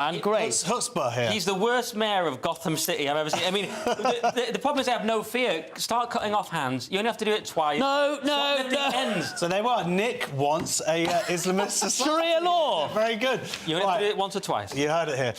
and great. It's chutzpah here. He's the worst mayor of Gotham City I've ever seen. I mean, the problem is they have no fear. Start cutting off hands. You only have to do it twice. No. Ends. So they were. Nick wants a Islamist society. Sharia law. Very good. You only have to do it once or twice. You heard it here.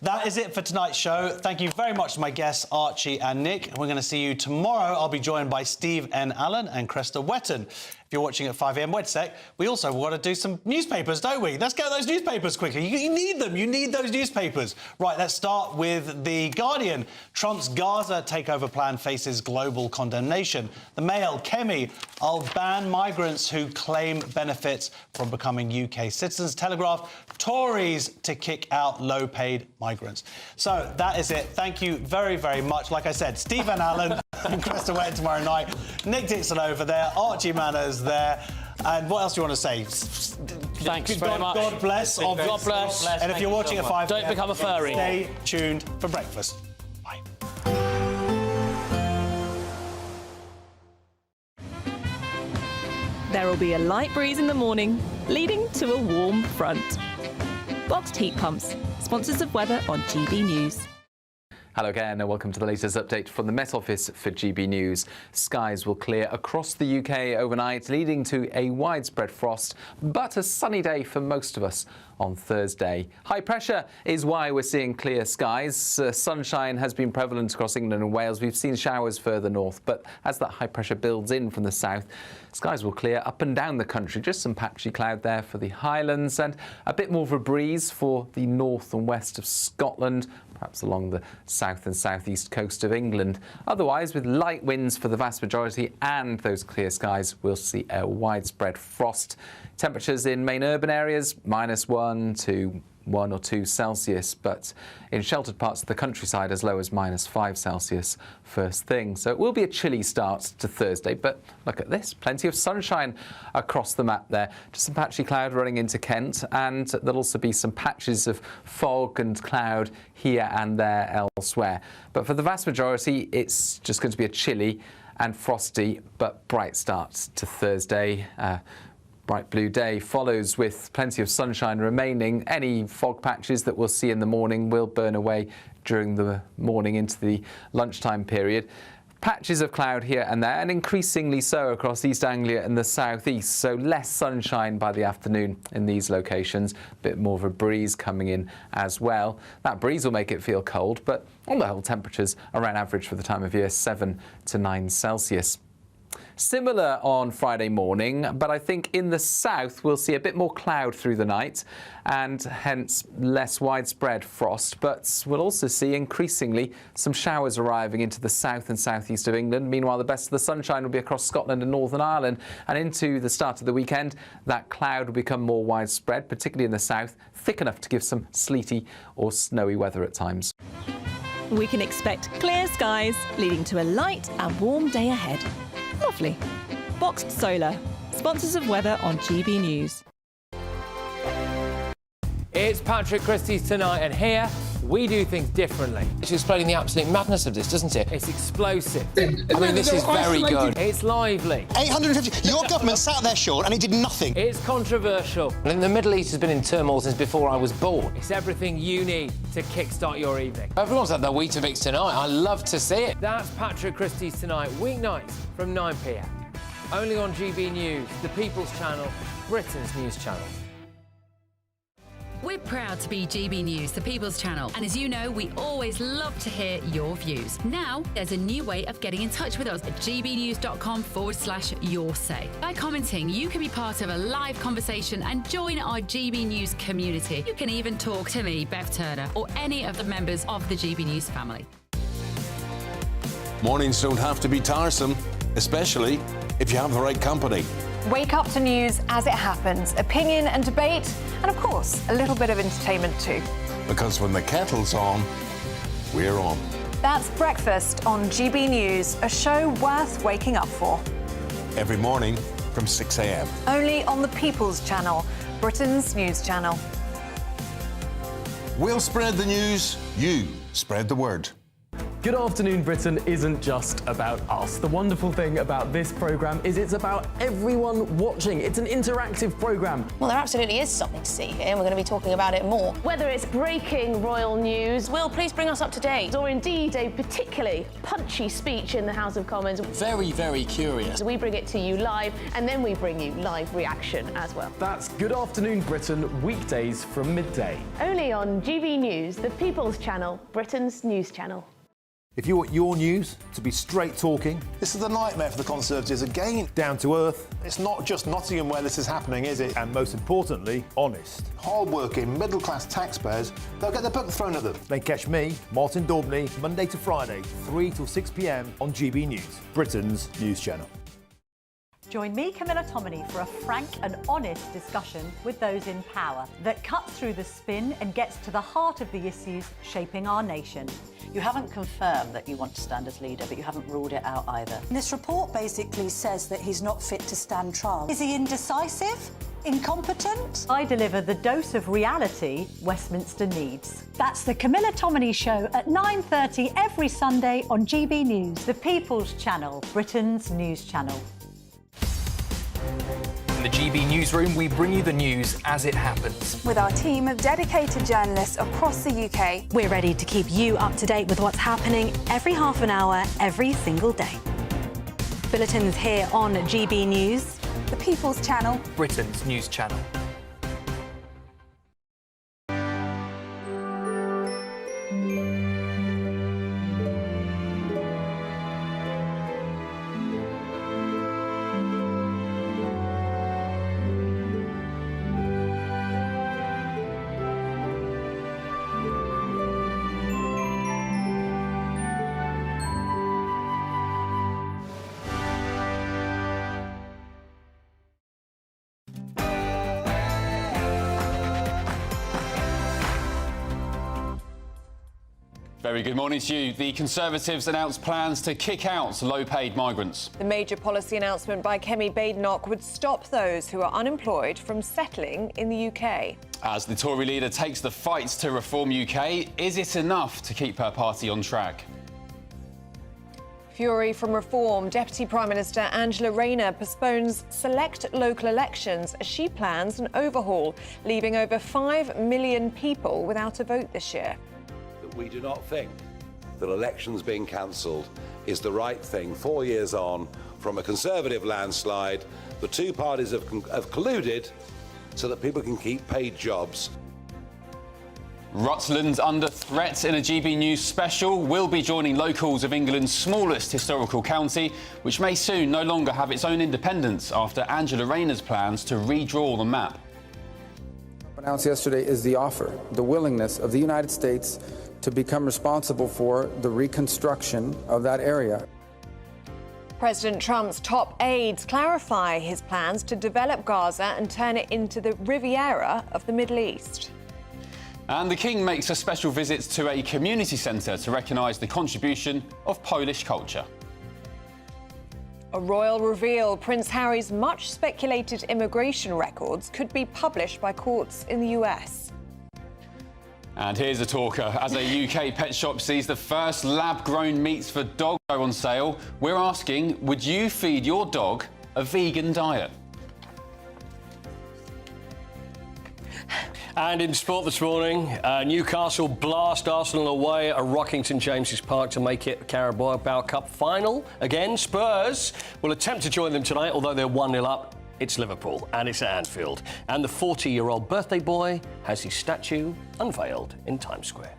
That is it for tonight's show. Thank you very much to my guests, Archie and Nick. We're going to see you tomorrow. I'll be joined by Steve N. Allen and Cresta Wetton. If you're watching at 5 a.m. WedSec, we also want to do some newspapers, don't we? Let's get those newspapers quickly. You need them. You need those newspapers. Right, let's start with The Guardian. Trump's Gaza takeover plan faces global condemnation. The Mail, Kemi, I'll ban migrants who claim benefits from becoming UK citizens. Telegraph, Tories to kick out low-paid migrants. So that is it. Thank you very, very much. Like I said, Stephen Allen and Cresta Wetton tomorrow night. Nick Dixon over there. Archie Manners there. And what else do you want to say? Thanks very much. God bless. God bless. And if you're watching at 5 Don't become a furry. Stay tuned for breakfast. Bye. There will be a light breeze in the morning, leading to a warm front. Boxed heat pumps, sponsors of weather on GB News. Hello again and welcome to the latest update from the Met Office for GB News. Skies will clear across the UK overnight, leading to a widespread frost, but a sunny day for most of us on Thursday. High pressure is why we're seeing clear skies. Sunshine has been prevalent across England and Wales. We've seen showers further north, but as that high pressure builds in from the south, skies will clear up and down the country. Just some patchy cloud there for the Highlands and a bit more of a breeze for the north and west of Scotland, perhaps along the south and southeast coast of England. Otherwise, with light winds for the vast majority and those clear skies, we'll see a widespread frost. Temperatures in main urban areas, -1 to 1 or 2 Celsius, but in sheltered parts of the countryside as low as -5 Celsius first thing. So it will be a chilly start to Thursday, but look at this, plenty of sunshine across the map there. Just some patchy cloud running into Kent, and there'll also be some patches of fog and cloud here and there elsewhere. But for the vast majority, it's just going to be a chilly and frosty but bright start to Thursday. Bright blue day follows with plenty of sunshine remaining. Any fog patches that we'll see in the morning will burn away during the morning into the lunchtime period. Patches of cloud here and there, and increasingly so across East Anglia and the southeast, so less sunshine by the afternoon in these locations. A bit more of a breeze coming in as well. That breeze will make it feel cold, but on the whole, temperatures around average for the time of year, 7 to 9 Celsius. Similar on Friday morning, but I think in the south we'll see a bit more cloud through the night and hence less widespread frost, but we'll also see increasingly some showers arriving into the south and southeast of England. Meanwhile, the best of the sunshine will be across Scotland and Northern Ireland, and into the start of the weekend that cloud will become more widespread, particularly in the south, thick enough to give some sleety or snowy weather at times. We can expect clear skies, leading to a light and warm day ahead. Lovely. Boxed Solar, sponsors of weather on GB News. It's Patrick Christie's Tonight, and here we do things differently. It's explaining the absolute madness of this, doesn't it? It's explosive. I mean, this is very good. It's lively. 850. Your government sat there, Sean, and it did nothing. It's controversial. And the Middle East has been in turmoil since before I was born. It's everything you need to kickstart your evening. Everyone's had their Weetabix tonight. I love to see it. That's Patrick Christie's Tonight, weeknights from 9 p.m. Only on GB News, the People's Channel, Britain's news channel. We're proud to be GB News, the People's Channel, and as you know, we always love to hear your views. Now, there's a new way of getting in touch with us at gbnews.com/yoursay. By commenting, you can be part of a live conversation and join our GB News community. You can even talk to me, Bev Turner, or any of the members of the GB News family. Mornings don't have to be tiresome, especially if you have the right company. Wake up to news as it happens, opinion and debate, and of course, a little bit of entertainment too. Because when the kettle's on, we're on. That's Breakfast on GB News, a show worth waking up for. Every morning from 6 a.m. Only on the People's Channel, Britain's news channel. We'll spread the news, you spread the word. Good Afternoon Britain isn't just about us. The wonderful thing about this programme is it's about everyone watching. It's an interactive programme. Well, there absolutely is something to see here, and we're going to be talking about it more. Whether it's breaking royal news, Will, please bring us up to date. or indeed a particularly punchy speech in the House of Commons, Very, very curious. we bring it to you live, and then we bring you live reaction as well. That's Good Afternoon Britain, weekdays from midday. Only on GB News, the People's Channel, Britain's news channel. If you want your news to be straight talking, this is a nightmare for the Conservatives again. down to earth, It's not just Nottingham where this is happening, is it? and most importantly, honest, Hard-working, middle-class taxpayers, they'll get their book thrown at them. then catch me, Martin Daubney, Monday to Friday, 3 till 6 p.m. on GB News, Britain's news channel. Join me, Camilla Tominey, for a frank and honest discussion with those in power that cuts through the spin and gets to the heart of the issues shaping our nation. You haven't confirmed that you want to stand as leader, but you haven't ruled it out either. This report basically says that he's not fit to stand trial. Is he indecisive? Incompetent? I deliver the dose of reality Westminster needs. That's the Camilla Tominey Show at 9:30 every Sunday on GB News, the People's Channel, Britain's news channel. In the GB newsroom, we bring you the news as it happens. With our team of dedicated journalists across the UK, we're ready to keep you up to date with what's happening every half an hour, every single day. Bulletins here on GB News, the People's Channel, Britain's news channel. Very good morning to you. The Conservatives announced plans to kick out low-paid migrants. The major policy announcement by Kemi Badenoch would stop those who are unemployed from settling in the UK. As the Tory leader takes the fight to reform UK, is it enough to keep her party on track? Fury from Reform. Deputy Prime Minister Angela Rayner postpones select local elections as she plans an overhaul, leaving over 5 million people without a vote this year. We do not think that elections being cancelled is the right thing 4 years on from a Conservative landslide. The two parties have colluded so that people can keep paid jobs. Rutland under threat in a GB News special. Will be joining locals of England's smallest historical county, which may soon no longer have its own independence after Angela Rayner's plans to redraw the map. Announced yesterday is the offer, the willingness of the United States to become responsible for the reconstruction of that area. President Trump's top aides clarify his plans to develop Gaza and turn it into the Riviera of the Middle East. And the King makes a special visit to a community centre to recognise the contribution of Polish culture. A royal reveal. Prince Harry's much speculated immigration records could be published by courts in the US. And here's a talker. As a UK pet shop sees the first lab-grown meats for dogs go on sale, we're asking, would you feed your dog a vegan diet? And in sport this morning, Newcastle blast Arsenal away at Rockington James's Park to make it the Carabao Cup final. Again, Spurs will attempt to join them tonight, although they're 1-0 up. It's Liverpool and it's at Anfield. And the 40-year-old birthday boy has his statue unveiled in Times Square.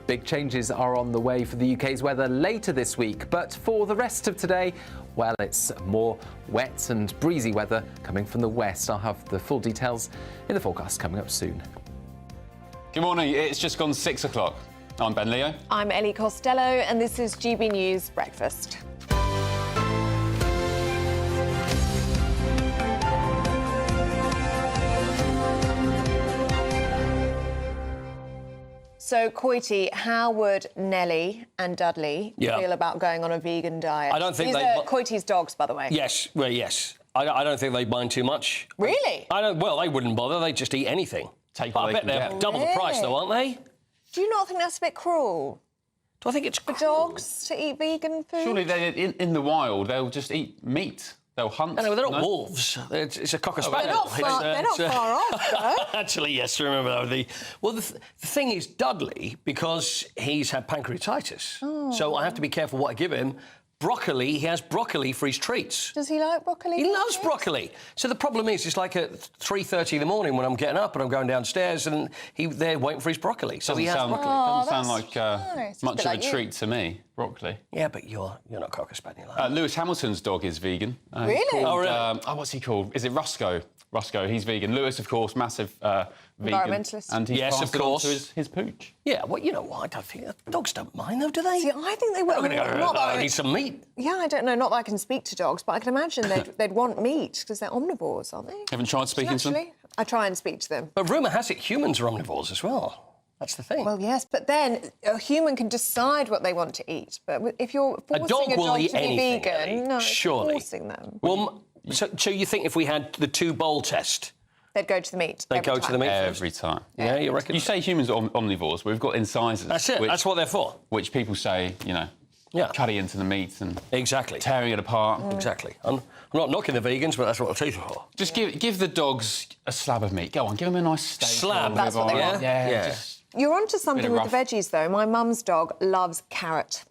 Big changes are on the way for the UK's weather later this week, but for the rest of today, well, it's more wet and breezy weather coming from the west. I'll have the full details in the forecast coming up soon. Good morning, it's just gone 6 o'clock. I'm Ben Leo. I'm Ellie Costello and this is GB News Breakfast. So, Coity, how would Nellie and Dudley feel about going on a vegan diet? I don't think These are Coity's dogs, by the way. Yes, well, yes. I don't think they'd mind too much. Really? Well, they wouldn't bother. They'd just eat anything. Take what I bet they're double the price, though, aren't they? Do you not think that's a bit cruel? Do I think it's for dogs to eat vegan food? Surely in the wild they'll just eat meat. They'll hunt. No, they're not wolves. It's a cocker spaniel. They're not far off, though. Actually, yes, remember that. The thing is, Dudley, because he's had pancreatitis, so I have to be careful what I give him. Broccoli, he has broccoli for his treats. Does he like broccoli? He loves broccoli. So the problem is, it's like at 3:30 in the morning when I'm getting up and I'm going downstairs and they're waiting for his broccoli. So he has broccoli. Doesn't sound like nice. much of like a you. treat to me, broccoli. Yeah, but you're not cocker spaniel. Lewis Hamilton's dog is vegan. Really? Called, what's he called? Is it Roscoe? Roscoe, he's vegan. Lewis, of course, massive vegan. Environmentalist. And he's Yes, passed of it on course. to his pooch. Yeah, well, you know what? I don't think dogs don't mind, though, do they? See, I think they will. I'm going to go, I need some meat. Yeah, I don't know. Not that I can speak to dogs, but I can imagine they'd want meat because they're omnivores, aren't they? Haven't tried speaking to them? Actually, I try and speak to them. But rumour has it humans are omnivores as well. That's the thing. Well, yes, but then a human can decide what they want to eat. But if you're forcing a dog will eat to be anything, vegan, Ellie, no, surely. it's forcing them. Well, so you think if we had the 2-bowl test, They'd go to the meat. they go to the meat Every first? time. Yeah, you reckon? You say humans are omnivores, but we've got incisors. That's it. That's what they're for. Which people say, cutting into the meat and Exactly. tearing it apart. Exactly. I'm not knocking the vegans, but that's what the teeth are for. Just give the dogs a slab of meat. Go on, give them a nice steak. Slab? That's what they want. Yeah. You're onto something Bit of with the veggies, though. My mum's dog loves carrot.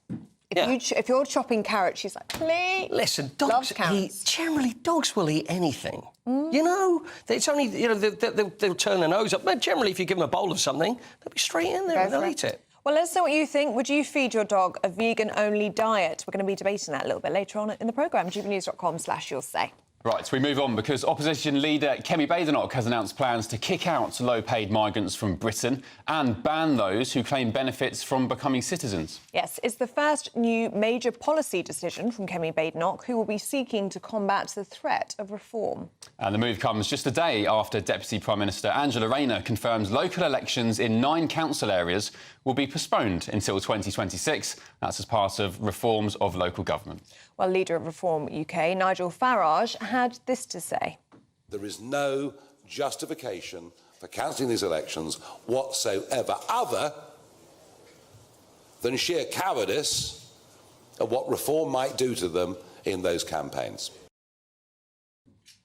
Yeah. If you're chopping carrot, she's like, please. Listen, Loves dogs carrots. generally, dogs will eat anything. You know, it's only, they'll turn their nose up. But generally, if you give them a bowl of something, they'll be straight in there and they'll eat it. Well, let us know what you think. Would you feed your dog a vegan-only diet? We're going to be debating that a little bit later on in the programme. gbnews.com/you'll say. Right, so we move on because opposition leader Kemi Badenoch has announced plans to kick out low-paid migrants from Britain and ban those who claim benefits from becoming citizens. Yes, it's the first new major policy decision from Kemi Badenoch, who will be seeking to combat the threat of reform. And the move comes just a day after Deputy Prime Minister Angela Rayner confirms local elections in 9 council areas will be postponed until 2026. That's as part of reforms of local government. Well, leader of Reform UK, Nigel Farage, had this to say. There is no justification for cancelling these elections whatsoever other than sheer cowardice of what reform might do to them in those campaigns.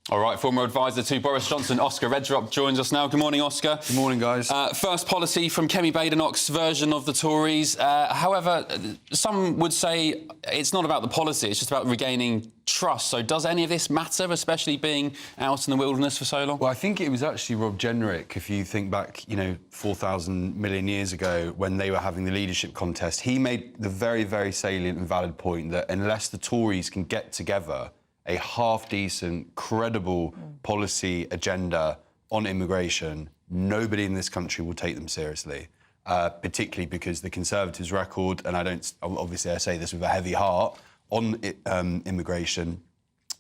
All right, former advisor to Boris Johnson, Oscar Redrup, joins us now. Good morning, Oscar. Good morning, guys. First policy from Kemi Badenoch's version of the Tories. However, some would say it's not about the policy, it's just about regaining trust. So does any of this matter, especially being out in the wilderness for so long? Well, I think it was actually Rob Jenrick, if you think back, 4,000 million years ago when they were having the leadership contest, he made the very, very salient and valid point that unless the Tories can get together a half-decent, credible policy agenda on immigration, nobody in this country will take them seriously, particularly because the Conservatives' record, and obviously I say this with a heavy heart, on immigration,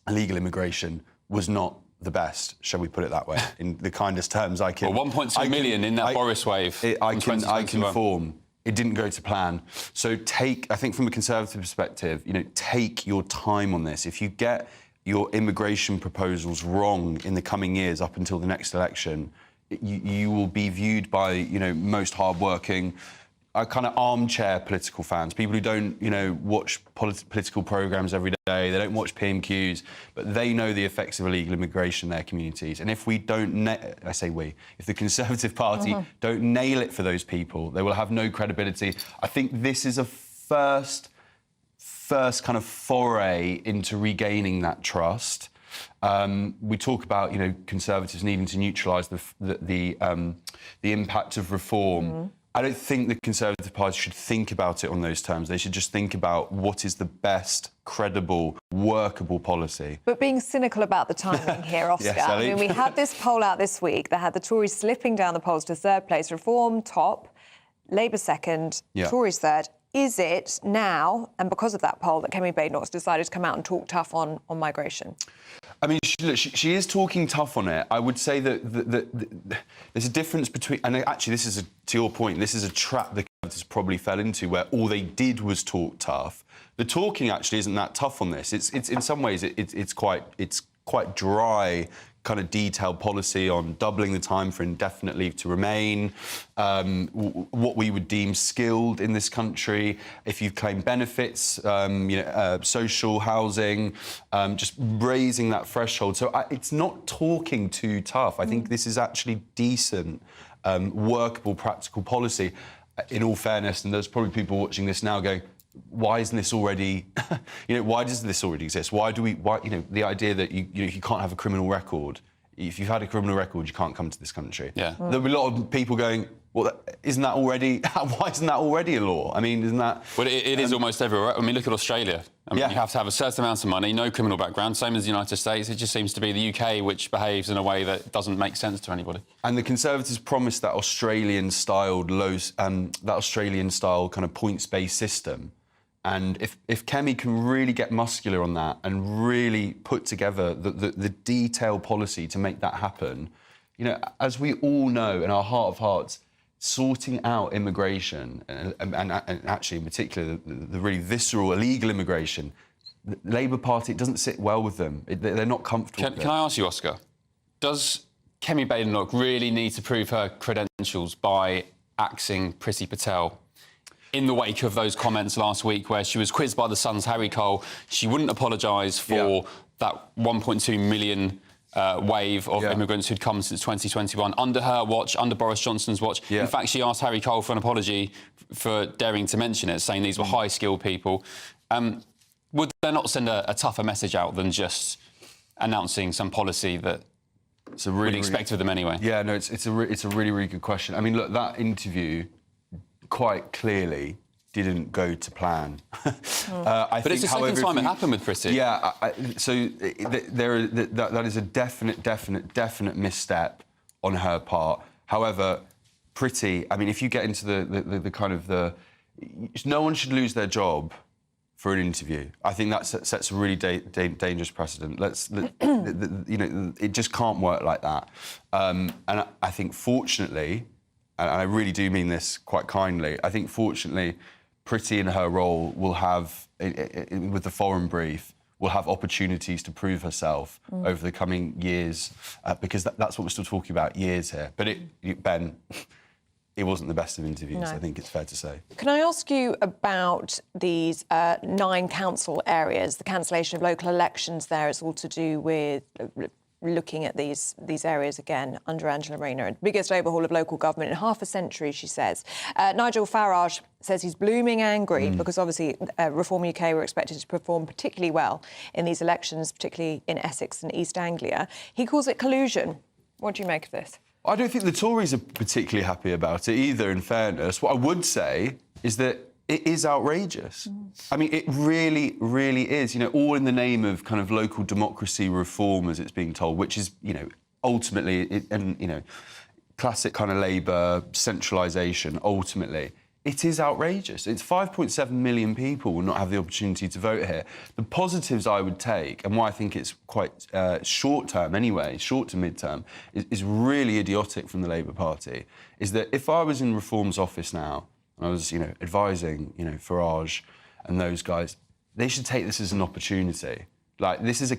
illegal immigration, was not the best, shall we put it that way, in the kindest terms I can. Well, 1.2 million in that Boris wave. I can form. It didn't go to plan. So I think from a Conservative perspective, take your time on this. If you get your immigration proposals wrong in the coming years up until the next election, you will be viewed by, most hardworking, kind of armchair political fans, people who don't, watch political programmes every day, they don't watch PMQs, but they know the effects of illegal immigration in their communities. And if we don't, if the Conservative Party don't nail it for those people, they will have no credibility. I think this is a first kind of foray into regaining that trust. We talk about, Conservatives needing to neutralise the impact of reform. I don't think the Conservative Party should think about it on those terms. They should just think about what is the best, credible, workable policy. But being cynical about the timing here, Oscar, Yes, Ellie. we had this poll out this week that had the Tories slipping down the polls to third place, Reform top, Labour second, Tories third. Is it now, and because of that poll, that Kemi Badenoch's decided to come out and talk tough on migration? I mean, she is talking tough on it. I would say that there's a difference between... And actually, this is, to your point, this is a trap the Conservatives probably fell into, where all they did was talk tough. The talking actually isn't that tough on this. It's in some ways, it's quite dry, kind of detailed policy on doubling the time for indefinite leave to remain, what we would deem skilled in this country, if you've claimed benefits, social housing, just raising that threshold. So it's not talking too tough. I think this is actually decent, workable, practical policy. In all fairness, and there's probably people watching this now going, why isn't this already, why does this already exist? Why, the idea that you can't have a criminal record. If you've had a criminal record, you can't come to this country. Yeah. There'll be a lot of people going, well, isn't that already, why isn't that already a law? I mean, isn't that... Well, it is almost everywhere. I mean, look at Australia. I mean, you have to have a certain amount of money, no criminal background, same as the United States. It just seems to be the UK which behaves in a way that doesn't make sense to anybody. And the Conservatives promised that Australian-style kind of points-based system. And if Kemi can really get muscular on that and really put together the detailed policy to make that happen, as we all know in our heart of hearts, sorting out immigration and actually in particular the really visceral illegal immigration, the Labour Party, it doesn't sit well with them. They're not comfortable with it. Can I ask you, Oscar, does Kemi Badenoch really need to prove her credentials by axing Priti Patel? In the wake of those comments last week where she was quizzed by The Sun's Harry Cole, she wouldn't apologise for that 1.2 million wave of immigrants who'd come since 2021 under her watch, under Boris Johnson's watch. In fact, she asked Harry Cole for an apology for daring to mention it, saying these were high-skilled people. Would they not send a tougher message out than just announcing some policy that we'd expect of them anyway? Yeah, no, it's a really, really good question. I mean, look, that interview quite clearly didn't go to plan. But it's the second time it happened with Priti. Yeah, that is a definite misstep on her part. However, Priti, I mean, if you get into the kind of no one should lose their job for an interview. I think that sets a really dangerous precedent. It just can't work like that. And I think, fortunately, and I really do mean this quite kindly, I think, fortunately, Priti in her role will have, with the foreign brief, will have opportunities to prove herself over the coming years, because that's what we're still talking about, years here. But Ben, it wasn't the best of interviews, I think it's fair to say. Can I ask you about these 9 council areas, the cancellation of local elections there? It's all to do with looking at these areas again under Angela Rayner. Biggest overhaul of local government in half a century, she says. Nigel Farage says he's blooming angry because obviously Reform UK were expected to perform particularly well in these elections, particularly in Essex and East Anglia. He calls it collusion. What do you make of this? I don't think the Tories are particularly happy about it either, in fairness. What I would say is that it is outrageous. I mean, it really, really is. All in the name of kind of local democracy reform, as it's being told, which is, ultimately, classic kind of Labour centralisation, ultimately. It is outrageous. It's 5.7 million people will not have the opportunity to vote here. The positives I would take, and why I think it's quite short-term anyway, short to mid-term, is really idiotic from the Labour Party, is that if I was in Reform's office now, I was, advising, Farage and those guys, they should take this as an opportunity. Like, this is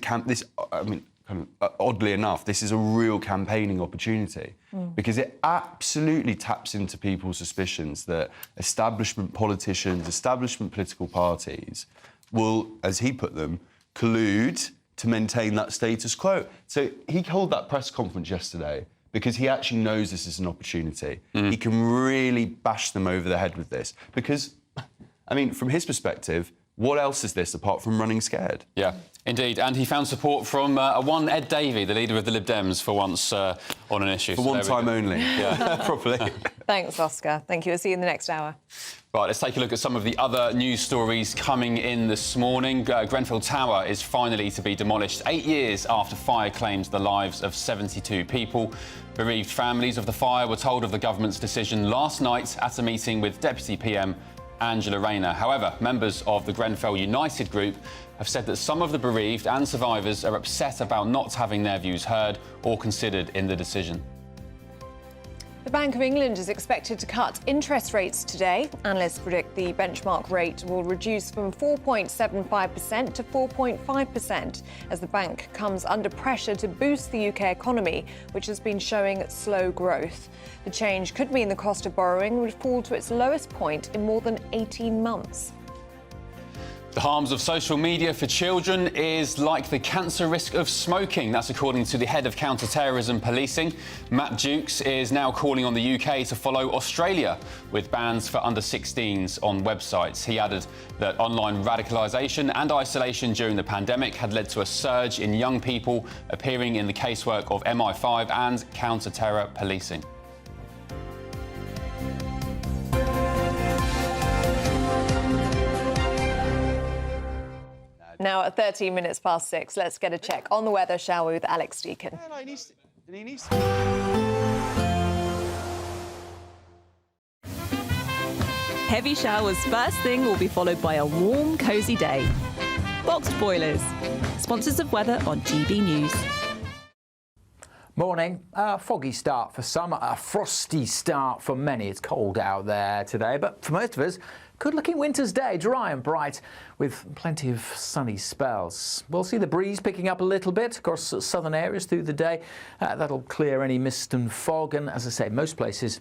oddly enough, this is a real campaigning opportunity because it absolutely taps into people's suspicions that establishment politicians, establishment political parties will, as he put them, collude to maintain that status quo. So he held that press conference yesterday because he actually knows this is an opportunity. He can really bash them over the head with this. Because, I mean, from his perspective, what else is this apart from running scared? Yeah, indeed. And he found support from one Ed Davey, the leader of the Lib Dems, for once on an issue. For one time only. Yeah, properly. Thanks, Oscar. Thank you. We'll see you in the next hour. Right, let's take a look at some of the other news stories coming in this morning. Grenfell Tower is finally to be demolished 8 years after fire claimed the lives of 72 people. Bereaved families of the fire were told of the government's decision last night at a meeting with Deputy PM Angela Rayner. However, members of the Grenfell United group have said that some of the bereaved and survivors are upset about not having their views heard or considered in the decision. The Bank of England is expected to cut interest rates today. Analysts predict the benchmark rate will reduce from 4.75% to 4.5% as the bank comes under pressure to boost the UK economy, which has been showing slow growth. The change could mean the cost of borrowing would fall to its lowest point in more than 18 months. The harms of social media for children is like the cancer risk of smoking. That's according to the head of counter-terrorism policing. Matt Dukes is now calling on the UK to follow Australia with bans for under-16s on websites. He added that online radicalisation and isolation during the pandemic had led to a surge in young people appearing in the casework of MI5 and counter-terror policing. Now at 13 minutes past 6, let's get a check on the weather, shall we, with Alex Deacon. Heavy showers first thing will be followed by a warm, cosy day. Boxed boilers, sponsors of weather on GB News. Morning. A foggy start for some, a frosty start for many. It's cold out there today, but for most of us, good-looking winter's day, dry and bright with plenty of sunny spells. We'll see the breeze picking up a little bit across southern areas through the day. That'll clear any mist and fog, and as I say, most places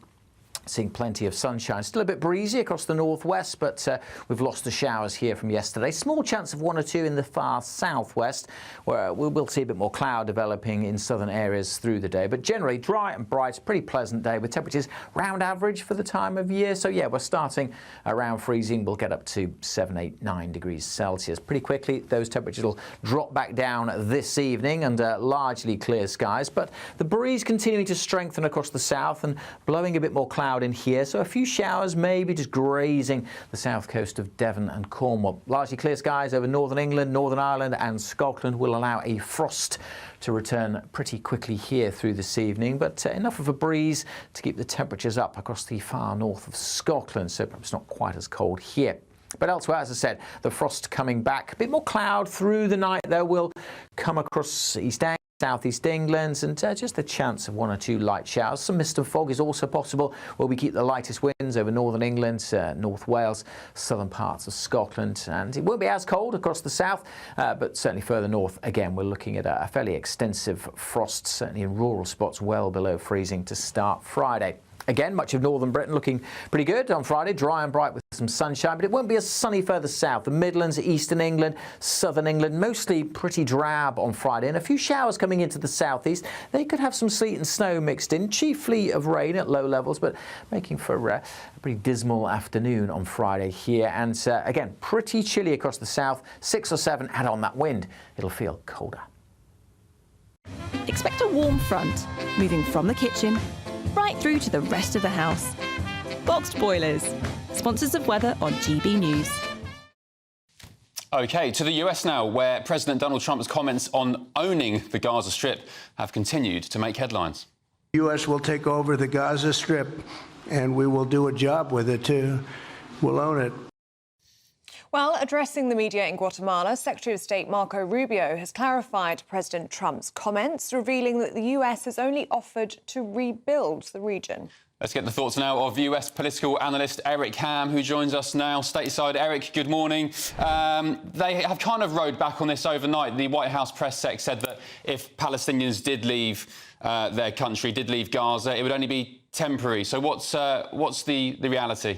seeing plenty of sunshine. Still a bit breezy across the northwest, but we've lost the showers here from yesterday. Small chance of 1 or 2 in the far southwest, where we'll see a bit more cloud developing in southern areas through the day. But generally dry and bright, pretty pleasant day with temperatures round average for the time of year. So yeah, we're starting around freezing. We'll get up to 7, 8, 9 degrees Celsius. Pretty quickly, those temperatures will drop back down this evening under largely clear skies. But the breeze continuing to strengthen across the south and blowing a bit more cloud in here, so a few showers maybe just grazing the south coast of Devon and Cornwall. Largely clear skies over northern England, Northern Ireland and Scotland will allow a frost to return pretty quickly here through this evening, but enough of a breeze to keep the temperatures up across the far north of Scotland, so perhaps not quite as cold here. But elsewhere, as I said, the frost coming back. A bit more cloud through the night, though, will come across East Anglia, southeast England, and just a chance of 1 or 2 light showers. Some mist and fog is also possible, where we keep the lightest winds over northern England, North Wales, southern parts of Scotland. And it won't be as cold across the south, but certainly further north, again, we're looking at a fairly extensive frost, certainly in rural spots well below freezing to start Friday. Again, much of northern Britain looking pretty good on Friday, dry and bright with some sunshine, but it won't be as sunny further south. The Midlands, eastern England, southern England, mostly pretty drab on Friday, and a few showers coming into the southeast. They could have some sleet and snow mixed in, chiefly of rain at low levels, but making for a pretty dismal afternoon on Friday here. And again, pretty chilly across the south, 6 or 7, add on that wind, it'll feel colder. Expect a warm front, moving from the kitchen right through to the rest of the house. Boxed boilers, sponsors of weather on GB News. OK, to the US now, where President Donald Trump's comments on owning the Gaza Strip have continued to make headlines. The US will take over the Gaza Strip, and we will do a job with it, too. We'll own it. Well, addressing the media in Guatemala, Secretary of State Marco Rubio has clarified President Trump's comments, revealing that the US has only offered to rebuild the region. Let's get the thoughts now of US political analyst Eric Ham, who joins us now stateside. Eric, good morning. They have kind of rode back on this overnight. The White House press sec said that if Palestinians did leave their country, did leave Gaza, it would only be temporary. So what's the reality?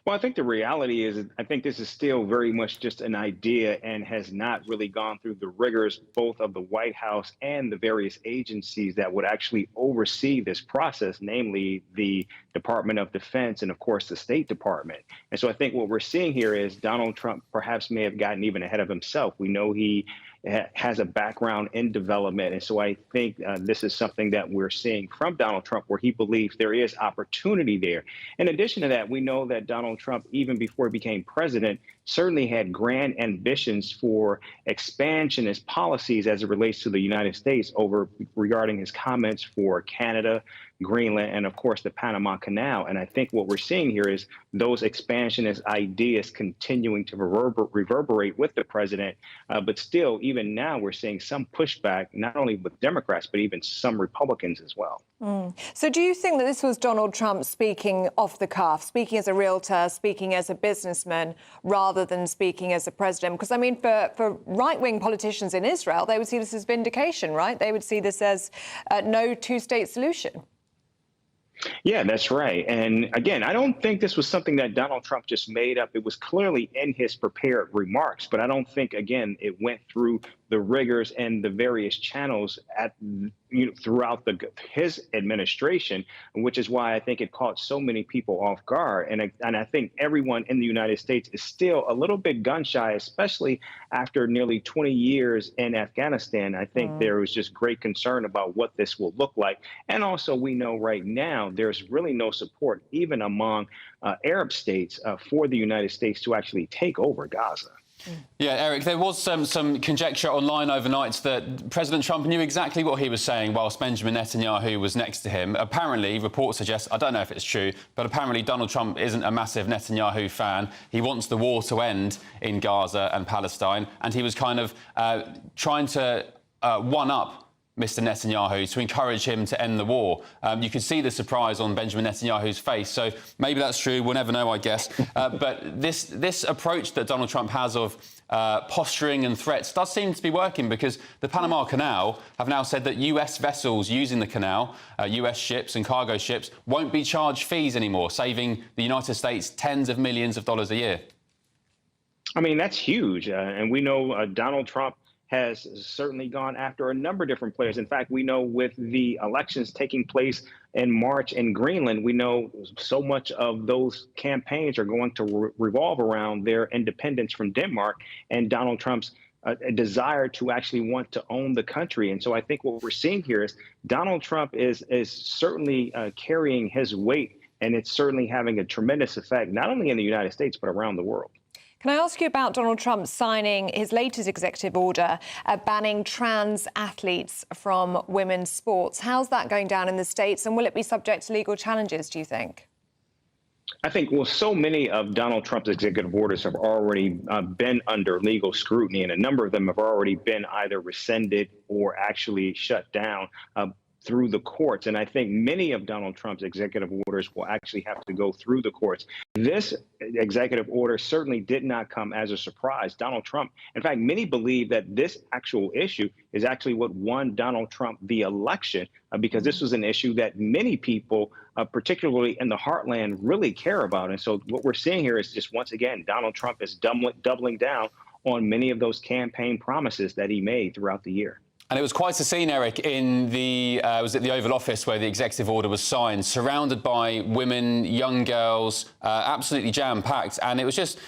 Well, I think the reality is, I think this is still very much just an idea and has not really gone through the rigors both of the White House and the various agencies that would actually oversee this process, namely the Department of Defense and, of course, the State Department. And so I think what we're seeing here is Donald Trump perhaps may have gotten even ahead of himself. We know he has a background in development. And so I think this is something that we're seeing from Donald Trump, where he believes there is opportunity there. In addition to that, we know that Donald Trump, even before he became president, certainly had grand ambitions for expansionist policies as it relates to the United States regarding his comments for Canada, Greenland, and of course the Panama Canal. And I think what we're seeing here is those expansionist ideas continuing to reverberate with the president. But still, even now, we're seeing some pushback, not only with Democrats, but even some Republicans as well. So do you think that this was Donald Trump speaking off the cuff, speaking as a realtor, speaking as a businessman, rather than speaking as a president? Because, I mean, for right-wing politicians in Israel, they would see this as vindication, right? They would see this as no two-state solution. Yeah, that's right. And again, I don't think this was something that Donald Trump just made up. It was clearly in his prepared remarks, but I don't think, again, it went through the rigors and the various channels throughout his administration, which is why I think it caught so many people off guard. And I think everyone in the United States is still a little bit gun shy, especially after nearly 20 years in Afghanistan. I think there was just great concern about what this will look like. And also, we know right now there's really no support, even among Arab states, for the United States to actually take over Gaza. Yeah, Eric, there was some conjecture online overnight that President Trump knew exactly what he was saying whilst Benjamin Netanyahu was next to him. Apparently, reports suggest, I don't know if it's true, but apparently Donald Trump isn't a massive Netanyahu fan. He wants the war to end in Gaza and Palestine, and he was kind of trying to one-up Mr. Netanyahu to encourage him to end the war. You could see the surprise on Benjamin Netanyahu's face. So maybe that's true. We'll never know, I guess. But this approach that Donald Trump has of posturing and threats does seem to be working, because the Panama Canal have now said that US vessels using the canal, US ships and cargo ships, won't be charged fees anymore, saving the United States tens of millions of dollars a year. I mean, that's huge. And we know Donald Trump has certainly gone after a number of different players. In fact, we know with the elections taking place in March in Greenland, we know so much of those campaigns are going to revolve around their independence from Denmark and Donald Trump's desire to actually want to own the country. And so I think what we're seeing here is Donald Trump is certainly carrying his weight, and it's certainly having a tremendous effect, not only in the United States, but around the world. Can I ask you about Donald Trump signing his latest executive order banning trans athletes from women's sports? How's that going down in the States, and will it be subject to legal challenges, do you think? I think, well, so many of Donald Trump's executive orders have already been under legal scrutiny, and a number of them have already been either rescinded or actually shut down through the courts. And I think many of Donald Trump's executive orders will actually have to go through the courts. This executive order certainly did not come as a surprise. Donald Trump, in fact, many believe that this actual issue is actually what won Donald Trump the election, because this was an issue that many people, particularly in the heartland, really care about. And so what we're seeing here is just, once again, Donald Trump is doubling down on many of those campaign promises that he made throughout the year. And it was quite a scene, Eric, in the was at the Oval Office where the executive order was signed, surrounded by women, young girls, absolutely jam-packed. And it was just,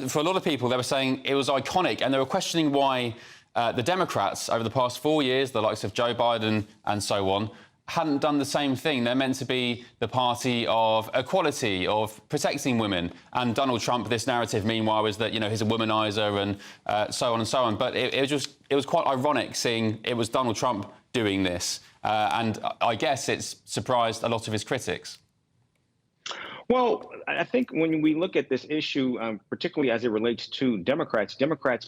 for a lot of people, they were saying it was iconic, and they were questioning why the Democrats, over the past 4 years, the likes of Joe Biden and so on, hadn't done the same thing. They're meant to be the party of equality, of protecting women. And Donald Trump, this narrative, meanwhile, was that, you know, he's a womanizer and so on and so on. But it was quite ironic seeing it was Donald Trump doing this. And I guess it's surprised a lot of his critics. Well, I think when we look at this issue, particularly as it relates to Democrats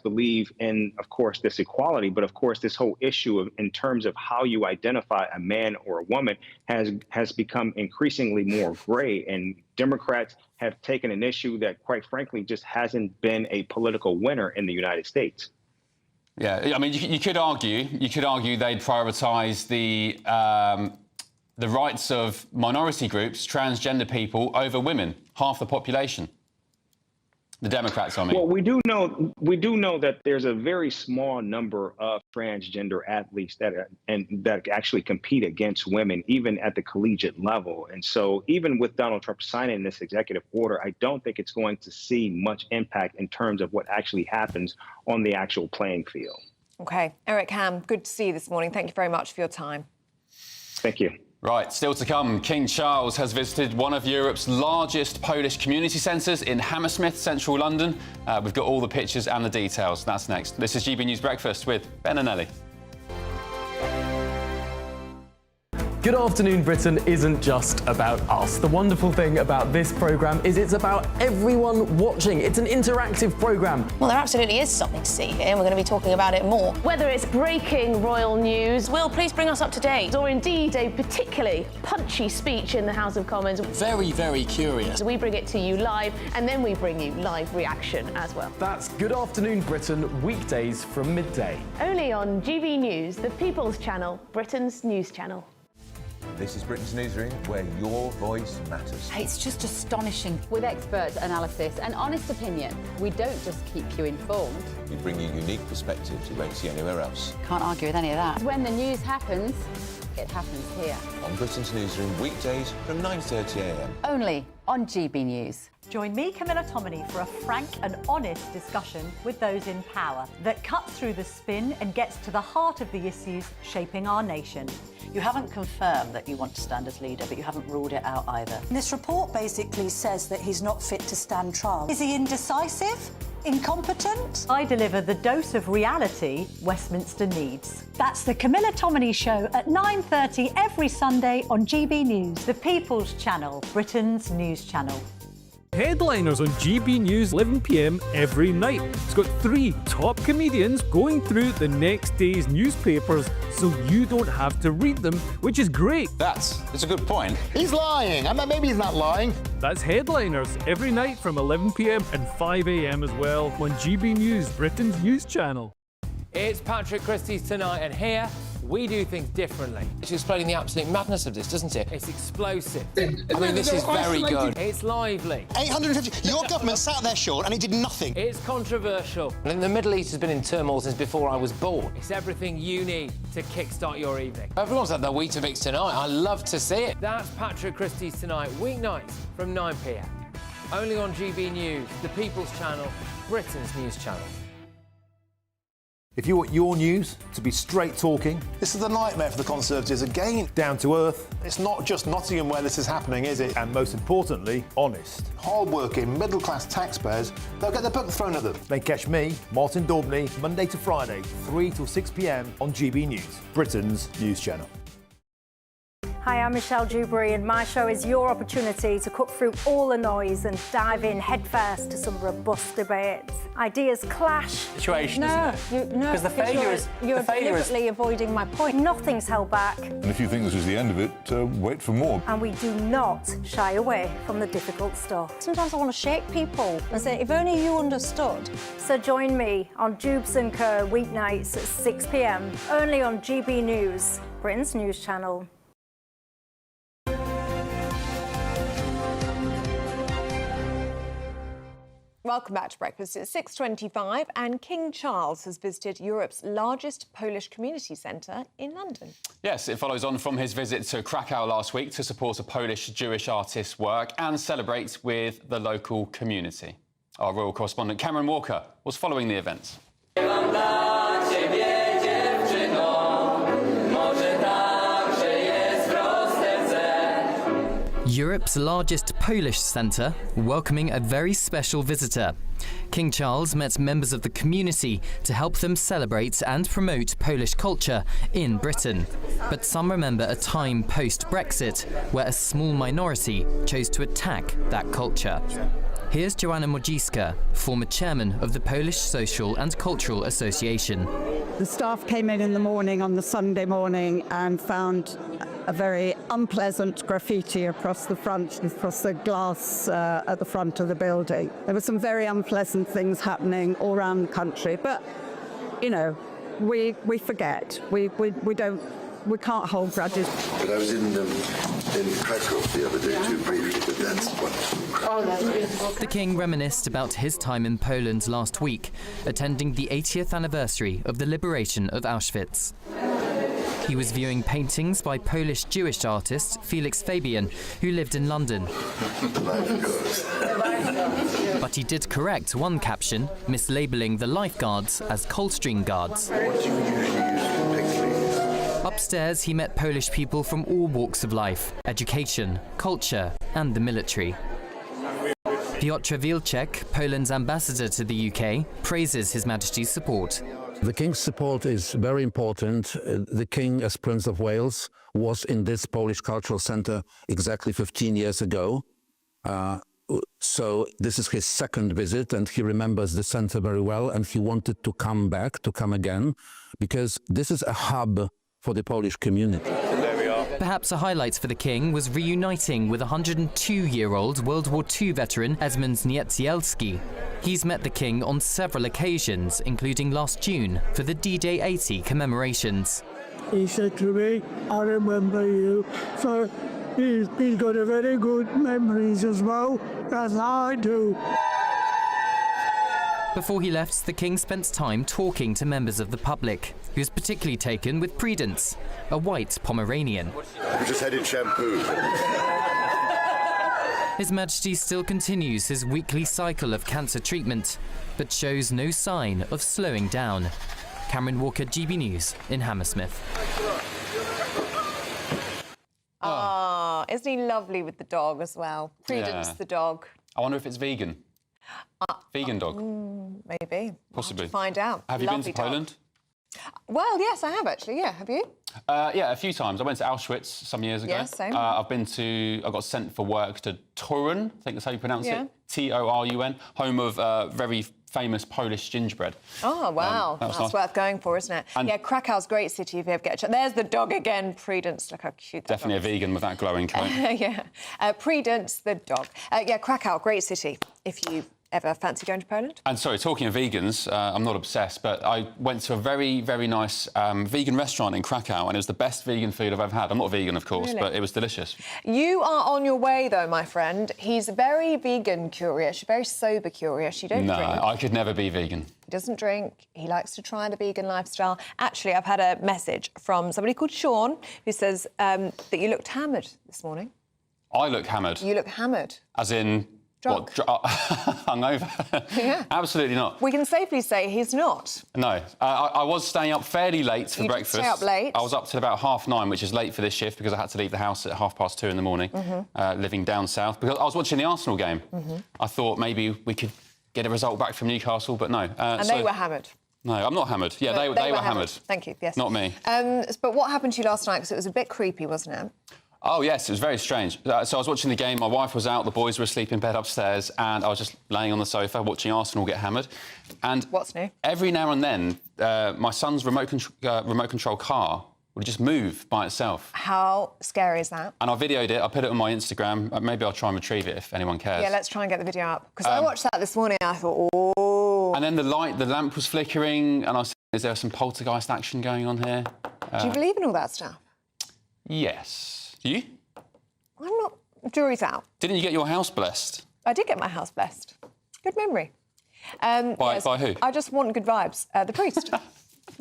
believe in, of course, this equality. But, of course, this whole issue in terms of how you identify a man or a woman has become increasingly more gray. And Democrats have taken an issue that, quite frankly, just hasn't been a political winner in the United States. Yeah, I mean, you could argue they'd prioritise the rights of minority groups, transgender people, over women, half the population. The Democrats, I mean. Well, we do know that there's a very small number of transgender athletes that actually compete against women, even at the collegiate level. And so even with Donald Trump signing this executive order, I don't think it's going to see much impact in terms of what actually happens on the actual playing field. OK. Eric Ham, good to see you this morning. Thank you very much for your time. Thank you. Right, still to come, King Charles has visited one of Europe's largest Polish community centres in Hammersmith, central London. We've got all the pictures and the details. That's next. This is GB News Breakfast with Ben and Ellie. Good Afternoon Britain isn't just about us. The wonderful thing about this programme is it's about everyone watching. It's an interactive programme. Well, there absolutely is something to see here, and we're going to be talking about it more. Whether it's breaking royal news, Will, please bring us up to date. or indeed a particularly punchy speech in the House of Commons, Very, very curious. we bring it to you live, and then we bring you live reaction as well. That's Good Afternoon Britain, weekdays from midday. Only on GB News, the People's Channel, Britain's news channel. This is Britain's Newsroom, where your voice matters. It's just astonishing. With expert analysis and honest opinion, we don't just keep you informed. We bring you unique perspectives you won't see anywhere else. Can't argue with any of that. When the news happens, it happens here. On Britain's Newsroom, weekdays from 9:30 a.m. Only on GB News. Join me, Camilla Tominey, for a frank and honest discussion with those in power that cuts through the spin and gets to the heart of the issues shaping our nation. You haven't confirmed that you want to stand as leader, but you haven't ruled it out either. This report basically says that he's not fit to stand trial. Is he indecisive? Incompetent? I deliver the dose of reality Westminster needs. That's the Camilla Tominey Show at 9:30 every Sunday on GB News, the People's Channel, Britain's news channel. Headliners on GB News 11 p.m. every night. It's got 3 top comedians going through the next day's newspapers so you don't have to read them, which is great. That's a good point. He's lying. I mean, maybe he's not lying. That's Headliners every night from 11 p.m. and 5 a.m. as well on GB News, Britain's news channel. It's Patrick Christie's Tonight, and here we do things differently. It's explaining the absolute madness of this, doesn't it? It's explosive. I mean, this is very good. It's lively. 850. Your government sat there, Sean, and it did nothing. It's controversial. And the Middle East has been in turmoil since before I was born. It's everything you need to kickstart your evening. Everyone's had their Weetabix tonight. I love to see it. That's Patrick Christie's Tonight, weeknights from 9 p.m. Only on GB News, the People's Channel, Britain's news channel. If you want your news to be straight talking, This is a nightmare for the Conservatives again. down to earth, It's not just Nottingham where this is happening, is it? and most importantly, honest, Hard-working, middle-class taxpayers, they'll get their book thrown at them. then catch me, Martin Daubney, Monday to Friday, 3 till 6 p.m. on GB News, Britain's news channel. Hi, I'm Michelle Dewberry, and my show is your opportunity to cut through all the noise and dive in headfirst to some robust debates. Ideas clash. Situation, isn't it? Because the failure is- You're the failure is- deliberately avoiding my point. Nothing's held back, And if you think this is the end of it, wait for more. and we do not shy away from the difficult stuff. Sometimes I want to shake people and say, if only you understood. So join me on Dubes & Co. weeknights at 6 p.m. only on GB News, Britain's news channel. Welcome back to Breakfast. It's 6:25 and King Charles has visited Europe's largest Polish community centre in London. Yes, it follows on from his visit to Krakow last week to support a Polish Jewish artist's work and celebrate with the local community. Our royal correspondent Cameron Walker was following the events. Europe's largest Polish centre, welcoming a very special visitor. King Charles met members of the community to help them celebrate and promote Polish culture in Britain. But some remember a time post-Brexit where a small minority chose to attack that culture. Here's Joanna Modziska, former chairman of the Polish Social and Cultural Association. The staff came in the morning on the Sunday morning and found a very unpleasant graffiti across the front, across the glass at the front of the building. There were some very unpleasant things happening all around the country, but, you know, we forget. We can't hold grudges. But I was in Krakow the other day too briefly, but that's what... The king reminisced about his time in Poland last week, attending the 80th anniversary of the liberation of Auschwitz. He was viewing paintings by Polish Jewish artist Felix Fabian, who lived in London. But he did correct one caption, mislabelling the lifeguards as Coldstream guards. Upstairs, he met Polish people from all walks of life, education, culture, and the military. Piotr Wilczek, Poland's ambassador to the UK, praises His Majesty's support. The King's support is very important. The King, as Prince of Wales, was in this Polish Cultural Centre exactly 15 years ago. So this is his second visit, and he remembers the centre very well, and he wanted to come back, to come again, because this is a hub for the Polish community. Perhaps a highlight for the King was reuniting with 102-year-old World War II veteran Edmund Niedzielski. He's met the King on several occasions, including last June for the D-Day 80 commemorations. He said to me, I remember you. So he's got a very good memories as well, as I do. Before he left, the King spent time talking to members of the public. He was particularly taken with Prudence, a white Pomeranian. We just headed shampoo. His Majesty still continues his weekly cycle of cancer treatment, but shows no sign of slowing down. Cameron Walker, GB News in Hammersmith. Ah, isn't he lovely with the dog as well? Prudence, the dog. I wonder if it's vegan. Vegan dog. Maybe. Possibly. We'll find out. Have you Lovely been to dog. Poland? Well, yes, I have actually. Yeah, have you? Yeah, a few times. I went to Auschwitz some years ago. Yeah, same. I got sent for work to Tory, I think that's how you pronounce it. Torun, home of very famous Polish gingerbread. Oh, wow. That was That's nice. worth going for, isn't it? And yeah, Krakow's a great city if you ever get a chance. There's the dog again, Prudence. Look how cute that Definitely a vegan with that glowing coat. yeah. Prudence, the dog. Yeah, Krakow, great city if you ever fancy going to Poland. And sorry, talking of vegans, I'm not obsessed, but I went to a very, very nice vegan restaurant in Krakow, and it was the best vegan food I've ever had. I'm not vegan, of course, Really? but it was delicious. You are on your way, though, my friend. He's very vegan curious, very sober curious. You don't No, drink. I could never be vegan. He doesn't drink. He likes to try the vegan lifestyle. Actually, I've had a message from somebody called Sean who says that you looked hammered this morning. I look hammered. You look hammered. As in... Drunk. What? Hungover? Yeah. Absolutely not. We can safely say he's not. No. I was staying up fairly late for You did breakfast. stay up late. I was up till about 9:30, which is late for this shift because I had to leave the house at 2:30 in the morning, living down south, because I was watching the Arsenal game. I thought maybe we could get a result back from Newcastle, but no. And they were hammered. No, I'm not hammered. Yeah, No, they were hammered. Thank you, yes. Not me. But what happened to you last night? Because it was a bit creepy, wasn't it? Oh, yes, it was very strange. So I was watching the game, my wife was out, the boys were asleep in bed upstairs, and I was just laying on the sofa watching Arsenal get hammered. And what's new? Every now and then, my son's remote control car would just move by itself. How scary is that? And I videoed it, I put it on my Instagram. Maybe I'll try and retrieve it if anyone cares. Yeah, let's try and get the video up. Because I watched that this morning and I thought, oh... And then the lamp was flickering, and I was thinking, is there some poltergeist action going on here? Do you believe in all that stuff? Yes. Do you? I'm not... Jury's out. Didn't you get your house blessed? I did get my house blessed. Good memory. By who? I just want good vibes. The priest.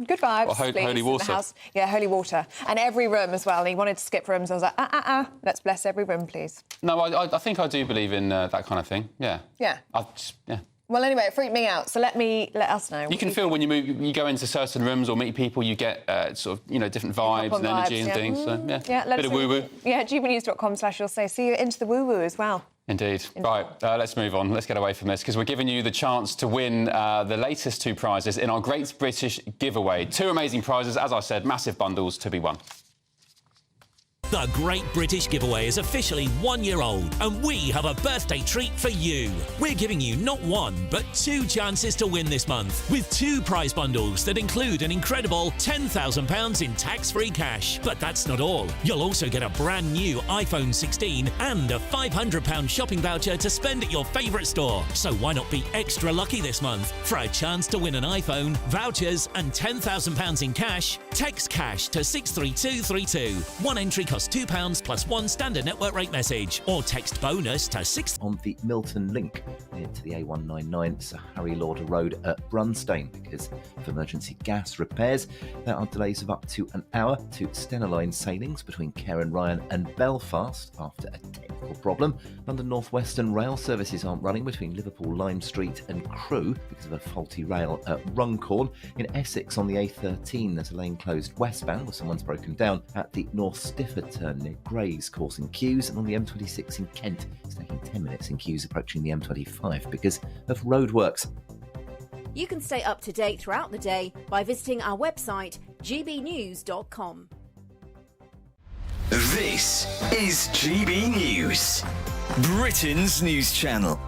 Good vibes, Well, please, holy in water. the house. Yeah, holy water. And every room as well. He wanted to skip rooms. I was like, let's bless every room, please. No, I think I do believe in that kind of thing, yeah. Yeah. Yeah. Well, anyway, it freaked me out, so let us know. You can feel when you go into certain rooms or meet people, you get sort of, different vibes and energy and things. So, yeah, let bit us of woo-woo. Yeah, gbnews.com/you'll say, see you into the woo-woo as well. Indeed. Right, let's move on. Let's get away from this, because we're giving you the chance to win the latest 2 prizes in our Great British Giveaway. 2 amazing prizes, as I said, massive bundles to be won. The Great British Giveaway is officially 1 year old, and we have a birthday treat for you. We're giving you not 1, but 2 chances to win this month, with 2 prize bundles that include an incredible £10,000 in tax-free cash. But that's not all. You'll also get a brand new iPhone 16 and a £500 shopping voucher to spend at your favourite store. So why not be extra lucky this month? For a chance to win an iPhone, vouchers and £10,000 in cash, text cash to 63232. One entry costs £2 plus 1 standard network rate message, or text bonus to 6... On the Milton Link, near to the A199 Sir Harry Lauder Road at Brunstone, because of emergency gas repairs. There are delays of up to an hour to Stena Line sailings between Cairn Ryan and Belfast after a technical problem. London North Western rail services aren't running between Liverpool Lime Street and Crewe because of a faulty rail at Runcorn. In Essex on the A13, there's a lane closed westbound where someone's broken down at the North Stifford turn near Grays, causing queues, and on the M26 in Kent, it's taking 10 minutes in queues approaching the M25 because of roadworks. You can stay up to date throughout the day by visiting our website, gbnews.com. This is GB News, Britain's news channel.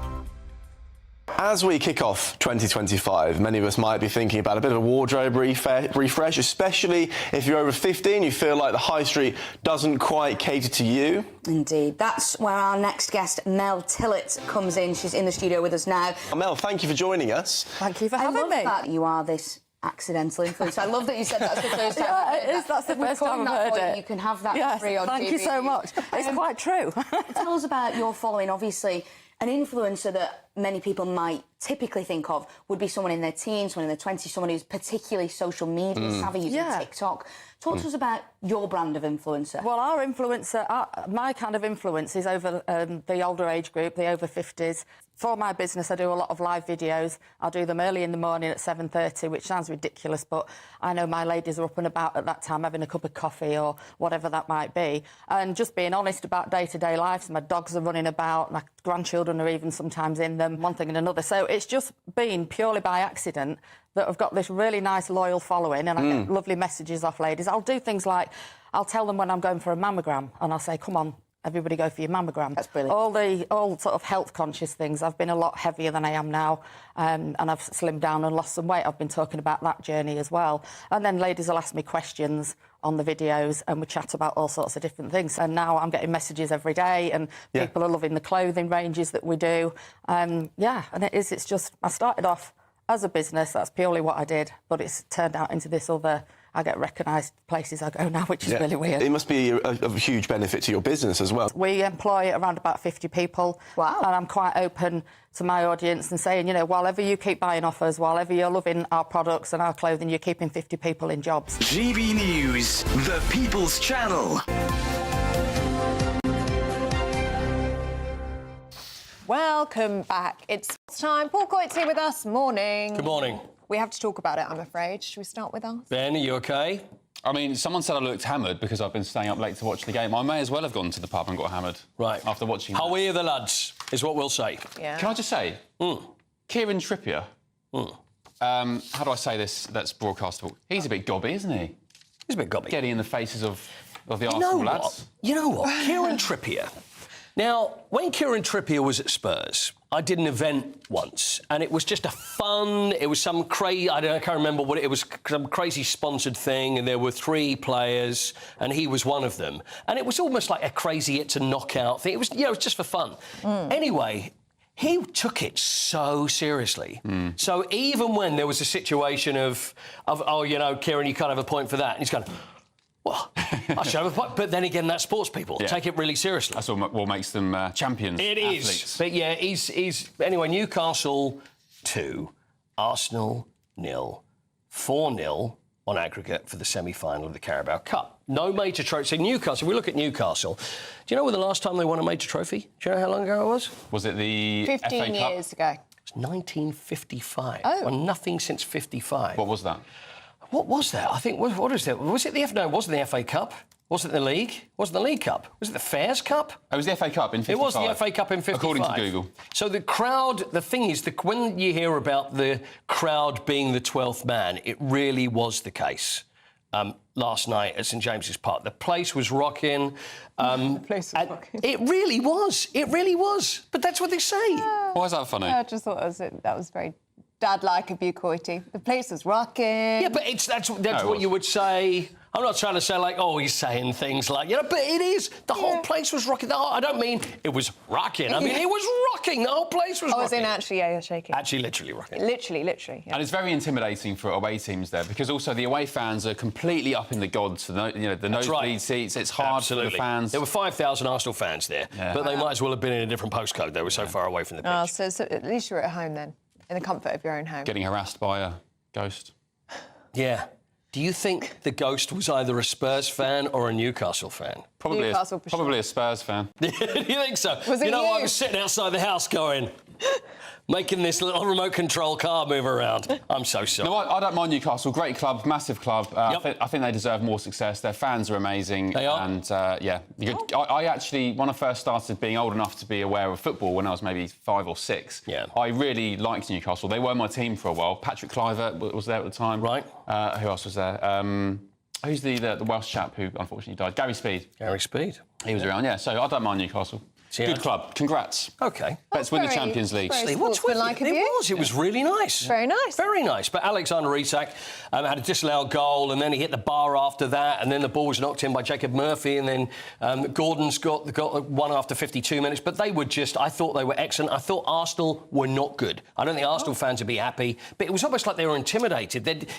As we kick off 2025, many of us might be thinking about a bit of a wardrobe refresh, especially if you're over 50 and you feel like the high street doesn't quite cater to you. Indeed. That's where our next guest, Mel Tillett, comes in. She's in the studio with us now. Mel, thank you for joining us. Thank you for having me. I love that you are this accidental influencer. I love that you said that's the first time. Yeah, it is. That's the first time I've heard it. You can have that for free on TV. Thank you so much. It's quite true. Tell us about your following. Obviously, an influencer that many people might typically think of would be someone in their teens, someone in their 20s, someone who's particularly social media savvy, using TikTok. Talk to us about your brand of influencer. Well, our influencer, my kind of influence is over the older age group, the over 50s. For my business, I do a lot of live videos. I'll do them early in the morning at 7:30, which sounds ridiculous, but I know my ladies are up and about at that time having a cup of coffee or whatever that might be. And just being honest about day-to-day life. So my dogs are running about, my grandchildren are even sometimes in them, one thing and another. So it's just been purely by accident that I've got this really nice, loyal following, and I get lovely messages off ladies. I'll do things like, I'll tell them when I'm going for a mammogram, and I'll say, come on, everybody go for your mammogram. That's brilliant. All sort of health-conscious things. I've been a lot heavier than I am now, and I've slimmed down and lost some weight. I've been talking about that journey as well. And then ladies will ask me questions on the videos, and we chat about all sorts of different things. And now I'm getting messages every day, and people are loving the clothing ranges that we do. And it's just, I started off as a business, that's purely what I did, but it's turned out into this other, I get recognised places I go now, which is really weird. It must be a huge benefit to your business as well. We employ around about 50 people. Wow. And I'm quite open to my audience and saying, you know, while ever you keep buying offers, while ever you're loving our products and our clothing, you're keeping 50 people in jobs. GB News, the People's Channel. Welcome back. It's time. Paul Coyte's here with us. Morning. Good morning. We have to talk about it, I'm afraid. Should we start with us? Ben, are you OK? I mean, someone said I looked hammered because I've been staying up late to watch the game. I may as well have gone to the pub and got hammered. Right. After watching How are the lads, is what we'll say. Yeah. Can I just say, Kieran Trippier, how do I say this that's broadcastable? He's a bit gobby, isn't he? He's a bit gobby. Getting in the faces of the Arsenal lads. You know what? Kieran Trippier. Now, when Kieran Trippier was at Spurs, I did an event once, and it was just it was some crazy, I can't remember what it was, some crazy sponsored thing, and there were 3 players, and he was one of them. And it was almost like a crazy it's a knockout thing. It was, it was just for fun. Anyway, he took it so seriously. So even when there was a situation of oh, you know, Kieran, you can't have a point for that, and he's going, well, I should have a point. But then again, that's sports people. Take it really seriously. That's what makes them champions. It athletes. is. But yeah, he's anyway, Newcastle 2, Arsenal 0, 4-0 on aggregate for the semi-final of the Carabao Cup. No major trophy. So Newcastle, if we look at Newcastle, do you know when the last time they won a major trophy? Do you know how long ago it was? Was it the 15 FA Cup? years ago. It was 1955. Oh. Won nothing since 55. What was that? What was that? I think, what is it? Was it the No, it wasn't the FA Cup. Was it the League? Wasn't the League Cup? Was it the Fairs Cup? It was the FA Cup in 55. It was the FA Cup in 55. According to Google. So the crowd, the thing is, when you hear about the crowd being the 12th man, it really was the case. Last night at St James's Park, the place was rocking. The place was rocking. It really was. It really was. But that's what they say. Why is that funny? I just thought that was very dad-like of you, Coity. The place was rocking. Yeah, but that's what you would say. I'm not trying to say, like, oh, he's saying things like, you know, but it is. The whole place was rocking. I don't mean it was rocking. I mean, it was rocking. The whole place was rocking. I was in actually, shaking. Actually, literally rocking. Literally. Yeah. And it's very intimidating for away teams there because also the away fans are completely up in the gods. The nosebleed seats. It's hard for the fans. There were 5,000 Arsenal fans there, but they might as well have been in a different postcode. They were so far away from the pitch. So at least you're at home then, in the comfort of your own home. Getting harassed by a ghost. Yeah. Do you think the ghost was either a Spurs fan or a Newcastle fan? Probably a Spurs fan. Do you think so? Was it you know, you? I was sitting outside the house going, making this little remote control car move around. I'm so sorry. No, I don't mind Newcastle. Great club, massive club. I think they deserve more success. Their fans are amazing. They are. And, I actually, when I first started being old enough to be aware of football when I was maybe 5 or 6, I really liked Newcastle. They were my team for a while. Patrick Kluivert was there at the time. Right. Who else was there? Who's the Welsh chap who unfortunately died? Gary Speed. Gary Speed. He was around, yeah. So I don't mind Newcastle. Good club. Congrats. OK. Let's win the Champions League. What's with like it was really nice. Very nice. Very nice. But Alexander Isak had a disallowed goal, and then he hit the bar after that, and then the ball was knocked in by Jacob Murphy, and then Gordon's got one after 52 minutes. But they were I thought they were excellent. I thought Arsenal were not good. I don't think Arsenal fans would be happy, but it was almost like they were intimidated.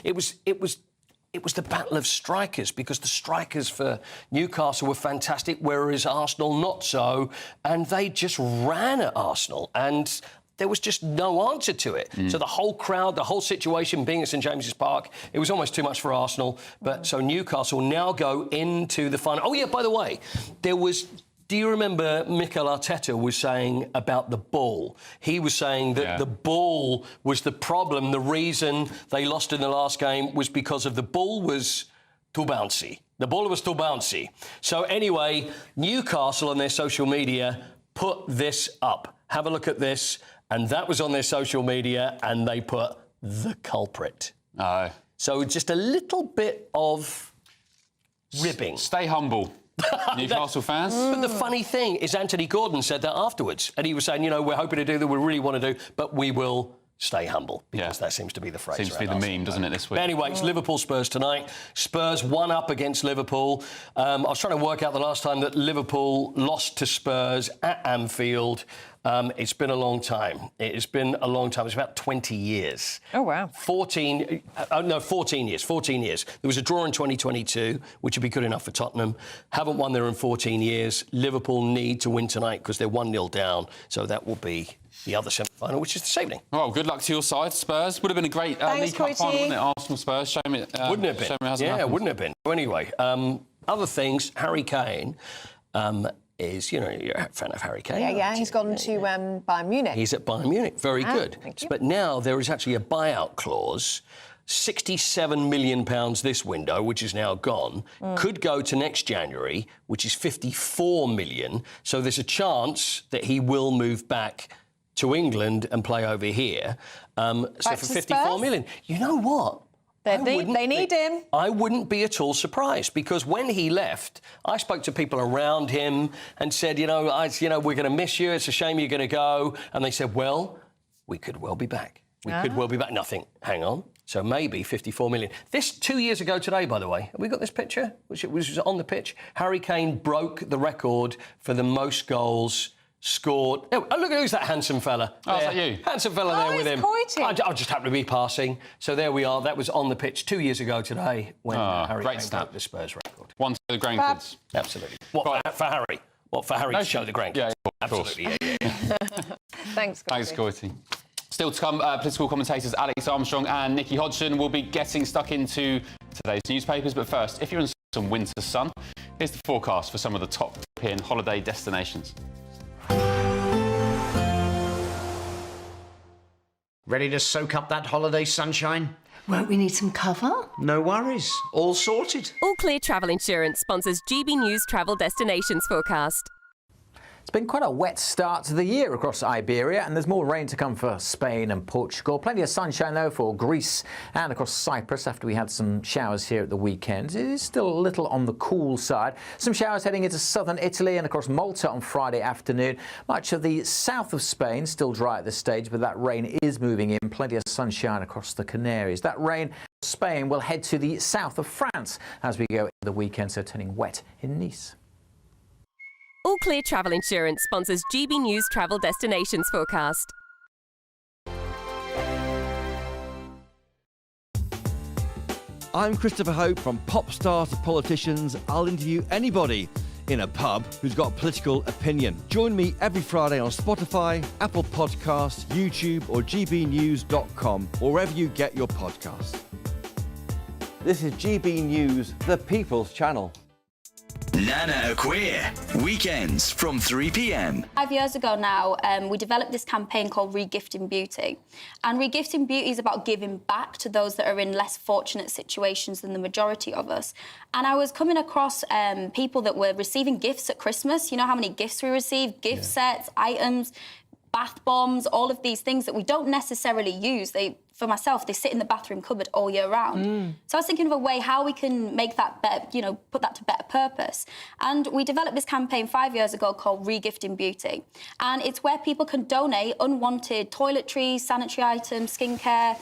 It was the battle of strikers, because the strikers for Newcastle were fantastic, whereas Arsenal not so, and they just ran at Arsenal, and there was just no answer to it. So the whole crowd, the whole situation being at St James's Park, it was almost too much for Arsenal. But so Newcastle now go into the final. Oh, yeah, by the way, do you remember Mikel Arteta was saying about the ball? He was saying that the ball was the problem. The reason they lost in the last game was because of the ball was too bouncy. The ball was too bouncy. So anyway, Newcastle on their social media put this up. Have a look at this. And that was on their social media, and they put the culprit. Oh. So just a little bit of ribbing. Stay humble. Newcastle fans. But the funny thing is Anthony Gordon said that afterwards, and he was saying, we're hoping to do that we really want to do, but we will stay humble, because that seems to be the phrase. Seems to be the meme, doesn't it, this week? But anyway, it's Liverpool-Spurs tonight. Spurs 1-up against Liverpool. I was trying to work out the last time that Liverpool lost to Spurs at Anfield. It's been a long time. It's been a long time. It's about 20 years. Oh, wow. 14 years. 14 years. There was a draw in 2022, which would be good enough for Tottenham. Haven't won there in 14 years. Liverpool need to win tonight because they're 1-0 down. So that will be the other semi-final, which is this evening. Well, good luck to your side, Spurs. Would have been a great League Cup final, wouldn't it? Arsenal Spurs. Shame it. Wouldn't have been. Shame it hasn't happened. Wouldn't have been. Anyway, other things. Harry Kane is, you're a fan of Harry Kane. Yeah, he's gone to Bayern Munich. He's at Bayern Munich. Very good. Thank you. But now there is actually a buyout clause. £67 million this window, which is now gone, could go to next January, which is £54 million. So there's a chance that he will move back to England and play over here. So for £54 million. You know what? They need him. I wouldn't be at all surprised, because when he left, I spoke to people around him and said, we're going to miss you. It's a shame you're going to go. And they said, well, we could well be back. We could well be back. Nothing. Hang on. So maybe £54 million. This 2 years ago today, by the way. Have we got this picture? Which was on the pitch. Harry Kane broke the record for the most goals scored. Oh, look, who's that handsome fella? Oh, is that you? Handsome fella there with him. Pointing. I just happened to be passing. So there we are. That was on the pitch 2 years ago today when Harry Kane broke the Spurs record. One to the grandkids. Absolutely. What for Harry? What for Harry to show the grandkids? Yeah, absolutely. Thanks, Corty. Still to come, political commentators Alex Armstrong and Nicky Hodgson will be getting stuck into today's newspapers. But first, if you're in some winter sun, here's the forecast for some of the top European holiday destinations. Ready to soak up that holiday sunshine? Won't we need some cover? No worries. All sorted. All Clear Travel Insurance sponsors GB News Travel Destinations Forecast. It's been quite a wet start to the year across Iberia, and there's more rain to come for Spain and Portugal. Plenty of sunshine, though, for Greece and across Cyprus after we had some showers here at the weekend. It is still a little on the cool side. Some showers heading into southern Italy and across Malta on Friday afternoon. Much of the south of Spain still dry at this stage, but that rain is moving in. Plenty of sunshine across the Canaries. That rain, Spain, will head to the south of France as we go into the weekend, so turning wet in Nice. All Clear Travel Insurance sponsors GB News Travel Destinations Forecast. I'm Christopher Hope. From pop stars to politicians, I'll interview anybody in a pub who's got a political opinion. Join me every Friday on Spotify, Apple Podcasts, YouTube or gbnews.com, or wherever you get your podcasts. This is GB News, the People's Channel. Nana are Queer. Weekends from 3 p.m. 5 years ago now, we developed this campaign called Regifting Beauty. And Regifting Beauty is about giving back to those that are in less fortunate situations than the majority of us. And I was coming across people that were receiving gifts at Christmas. You know how many gifts we receive? Gift sets, items, bath bombs, all of these things that we don't necessarily use. For myself, they sit in the bathroom cupboard all year round. So I was thinking of a way how we can make that better, you know, put that to better purpose. And we developed this campaign 5 years ago called Regifting Beauty. And it's where people can donate unwanted toiletries, sanitary items, skincare,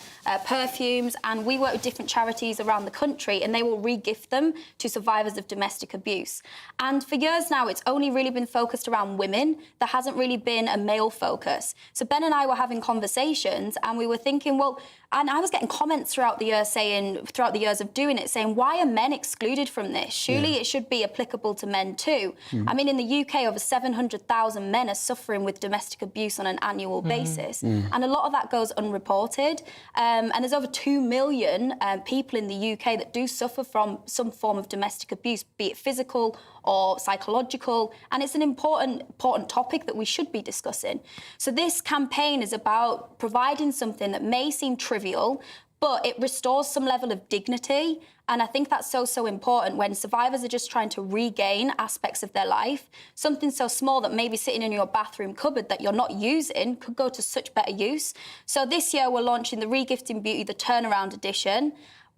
perfumes, and we work with different charities around the country and they will re-gift them to survivors of domestic abuse. And for years now, it's only really been focused around women. There hasn't really been a male focus. So Ben and I were having conversations and we were thinking, well, and I was getting comments throughout the years of doing it, saying, why are men excluded from this? Surely it should be applicable to men too. I mean, in the UK, over 700,000 men are suffering with domestic abuse on an annual basis. And a lot of that goes unreported. And there's over 2 million people in the UK that do suffer from some form of domestic abuse, be it physical or psychological, and it's an important topic that we should be discussing. So this campaign is about providing something that may seem trivial, but it restores some level of dignity, and I think that's so important when survivors are just trying to regain aspects of their life. Something so small that maybe sitting in your bathroom cupboard that you're not using could go to such better use. So this year we're launching the Regifting Beauty, the Turnaround Edition,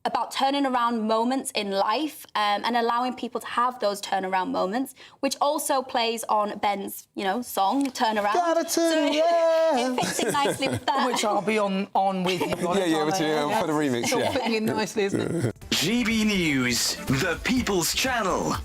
about turning around moments in life and allowing people to have those turnaround moments, which also plays on Ben's, you know, song, Turnaround. Gotta turn it fits in nicely with that. Which I'll be on with you. For the remix, it's all fitting in nicely, isn't it? GB News, the People's Channel.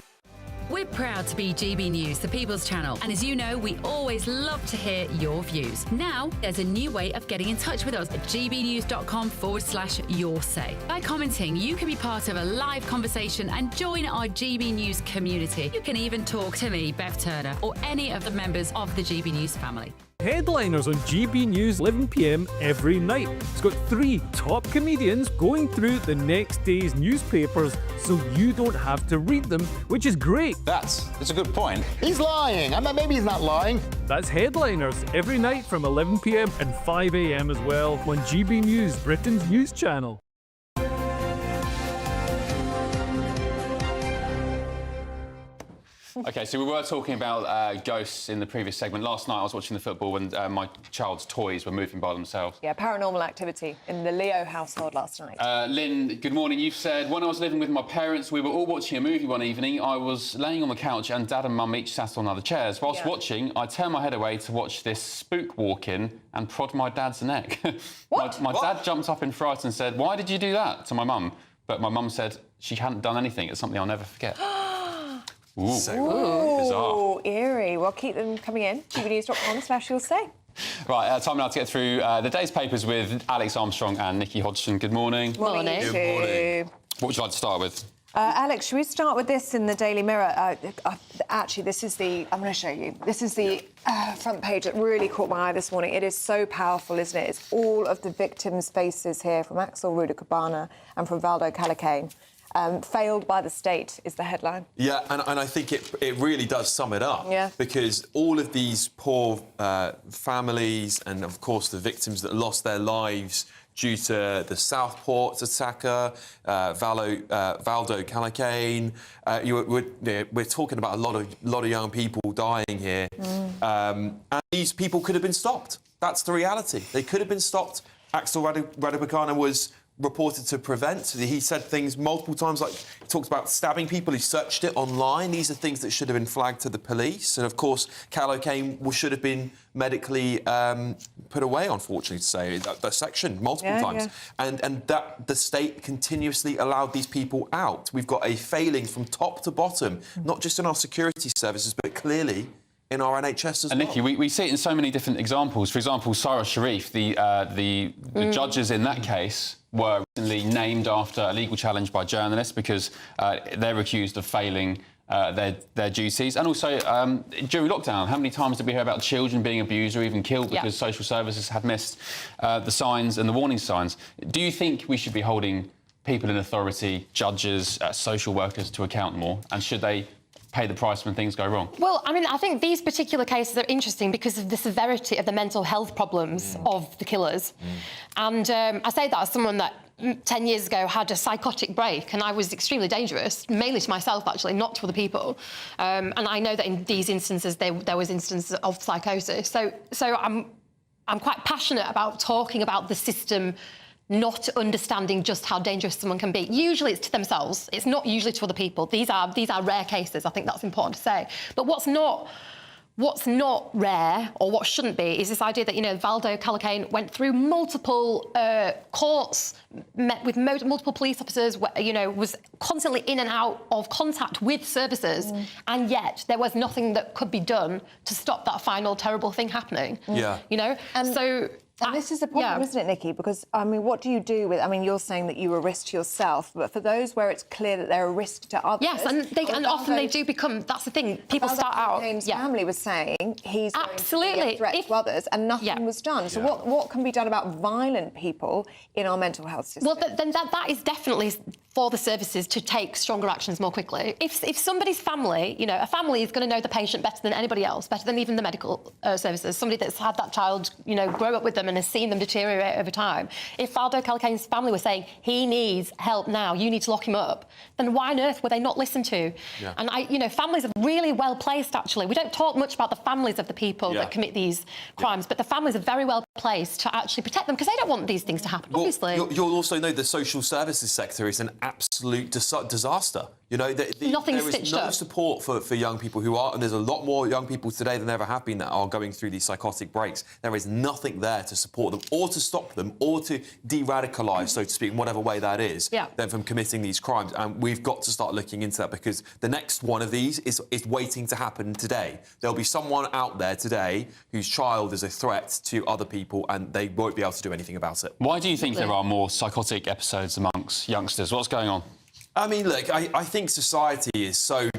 We're proud to be GB News, the People's Channel, and as you know, we always love to hear your views. Now, there's a new way of getting in touch with us at gbnews.com/your say. By commenting, you can be part of a live conversation and join our GB News community. You can even talk to me, Bev Turner, or any of the members of the GB News family. Headliners on GB News 11 p.m. every night. It's got 3 top comedians going through the next day's newspapers so you don't have to read them, which is great. That's a good point. He's lying. I mean, maybe he's not lying. That's Headliners every night from 11 p.m. and 5 a.m. as well on GB News, Britain's news channel. OK, so we were talking about ghosts in the previous segment. Last night I was watching the football when my child's toys were moving by themselves. Yeah, paranormal activity in the Leo household last night. Lynn, good morning. You've said, when I was living with my parents, we were all watching a movie one evening. I was laying on the couch and Dad and Mum each sat on other chairs. Whilst watching, I turned my head away to watch this spook walk in and prod my dad's neck. my dad jumped up in fright and said, why did you do that, to my mum? But my mum said she hadn't done anything. It's something I'll never forget. Ooh, bizarre. Eerie. Well, keep them coming in. gbnews.com/you'll say. Right, time now to get through the day's papers with Alex Armstrong and Nikki Hodgson. Good morning. Morning. Good morning. What would you like to start with? Alex, should we start with this in the Daily Mirror? Actually, this is the... I'm going to show you. This is the front page that really caught my eye this morning. It is so powerful, isn't it? It's all of the victims' faces here from Axel Ruda-Cabana and from Valdo Calacane. Failed by the state is the headline. Yeah, and I think it really does sum it up. Yeah. Because all of these poor families and, of course, the victims that lost their lives due to the Southport attacker, Valdo Calacane, we're talking about a lot of young people dying here. And these people could have been stopped. That's the reality. They could have been stopped. Axel Ruda-Cabana was reported to prevent. He said things multiple times, like he talked about stabbing people. He searched it online. These are things that should have been flagged to the police. And of course, Calacane should have been medically put away, unfortunately to say, that section multiple times. Yeah. And that the state continuously allowed these people out. We've got a failing from top to bottom, not just in our security services, but clearly in our NHS as well. Nikki, we see it in so many different examples. For example, Sarah Sharif, the judges in that case were recently named after a legal challenge by journalists because they're accused of failing their duties. And also, during lockdown, how many times did we hear about children being abused or even killed because social services had missed the signs and the warning signs? Do you think we should be holding people in authority, judges, social workers, to account more? And should they pay the price when things go wrong? Well, I mean, I think these particular cases are interesting because of the severity of the mental health problems of the killers. And I say that as someone that 10 years ago had a psychotic break, and I was extremely dangerous, mainly to myself, actually, not to other people. And I know that in these instances, there was instances of psychosis. So I'm quite passionate about talking about the system not understanding just how dangerous someone can be. Usually it's to themselves. It's not usually to other people. These are rare cases. I think that's important to say. But what's not rare, or what shouldn't be, is this idea that, you know, Valdo Calacane went through multiple courts, met with multiple police officers, you know, was constantly in and out of contact with services, and yet there was nothing that could be done to stop that final terrible thing happening. Yeah. You know? And this is the problem, isn't it, Nikki? Because, I mean, what do you do with... I mean, you're saying that you were a risk to yourself, but for those where it's clear that they're a risk to others... Yes, and often they do become... That's the thing. People start out... His family was saying he's going to be a threat to others, and nothing was done. So what can be done about violent people in our mental health system? Well, then that is definitely for the services to take stronger actions more quickly. If somebody's family, you know, a family is going to know the patient better than anybody else, better than even the medical services, somebody that's had that child, you know, grow up with them and has seen them deteriorate over time. If Valdo Calacane's family were saying, he needs help now, you need to lock him up, then why on earth were they not listened to? Yeah. And, you know, families are really well placed, actually. We don't talk much about the families of the people that commit these crimes, but the families are very well placed to actually protect them because they don't want these things to happen, obviously. You'll also know the social services sector is an absolute disaster. You know, there is no support for young people who are, and there's a lot more young people today than there ever have been that are going through these psychotic breaks. There is nothing there to support them or to stop them or to de-radicalise, so to speak, in whatever way that is, them from committing these crimes. And we've got to start looking into that because the next one of these is waiting to happen today. There'll be someone out there today whose child is a threat to other people and they won't be able to do anything about it. Why do you think there are more psychotic episodes amongst youngsters? What's going on? I mean, look, I think society is so,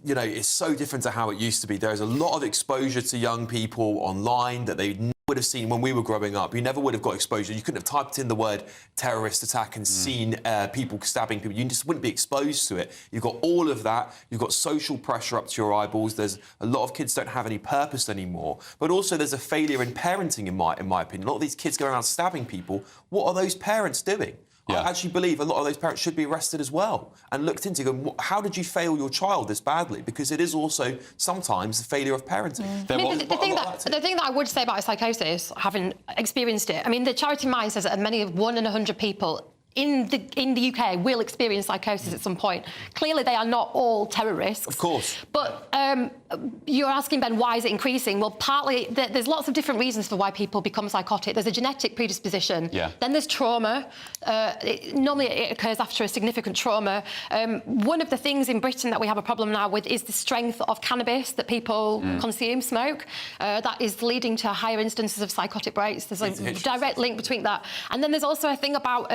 you know, it's so different to how it used to be. There's a lot of exposure to young people online that they would have seen when we were growing up. You never would have got exposure. You couldn't have typed in the word terrorist attack and seen people stabbing people. You just wouldn't be exposed to it. You've got all of that. You've got social pressure up to your eyeballs. There's a lot of kids don't have any purpose anymore. But also there's a failure in parenting, in my opinion. A lot of these kids go around stabbing people. What are those parents doing? I actually believe a lot of those parents should be arrested as well and looked into. Going, how did you fail your child this badly? Because it is also sometimes the failure of parenting. I mean, the thing that I would say about psychosis, having experienced it, I mean, the Charity Mind says that many of 1 in 100 people in the UK will experience psychosis at some point. Clearly, they are not all terrorists. Of course. But you're asking, Ben, why is it increasing? Well, partly, there's lots of different reasons for why people become psychotic. There's a genetic predisposition. Yeah. Then there's trauma. Normally, it occurs after a significant trauma. One of the things in Britain that we have a problem now with is the strength of cannabis that people consume, smoke. That is leading to higher instances of psychotic breaks. There's a direct link between that. And then there's also a thing about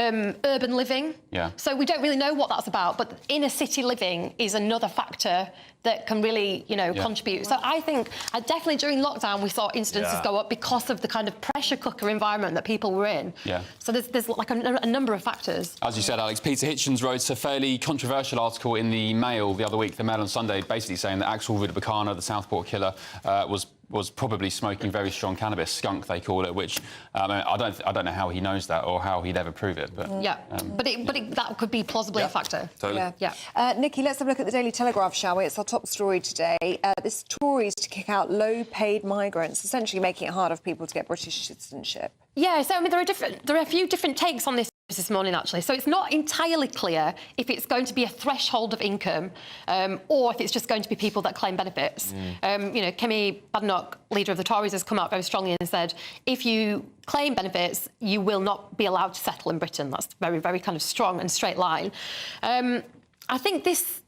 urban living. Yeah. So we don't really know what that's about, but inner city living is another factor that can really, you know, contribute. So I think definitely during lockdown we saw incidences go up because of the kind of pressure cooker environment that people were in. Yeah. So there's like a number of factors. As you said, Alex, Peter Hitchens wrote a fairly controversial article in the Mail the other week, the Mail on Sunday, basically saying that Axel Rudabakana, the Southport killer, was probably smoking very strong cannabis, skunk they call it, which I don't know how he knows that or how he'd ever prove it. But but that could be plausibly a factor. Totally. Nikki, let's have a look at the Daily Telegraph, shall we? It's our top story today. This Tories to kick out low-paid migrants, essentially making it harder for people to get British citizenship. Yeah, so I mean there are a few different takes on this morning, actually. So it's not entirely clear if it's going to be a threshold of income or if it's just going to be people that claim benefits. You know, Kemi Badenoch, leader of the Tories, has come out very strongly and said, if you claim benefits, you will not be allowed to settle in Britain. That's very, very kind of strong and straight line. I think there's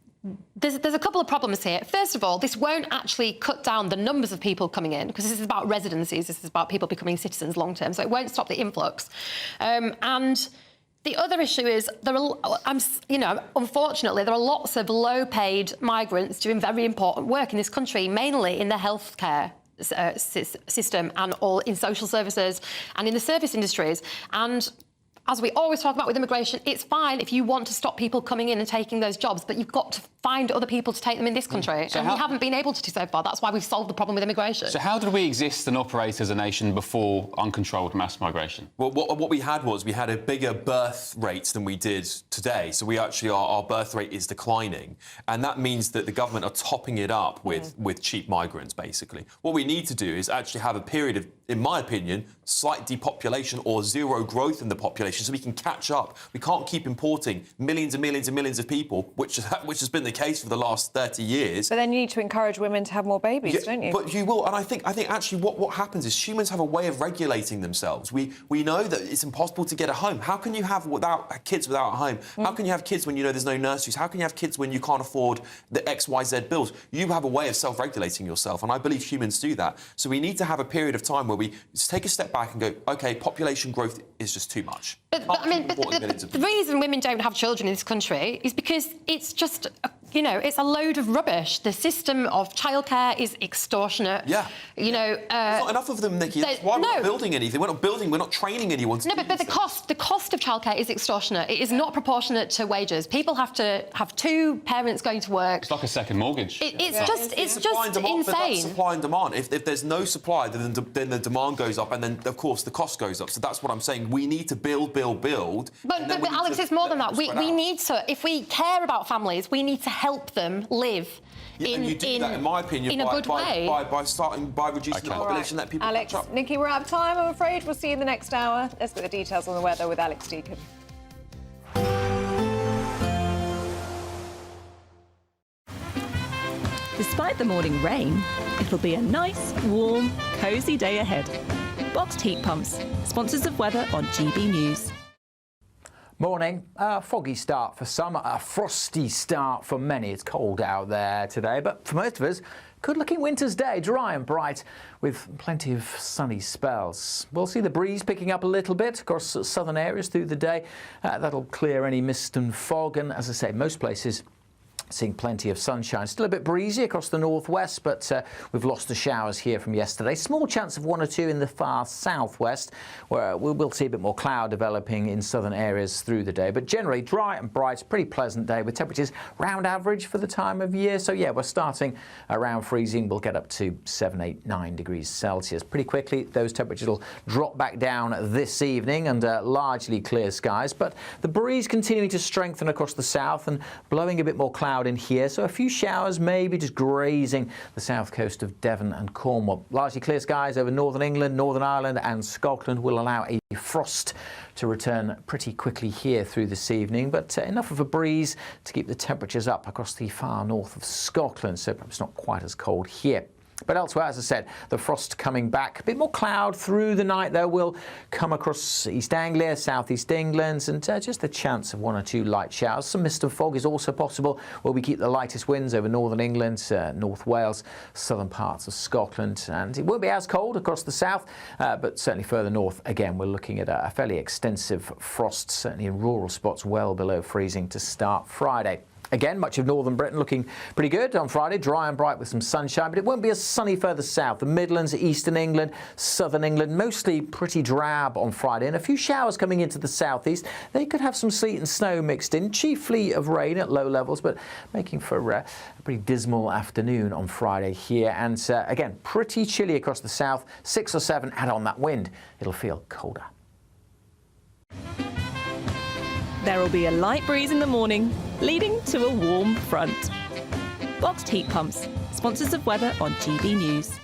a couple of problems here. First of all, this won't actually cut down the numbers of people coming in because this is about residencies. This is about people becoming citizens long term. So it won't stop the influx. And the other issue is unfortunately, there are lots of low-paid migrants doing very important work in this country, mainly in the healthcare system and all in social services and in the service industries. And as we always talk about with immigration, it's fine if you want to stop people coming in and taking those jobs, but you've got to find other people to take them in this country. So and we haven't been able to so far. That's why we've solved the problem with immigration. So how did we exist and operate as a nation before uncontrolled mass migration? Well, what we had was we had a bigger birth rate than we did today. So we actually, our birth rate is declining. And that means that the government are topping it up with cheap migrants, basically. What we need to do is actually have a period of, in my opinion, slight depopulation or zero growth in the population so we can catch up. We can't keep importing millions and millions and millions of people, which has been the case for the last 30 years. But then you need to encourage women to have more babies, don't you? But you will, and I think actually what happens is humans have a way of regulating themselves. We know that it's impossible to get a home. How can you have kids without a home? How can you have kids when you know there's no nurseries? How can you have kids when you can't afford the XYZ bills? You have a way of self-regulating yourself, and I believe humans do that. So we need to have a period of time where we just take a step back and go, OK, population growth is just too much. But the reason women don't have children in this country is because it's just, it's a load of rubbish. The system of childcare is extortionate. Yeah. There's not enough of them, Nikki. That's why we're not building anything. We're not training anyone to but the cost of childcare is extortionate. It is not proportionate to wages. People have to have two parents going to work. It's like a second mortgage. It's just insane. But that's supply and demand. If there's no supply, then the demand goes up, and then of course the cost goes up. So that's what I'm saying. We need to build. But Alex, it's more than that. We need to, if we care about families, we need to help them live and you do that, in my opinion, in a good way. By reducing the population that people Alex, catch up. Nikki, we're out of time, I'm afraid. We'll see you in the next hour. Let's get the details on the weather with Alex Deacon. Despite the morning rain, it'll be a nice, warm, cosy day ahead. Boxed heat pumps, sponsors of weather on GB News. Morning. A foggy start for some, a frosty start for many. It's cold out there today, but for most of us, good-looking winter's day, dry and bright with plenty of sunny spells. We'll see the breeze picking up a little bit across southern areas through the day. That'll clear any mist and fog, and as I say, most places seeing plenty of sunshine. Still a bit breezy across the northwest, but we've lost the showers here from yesterday. Small chance of one or two in the far southwest, where we will see a bit more cloud developing in southern areas through the day. But generally dry and bright, pretty pleasant day with temperatures round average for the time of year. So yeah, we're starting around freezing. We'll get up to 7, 8, 9 degrees Celsius. Pretty quickly, those temperatures will drop back down this evening under largely clear skies. But the breeze continuing to strengthen across the south and blowing a bit more cloud in here, so a few showers maybe just grazing the south coast of Devon and Cornwall. Largely clear skies over northern England, Northern Ireland and Scotland will allow a frost to return pretty quickly here through this evening, but enough of a breeze to keep the temperatures up across the far north of Scotland, so perhaps not quite as cold here. But elsewhere, as I said, the frost coming back. A bit more cloud through the night, though, will come across East Anglia, South East England, and just a chance of 1 or 2 light showers. Some mist and fog is also possible, where we keep the lightest winds over northern England, North Wales, southern parts of Scotland. And it won't be as cold across the south, but certainly further north, again, we're looking at a fairly extensive frost, certainly in rural spots well below freezing to start Friday. Again, much of northern Britain looking pretty good on Friday, dry and bright with some sunshine, but it won't be as sunny further south. The Midlands, eastern England, southern England, mostly pretty drab on Friday, and a few showers coming into the southeast. They could have some sleet and snow mixed in, chiefly of rain at low levels, but making for a pretty dismal afternoon on Friday here. And again, pretty chilly across the south, 6 or 7, add on that wind, it'll feel colder. There will be a light breeze in the morning, leading to a warm front. Boxed heat pumps, sponsors of weather on GB News.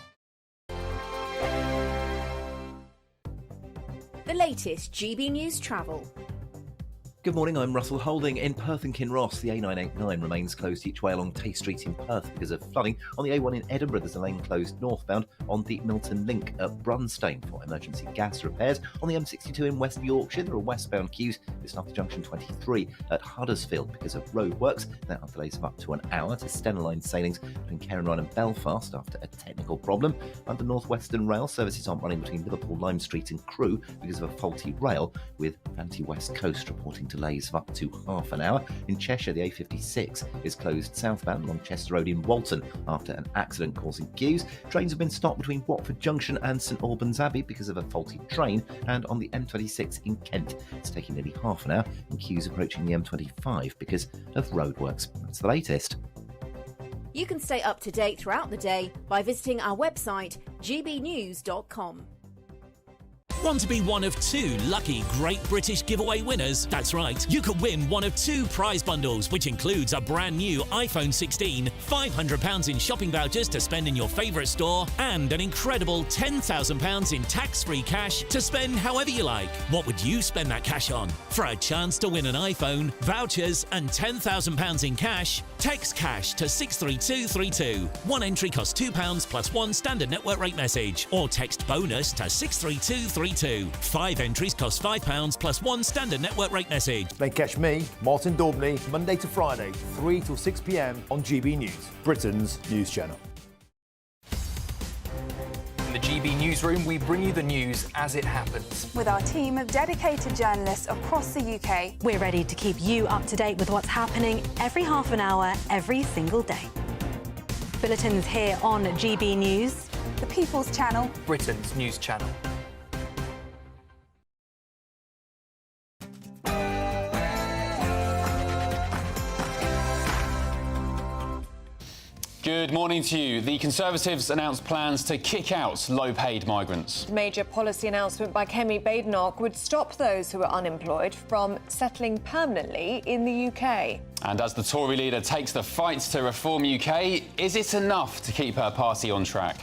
The latest GB News travel. Good morning, I'm Russell Holding. In Perth and Kinross, the A989 remains closed each way along Tay Street in Perth because of flooding. On the A1 in Edinburgh, there's a lane closed northbound on the Milton Link at Brunstane for emergency gas repairs. On the M62 in West Yorkshire, there are westbound queues just after junction 23 at Huddersfield because of roadworks. There are delays of up to an hour to Stena Line sailings between Cairnryan and Belfast after a technical problem. Under North Western Rail, services aren't running between Liverpool, Lime Street and Crewe because of a faulty rail, with Vanty West Coast reporting delays of up to half an hour. In Cheshire, the A56 is closed southbound along Chester Road in Walton after an accident causing queues. Trains have been stopped between Watford Junction and St Albans Abbey because of a faulty train, and on the M26 in Kent, it's taking nearly half an hour, and queues approaching the M25 because of roadworks. That's the latest. You can stay up to date throughout the day by visiting our website, gbnews.com. Want to be one of 2 lucky Great British giveaway winners? That's right, you could win one of 2 prize bundles, which includes a brand new iPhone 16, £500 in shopping vouchers to spend in your favourite store, and an incredible £10,000 in tax-free cash to spend however you like. What would you spend that cash on? For a chance to win an iPhone, vouchers and £10,000 in cash, text cash to 63232. One entry costs £2 plus 1 standard network rate message, or text bonus to 63232. 5 entries cost £5 plus 1 standard network rate message. Then catch me, Martin Daubney, Monday to Friday, 3 till 6 p.m. on GB News, Britain's news channel. In the GB Newsroom, we bring you the news as it happens. With our team of dedicated journalists across the UK, we're ready to keep you up to date with what's happening every half an hour, every single day. Bulletins here on GB News, the People's Channel, Britain's news channel. Good morning to you. The Conservatives announced plans to kick out low-paid migrants. Major policy announcement by Kemi Badenoch would stop those who are unemployed from settling permanently in the UK. And as the Tory leader takes the fight to reform UK, is it enough to keep her party on track?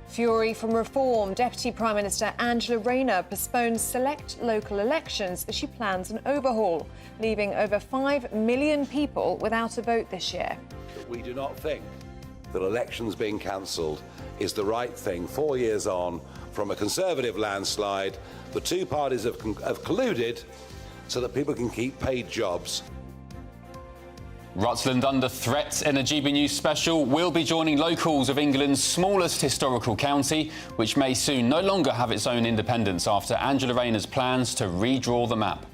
Fury from Reform. Deputy Prime Minister Angela Rayner postpones select local elections as she plans an overhaul, leaving over 5 million people without a vote this year. We do not think that elections being cancelled is the right thing. 4 years on from a Conservative landslide, the two parties have colluded so that people can keep paid jobs. Rutland under threat in a GB News special. We'll be joining locals of England's smallest historical county, which may soon no longer have its own independence after Angela Rayner's plans to redraw the map.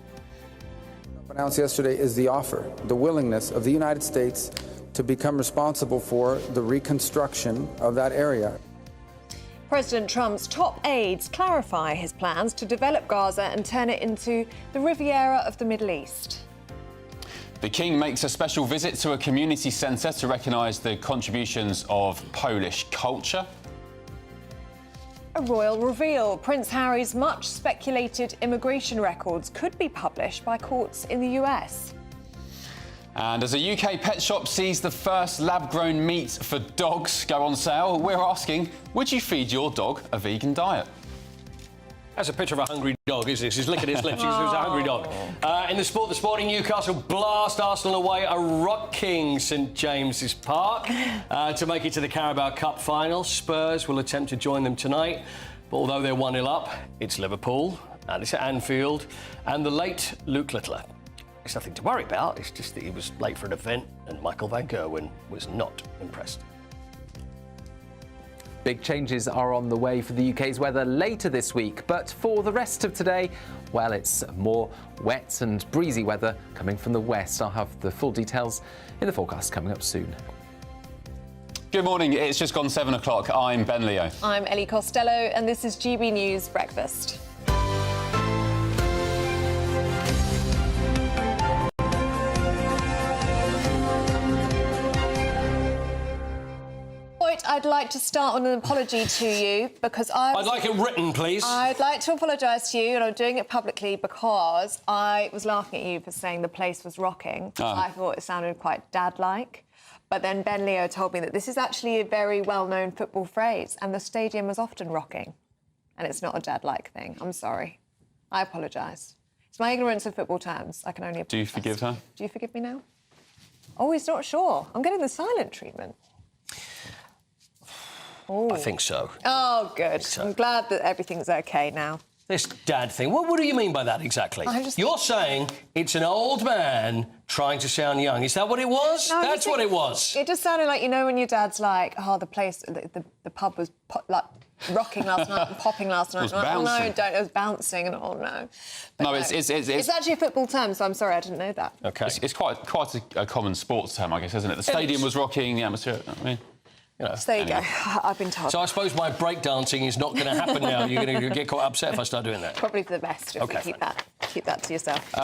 Announced yesterday is the offer, the willingness of the United States to become responsible for the reconstruction of that area. President Trump's top aides clarify his plans to develop Gaza and turn it into the Riviera of the Middle East. The King makes a special visit to a community centre to recognise the contributions of Polish culture. A royal reveal. Prince Harry's much speculated immigration records could be published by courts in the US. And as a UK pet shop sees the first lab-grown meat for dogs go on sale, we're asking, would you feed your dog a vegan diet? That's a picture of a hungry dog, isn't it? He's licking his lips. He's a hungry dog. In the sport this morning, Newcastle blast Arsenal away a rocking St James's Park to make it to the Carabao Cup final. Spurs will attempt to join them tonight, but although they're 1-0 up, it's Liverpool, and it's at Anfield, and the late Luke Littler. It's nothing to worry about, it's just that he was late for an event and Michael van Gerwen was not impressed. Big changes are on the way for the UK's weather later this week, but for the rest of today, well, it's more wet and breezy weather coming from the west. I'll have the full details in the forecast coming up soon. Good morning, it's just gone 7 o'clock. I'm Ben Leo. I'm Ellie Costello, and this is GB News Breakfast. I'd like to start on an apology to you because I'd like it written, please. I'd like to apologise to you, and I'm doing it publicly because I was laughing at you for saying the place was rocking. Oh. I thought it sounded quite dad-like. But then Ben Leo told me that this is actually a very well-known football phrase, and the stadium was often rocking. And it's not a dad-like thing. I'm sorry. I apologise. It's my ignorance of football terms. I can only apologise. Do you forgive her? Do you forgive me now? Oh, he's not sure. I'm getting the silent treatment. I think so. Oh, good. I'm glad that everything's OK now. This dad thing, what do you mean by that exactly? You're saying it's an old man trying to sound young. Is that what it was? No, That's what it was. It just sounded like, you know, when your dad's like, oh, the place, the pub was, like, rocking last night and popping last night. was And oh no, bouncing. don't. It was bouncing, and oh no. But No, it's actually a football term, so I'm sorry I didn't know that. Okay. It's quite a common sports term, I guess, isn't it? The stadium was rocking, the atmosphere. I mean, You know, So there you go. I've been told. So I suppose my breakdancing is not going to happen now. You're going to get quite upset if I start doing that. Probably for the best if you keep that to yourself.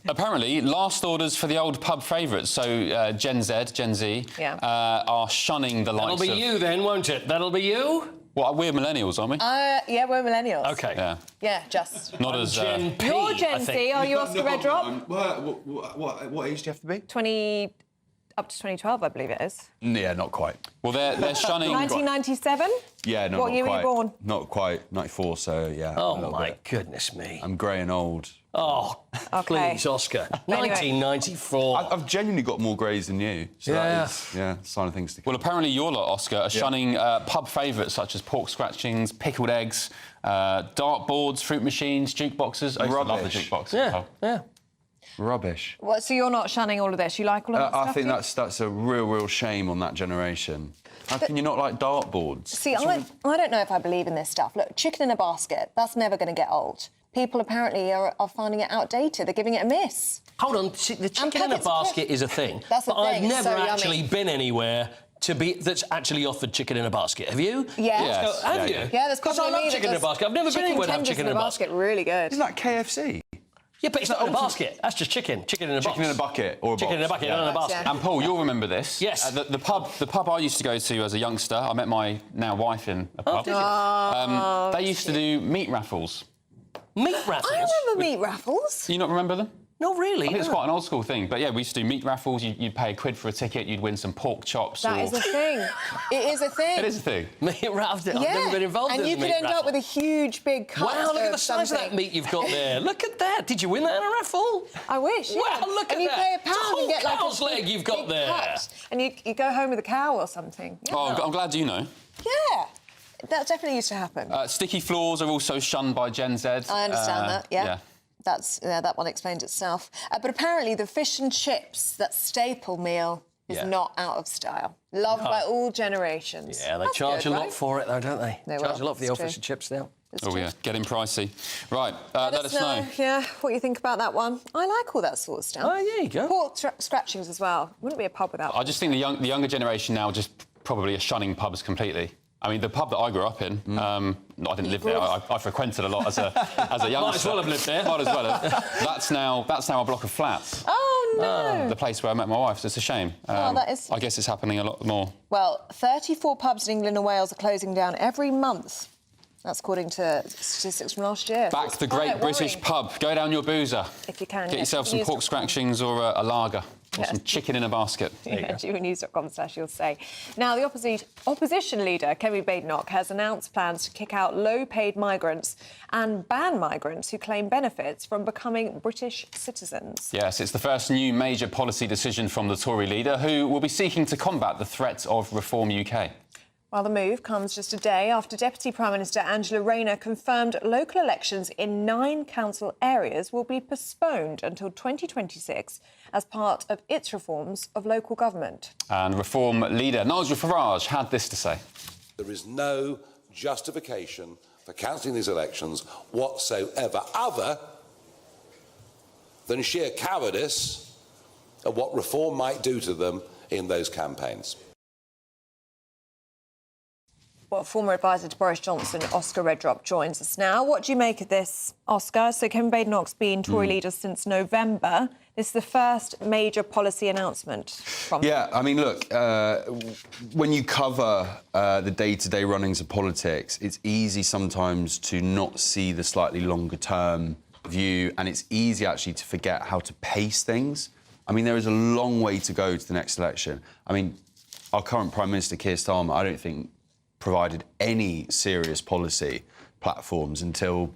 Apparently, last orders for the old pub favourites, so Gen Z, are shunning the likes of... That'll be you then, won't it? That'll be you? Well, we're millennials, aren't we? Yeah, we're millennials. OK. Yeah. Yeah, just... Not as... Gen P, You're Gen Z, are you, Oscar Redrop? What age do you have to be? 20... Up to 2012, I believe it is. Yeah, not quite. Well, they're shunning... 1997? Yeah, no, What not year were quite. you born? Not quite. 94, so yeah. Oh, my goodness me. I'm grey and old. Oh, please, Oscar. 1994. I've genuinely got more greys than you. So that is, sign of things to come. Well, apparently your lot, Oscar, are shunning pub favourites such as pork scratchings, pickled eggs, dartboards, fruit machines, jukeboxes. I used to love the jukebox. Yeah. Rubbish. What, so you're not shunning all of this? You like all of that stuff? I think do you? that's a real shame on that generation. How can you not like dartboards? See, I don't know if I believe in this stuff. Look, chicken in a basket, that's never going to get old. People apparently are finding it outdated. They're giving it a miss. Hold on, the chicken in a basket is a thing. That's a but thing. I've It's never so actually yummy. been anywhere that's actually offered chicken in a basket. Have you? Yeah. Yes. Have you? Yeah, there's Because I love chicken in a basket. I've never been anywhere to have chicken in a basket. Really good. Isn't that KFC? Yeah, but it's not in a basket. That's just chicken. Chicken in a box. Chicken in a bucket or a Chicken box. in a bucket, not in a basket. And Paul, you'll remember this. Yes. The pub I used to go to as a youngster, I met my now wife in a pub. did you? They used to do meat raffles. Meat raffles? I remember meat raffles. Do you not remember them? Not really. I think it's quite an old school thing. But yeah, we used to do meat raffles. You'd pay £1 for a ticket. You'd win some pork chops. That is a thing. It is a thing. It is a thing. Meat raffles. I've never been involved in and a you meat could end raffle. up with a huge, big cut. Wow, look at the size of that something. meat you've got there. Look at that. Did you win that in a raffle? I wish. Yeah. Wow, look and at you that. pay It's a £1 whole and get like cow's a leg you've got big there. cut. And you go home with a cow or something. Yeah. Oh, I'm glad you know. Yeah. That definitely used to happen. Sticky floors are also shunned by Gen Z. I understand that, yeah. That one explains itself. But apparently the fish and chips, that staple meal, is not out of style. Loved by all generations. Yeah, they That's charge good, a lot right? for it, though, don't they? They charge will. a lot for the It's old true. fish and chips now. Oh, yeah, getting pricey. Right, let us know. Yeah, what you think about that one. I like all that sort of stuff. Oh, there you go. Pork scratchings as well. Wouldn't be a pub without I just think the younger generation now just probably are shunning pubs completely. I mean, the pub that I grew up in, I didn't live there. I frequented a lot as a youngster. Might as well have lived there. Might as well have. That's now a block of flats. Oh, no. The place where I met my wife. So it's a shame. that is- I guess it's happening a lot more. Well, 34 pubs in England and Wales are closing down every month. That's according to statistics from last year. Back the great British pub. Go down your boozer. If you can. Get yourself some pork scratchings or a lager. Or some chicken in a basket. GBnews.com/ you'll say. Now, the opposition leader, Kemi Badenoch, has announced plans to kick out low-paid migrants and ban migrants who claim benefits from becoming British citizens. Yes, it's the first new major policy decision from the Tory leader, who will be seeking to combat the threat of Reform UK. Well, the move comes just a day after Deputy Prime Minister Angela Rayner confirmed local elections in 9 council areas will be postponed until 2026 as part of its reforms of local government. And Reform leader Nigel Farage had this to say. There is no justification for cancelling these elections whatsoever other than sheer cowardice of what reform might do to them in those campaigns. Well, former advisor to Boris Johnson, Oscar Redrop, joins us now. What do you make of this, Oscar? So Kemi Badenoch's been Tory leader since November. This is the first major policy announcement from Yeah, I mean, look, when you cover the day-to-day runnings of politics, it's easy sometimes to not see the slightly longer-term view, and it's easy, actually, to forget how to pace things. I mean, there is a long way to go to the next election. I mean, our current Prime Minister, Keir Starmer, I don't think provided any serious policy platforms until,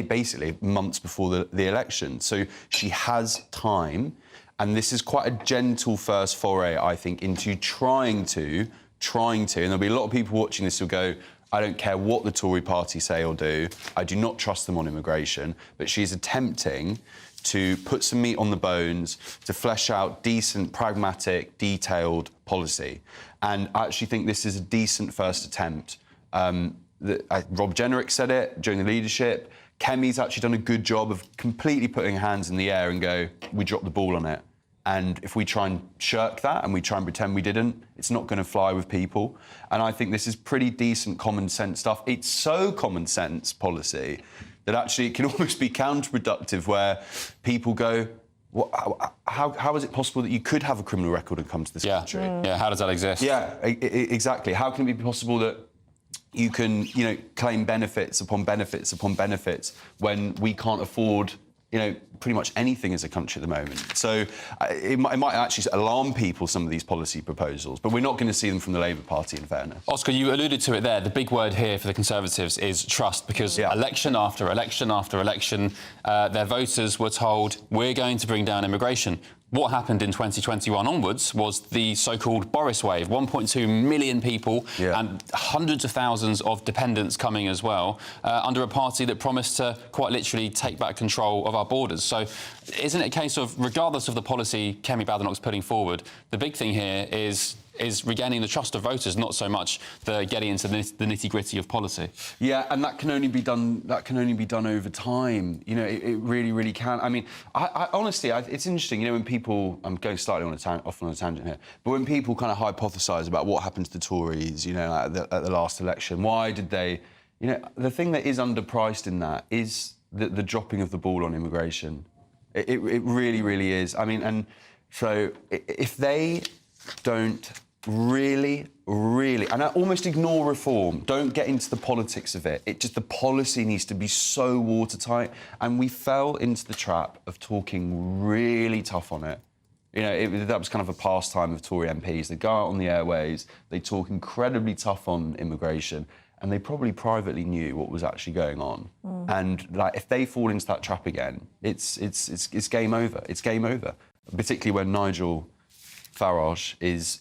basically months before the election. So she has time, and this is quite a gentle first foray, I think, into trying to, and there'll be a lot of people watching this who'll go, I don't care what the Tory party say or do, I do not trust them on immigration, but she's attempting to put some meat on the bones, to flesh out decent, pragmatic, detailed policy. And I actually think this is a decent first attempt Rob Jennerick said it during the leadership. Kemi's actually done a good job of completely putting her hands in the air and go, we dropped the ball on it. And if we try and shirk that and we try and pretend we didn't, it's not going to fly with people. And I think this is pretty decent common sense stuff. It's so common sense policy that actually it can almost be counterproductive, where people go, how is it possible that you could have a criminal record and come to this country? Yeah, how does that exist? Yeah, exactly. How can it be possible that you can, claim benefits upon benefits upon benefits when we can't afford, pretty much anything as a country at the moment? So it might actually alarm people, some of these policy proposals, but we're not going to see them from the Labour Party, in fairness. Oscar, you alluded to it there. The big word here for the Conservatives is trust, because election after election after election, their voters were told, we're going to bring down immigration. What happened in 2021 onwards was the so-called Boris wave, 1.2 million people and hundreds of thousands of dependents coming as well, under a party that promised to quite literally take back control of our borders. So isn't it a case of, regardless of the policy Kemi Badenoch's putting forward, the big thing here is regaining the trust of voters, not so much the getting into the nitty-gritty of policy? Yeah, and that can only be done over time. It really, really can. I mean, I honestly, it's interesting, when people, I'm going slightly off on a tangent here, but when people kind of hypothesise about what happened to the Tories, at the last election, why did they, the thing that is underpriced in that is the dropping of the ball on immigration. It really, really is. I mean, and so if they don't really, and I almost ignore reform, don't get into the politics of it. The policy needs to be so watertight, and we fell into the trap of talking really tough on it. That was kind of a pastime of Tory MPs. They go out on the airways, they talk incredibly tough on immigration, and they probably privately knew what was actually going on. And if they fall into that trap again, it's game over. It's game over. Particularly when Nigel Farage is,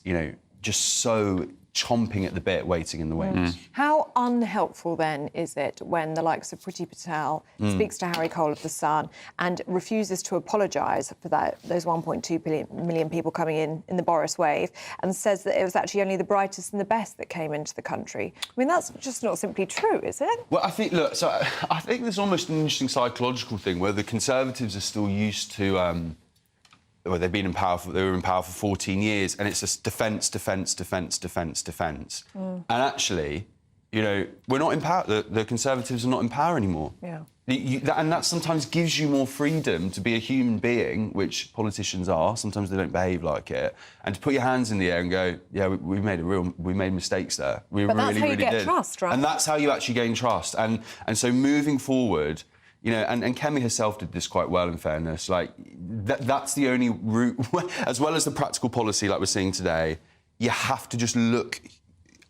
just so chomping at the bit, waiting in the wings. How unhelpful, then, is it when the likes of Priti Patel speaks to Harry Cole of The Sun and refuses to apologise for those 1.2 million people coming in the Boris wave, and says that it was actually only the brightest and the best that came into the country? I mean, that's just not simply true, is it? Well, I think there's almost an interesting psychological thing where the Conservatives are still used to... Well, they were in power for 14 years, and it's just defence. And actually, we're not in power. The Conservatives are not in power anymore. Yeah. And that sometimes gives you more freedom to be a human being, which politicians are. Sometimes they don't behave like it, and to put your hands in the air and go, yeah, we made mistakes there. But that's how you get trust, right? And that's how you actually gain trust. And so moving forward. And Kemi herself did this quite well, in fairness. That's the only route, as well as the practical policy like we're seeing today, you have to just look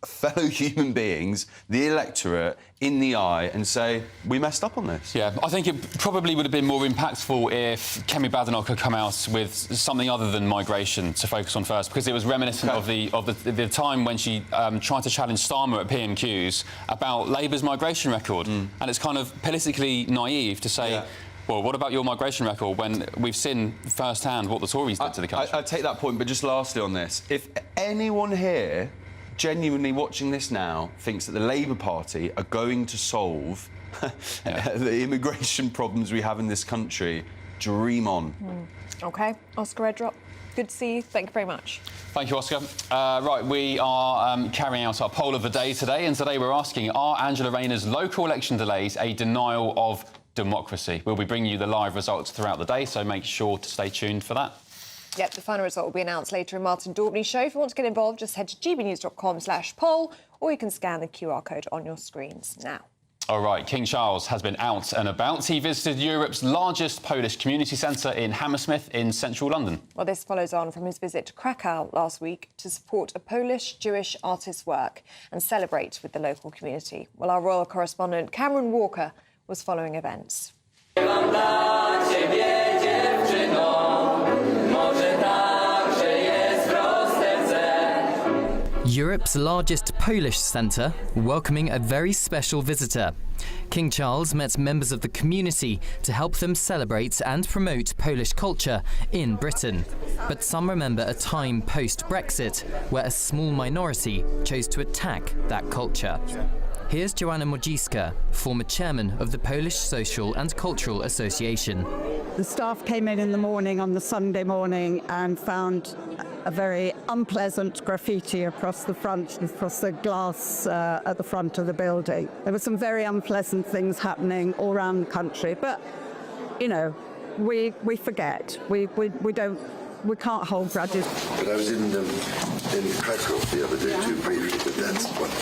fellow human beings, the electorate, in the eye and say, we messed up on this. Yeah, I think it probably would have been more impactful if Kemi Badenoch had come out with something other than migration to focus on first, because it was reminiscent of the time when she tried to challenge Starmer at PMQs about Labour's migration record. And it's kind of politically naive to say, well, what about your migration record when we've seen firsthand what the Tories did to the country? I take that point, but just lastly on this, if anyone here genuinely watching this now thinks that the Labour Party are going to solve the immigration problems we have in this country, dream on. OK, Oscar Redrop, good to see you. Thank you very much. Thank you, Oscar. Right, we are carrying out our poll of the day today, and today we're asking, are Angela Rayner's local election delays a denial of democracy? We'll be bringing you the live results throughout the day, so make sure to stay tuned for that. Yep, the final result will be announced later in Martin Daubney's show. If you want to get involved, just head to gbnews.com/poll, or you can scan the QR code on your screens now. All right, King Charles has been out and about. He visited Europe's largest Polish community centre in Hammersmith in central London. Well, this follows on from his visit to Krakow last week to support a Polish Jewish artist's work and celebrate with the local community. Well, our royal correspondent Cameron Walker was following events. Europe's largest Polish centre, welcoming a very special visitor. King Charles met members of the community to help them celebrate and promote Polish culture in Britain. But some remember a time post-Brexit where a small minority chose to attack that culture. Here's Joanna Modziska, former chairman of the Polish Social and Cultural Association. The staff came in the morning on the Sunday morning and found a very unpleasant graffiti across the front, across the glass at the front of the building. There were some very unpleasant things happening all around the country, but, you know, we forget. We can't hold grudges. But I was in Krakow the other day too briefly, but that's what...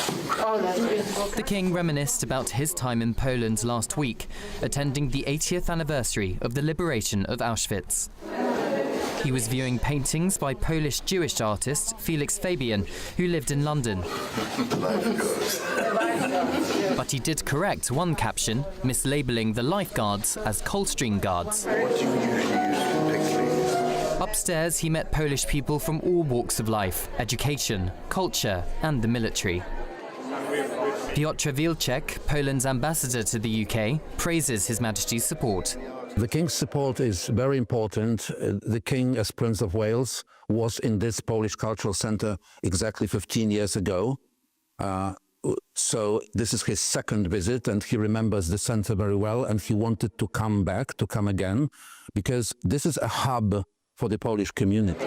The king reminisced about his time in Poland last week, attending the 80th anniversary of the liberation of Auschwitz. He was viewing paintings by Polish Jewish artist Felix Fabian, who lived in London. But he did correct one caption, mislabelling the lifeguards as Coldstream guards. What do you usually use to pick things? Upstairs, he met Polish people from all walks of life, education, culture, and the military. Piotr Wilczek, Poland's ambassador to the UK, praises His Majesty's support. The King's support is very important. The King, as Prince of Wales, was in this Polish Cultural Centre exactly 15 years ago. So this is his second visit, and he remembers the centre very well, and he wanted to come back, to come again, because this is a hub for the Polish community.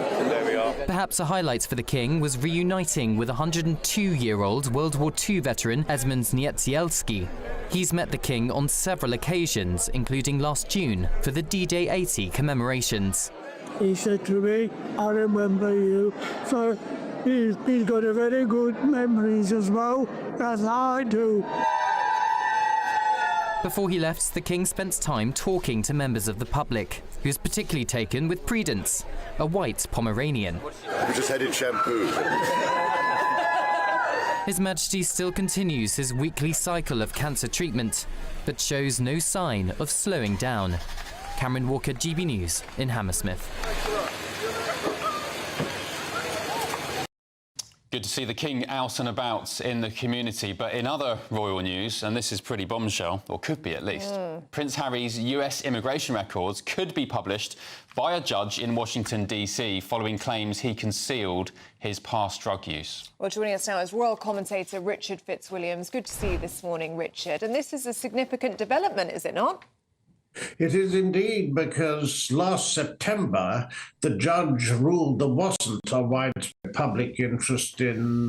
Perhaps a highlight for the King was reuniting with 102-year-old World War II veteran Edmund Niedzielski. He's met the King on several occasions, including last June, for the D-Day 80 commemorations. He said to me, I remember you. So he's got a very good memories as well, as I do. Before he left, the King spent time talking to members of the public. He was particularly taken with Prudence, a white Pomeranian. We just had in shampoo. His Majesty still continues his weekly cycle of cancer treatment, but shows no sign of slowing down. Cameron Walker, GB News in Hammersmith. Good to see the King out and about in the community, but in other royal news, and this is pretty bombshell, or could be at least, Prince Harry's US immigration records could be published by a judge in Washington, D.C. following claims he concealed his past drug use. Well, joining us now is royal commentator Richard Fitzwilliams. Good to see you this morning, Richard. And this is a significant development, is it not? It is indeed, because last September the judge ruled there wasn't a widespread public interest in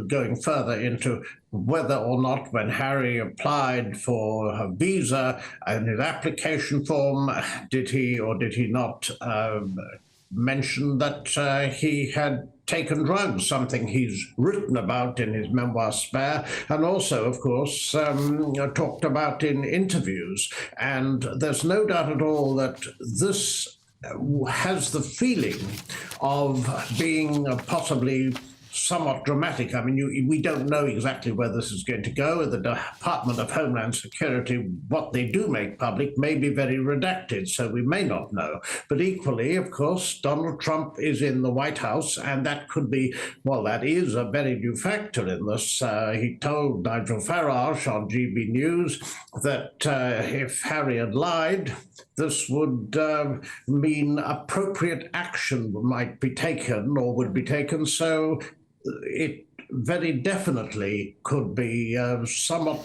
going further into whether or not, when Harry applied for a visa and his application form, did he or did he not mention that he had taken drugs, something he's written about in his memoir Spare, and also, of course, talked about in interviews. And there's no doubt at all that this has the feeling of being possibly somewhat dramatic. I mean, we don't know exactly where this is going to go. The Department of Homeland Security, what they do make public may be very redacted, so we may not know. But equally, of course, Donald Trump is in the White House, and that could be, well, that is a very new factor in this. He told Nigel Farage on GB News that if Harry had lied, this would mean appropriate action might be taken or would be taken. So it very definitely could be somewhat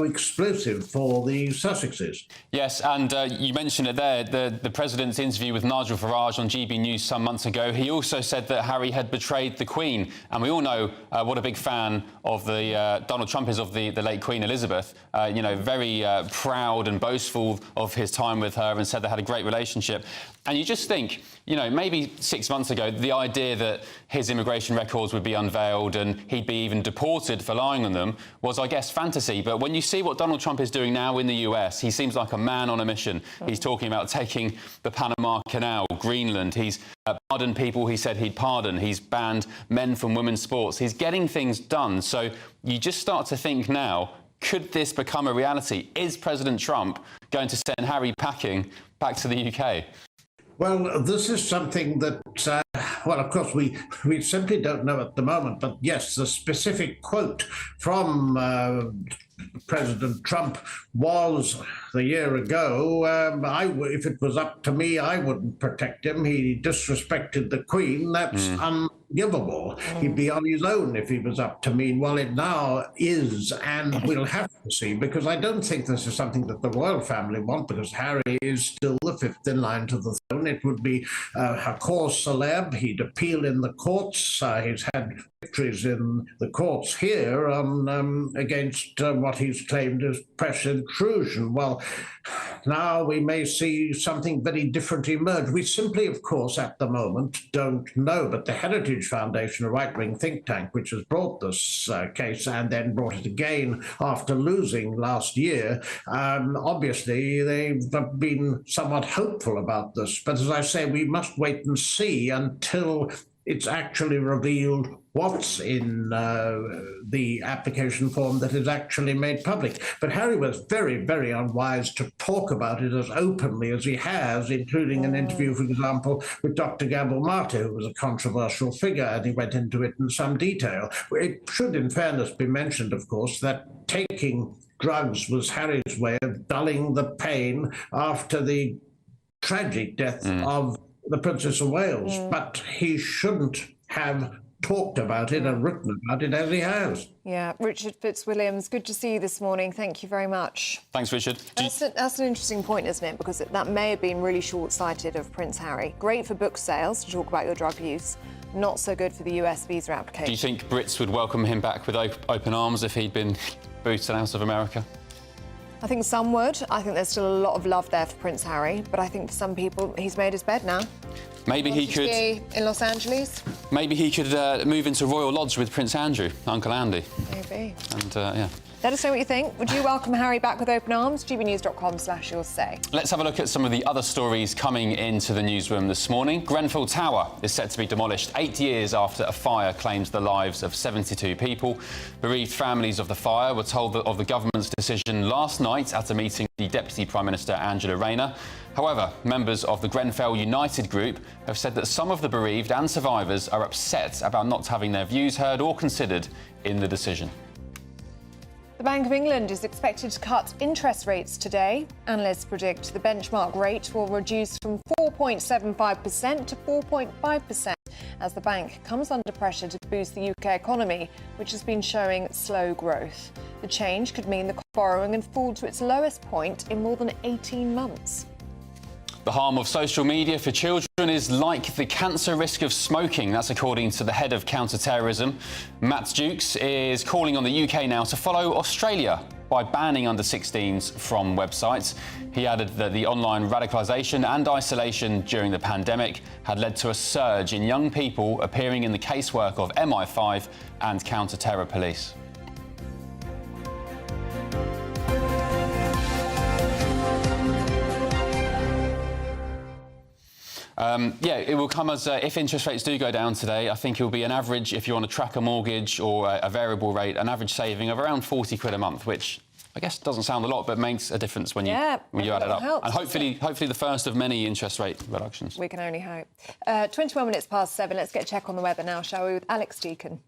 explosive for the Sussexes. Yes, and you mentioned it there, the President's interview with Nigel Farage on GB News some months ago. He also said that Harry had betrayed the Queen, and we all know what a big fan of the Donald Trump is of the late Queen Elizabeth. You know, very proud and boastful of his time with her, and said they had a great relationship. And you just think, you know, maybe 6 months ago, the idea that his immigration records would be unveiled and he'd be even deported for lying on them was, I guess, fantasy. But when you see what Donald Trump is doing now in the US, he seems like a man on a mission. He's talking about taking the Panama Canal, Greenland. He's pardoned people he said he'd pardon. He's banned men from women's sports. He's getting things done. So you just start to think now, could this become a reality? Is President Trump going to send Harry packing back to the UK? Well, this is something that, well, of course, we simply don't know at the moment. But yes, the specific quote from President Trump was a year ago, if it was up to me, I wouldn't protect him. He disrespected the Queen. That's unforgivable. He'd be on his own if he was up to me. Well, it now is, and we'll have to see, because I don't think this is something that the royal family want, because Harry is still the fifth in line to the throne. It would be a cause celeb. He'd appeal in the courts. He's had victories in the courts here against what he's claimed as press intrusion. Well, now we may see something very different emerge. We simply, of course, at the moment don't know, but the Heritage Foundation, a right-wing think tank, which has brought this case and then brought it again after losing last year, obviously they've been somewhat hopeful about this. But as I say, we must wait and see until it's actually revealed what's in the application form that is actually made public. But Harry was very, very unwise to talk about it as openly as he has, including an interview, for example, with Dr. Gabor Mate, who was a controversial figure, and he went into it in some detail. It should, in fairness, be mentioned, of course, that taking drugs was Harry's way of dulling the pain after the tragic death of the Princess of Wales. But he shouldn't have talked about it and written about it as he has. Yeah, Richard Fitzwilliams, good to see you this morning. Thank you very much. Thanks, Richard. That's an interesting point, isn't it? Because that may have been really short-sighted of Prince Harry. Great for book sales to talk about your drug use. Not so good for the US visa application. Do you think Brits would welcome him back with open arms if he'd been booted out of America? I think some would. I think there's still a lot of love there for Prince Harry, but I think for some people, he's made his bed now. Maybe he could in Los Angeles. Maybe he could move into Royal Lodge with Prince Andrew, Uncle Andy. Maybe. And yeah. Let us know what you think. Would you welcome Harry back with open arms? gbnews.com/your say. Let's have a look at some of the other stories coming into the newsroom this morning. Grenfell Tower is set to be demolished 8 years after a fire claimed the lives of 72 people. Bereaved families of the fire were told of the government's decision last night at a meeting with the Deputy Prime Minister Angela Rayner. However, members of the Grenfell United group have said that some of the bereaved and survivors are upset about not having their views heard or considered in the decision. The Bank of England is expected to cut interest rates today. Analysts predict the benchmark rate will reduce from 4.75% to 4.5% as the bank comes under pressure to boost the UK economy, which has been showing slow growth. The change could mean the borrowing and fall to its lowest point in more than 18 months. The harm of social media for children is like the cancer risk of smoking. That's according to the head of counter-terrorism. Matt Dukes is calling on the UK now to follow Australia by banning under-16s from websites. He added that the online radicalisation and isolation during the pandemic had led to a surge in young people appearing in the casework of MI5 and counter-terror police. Yeah, it will come as if interest rates do go down today. I think it will be an average, if you want to track a mortgage or a variable rate, an average saving of around 40 quid a month, which I guess doesn't sound a lot, but makes a difference when you add it up. Helps, and hopefully the first of many interest rate reductions. We can only hope. 21 minutes past 7. Let's get a check on the weather now, shall we, with Alex Deacon.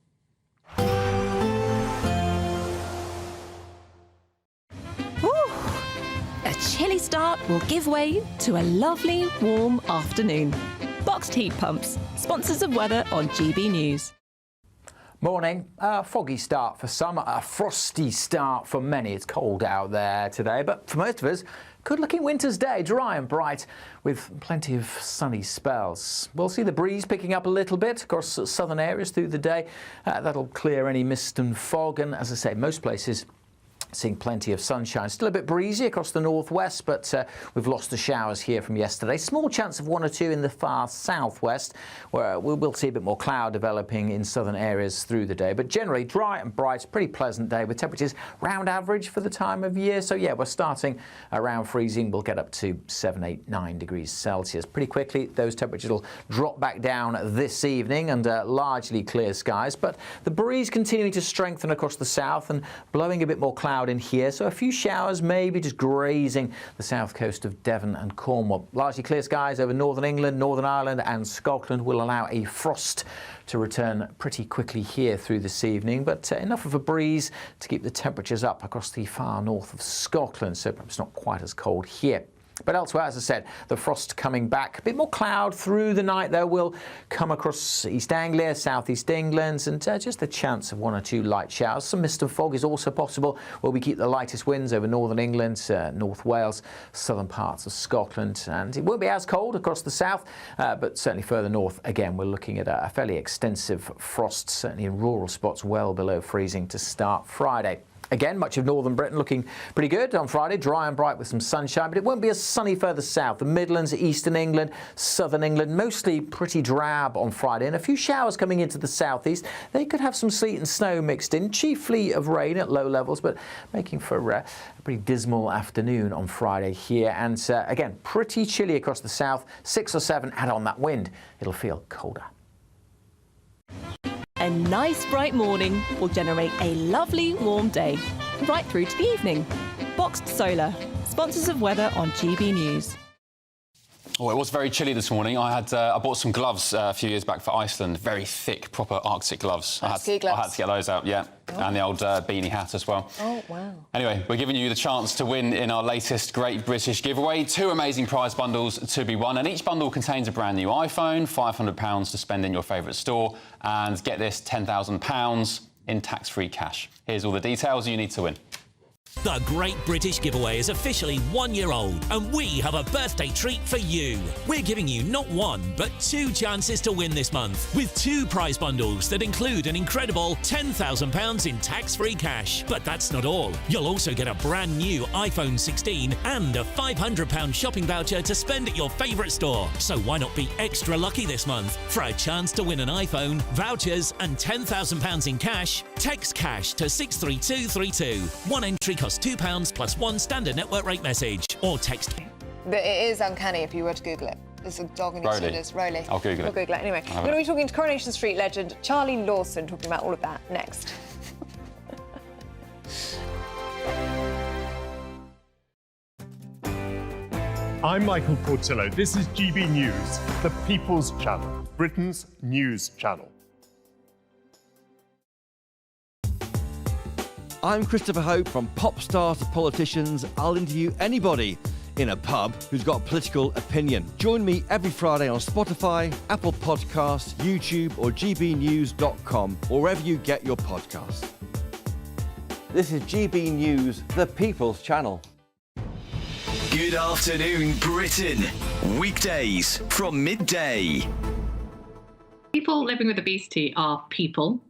A chilly start will give way to a lovely, warm afternoon. Boxed heat pumps, sponsors of weather on GB News. Morning. A foggy start for some, a frosty start for many. It's cold out there today, but for most of us, good-looking winter's day, dry and bright, with plenty of sunny spells. We'll see the breeze picking up a little bit across southern areas through the day. That'll clear any mist and fog, and as I say, most places seeing plenty of sunshine. Still a bit breezy across the northwest, but we've lost the showers here from yesterday. Small chance of 1 or 2 in the far southwest, where we will see a bit more cloud developing in southern areas through the day. But generally dry and bright, pretty pleasant day with temperatures round average for the time of year. So yeah, we're starting around freezing. We'll get up to 7, 8, 9 degrees Celsius. Pretty quickly, those temperatures will drop back down this evening and largely clear skies. But the breeze continuing to strengthen across the south and blowing a bit more cloud cloud in here, so a few showers maybe just grazing the south coast of Devon and Cornwall. Largely clear skies over northern England, Northern Ireland and Scotland will allow a frost to return pretty quickly here through this evening, but enough of a breeze to keep the temperatures up across the far north of Scotland, so perhaps not quite as cold here. But elsewhere, as I said, the frost coming back. A bit more cloud through the night, though, will come across East Anglia, southeast England, and just a chance of 1 or 2 light showers. Some mist and fog is also possible, where we keep the lightest winds over northern England, North Wales, southern parts of Scotland. And it won't be as cold across the south, but certainly further north, again, we're looking at a fairly extensive frost, certainly in rural spots well below freezing to start Friday. Again, much of northern Britain looking pretty good on Friday, dry and bright with some sunshine, but it won't be as sunny further south. The Midlands, eastern England, southern England, mostly pretty drab on Friday, and a few showers coming into the southeast. They could have some sleet and snow mixed in, chiefly of rain at low levels, but making for a pretty dismal afternoon on Friday here. And again, pretty chilly across the south, 6 or 7, add on that wind, it'll feel colder. A nice bright morning will generate a lovely warm day, right through to the evening. Boxed Solar, sponsors of weather on GB News. Oh, it was very chilly this morning. I bought some gloves a few years back for Iceland, very thick, proper Arctic gloves. I had to get those out, yeah, and the old beanie hat as well. Oh, wow. Anyway, we're giving you the chance to win in our latest Great British giveaway. 2 amazing prize bundles to be won, and each bundle contains a brand new iPhone, £500 to spend in your favourite store, and get this, £10,000 in tax-free cash. Here's all the details you need to win. The Great British Giveaway is officially 1 year old, and we have a birthday treat for you. We're giving you not 1, but 2 chances to win this month, with 2 prize bundles that include an incredible £10,000 in tax-free cash. But that's not all. You'll also get a brand new iPhone 16 and a £500 shopping voucher to spend at your favourite store. So why not be extra lucky this month? For a chance to win an iPhone, vouchers and £10,000 in cash, text cash to 63232. One entry costs £2 plus 1 standard network rate message, or text. But it is uncanny if you were to Google it. There's a dog in your shoulders. Rolly. I'll Google it. We'll Google it anyway. We're going to be talking to Coronation Street legend Charlie Lawson, talking about all of that next. I'm Michael Portillo. This is GB News, the People's Channel, Britain's news channel. I'm Christopher Hope. From pop stars to politicians, I'll interview anybody in a pub who's got a political opinion. Join me every Friday on Spotify, Apple Podcasts, YouTube or gbnews.com, or wherever you get your podcasts. This is GB News, the People's Channel. Good afternoon, Britain. Weekdays from midday. People living with obesity are people.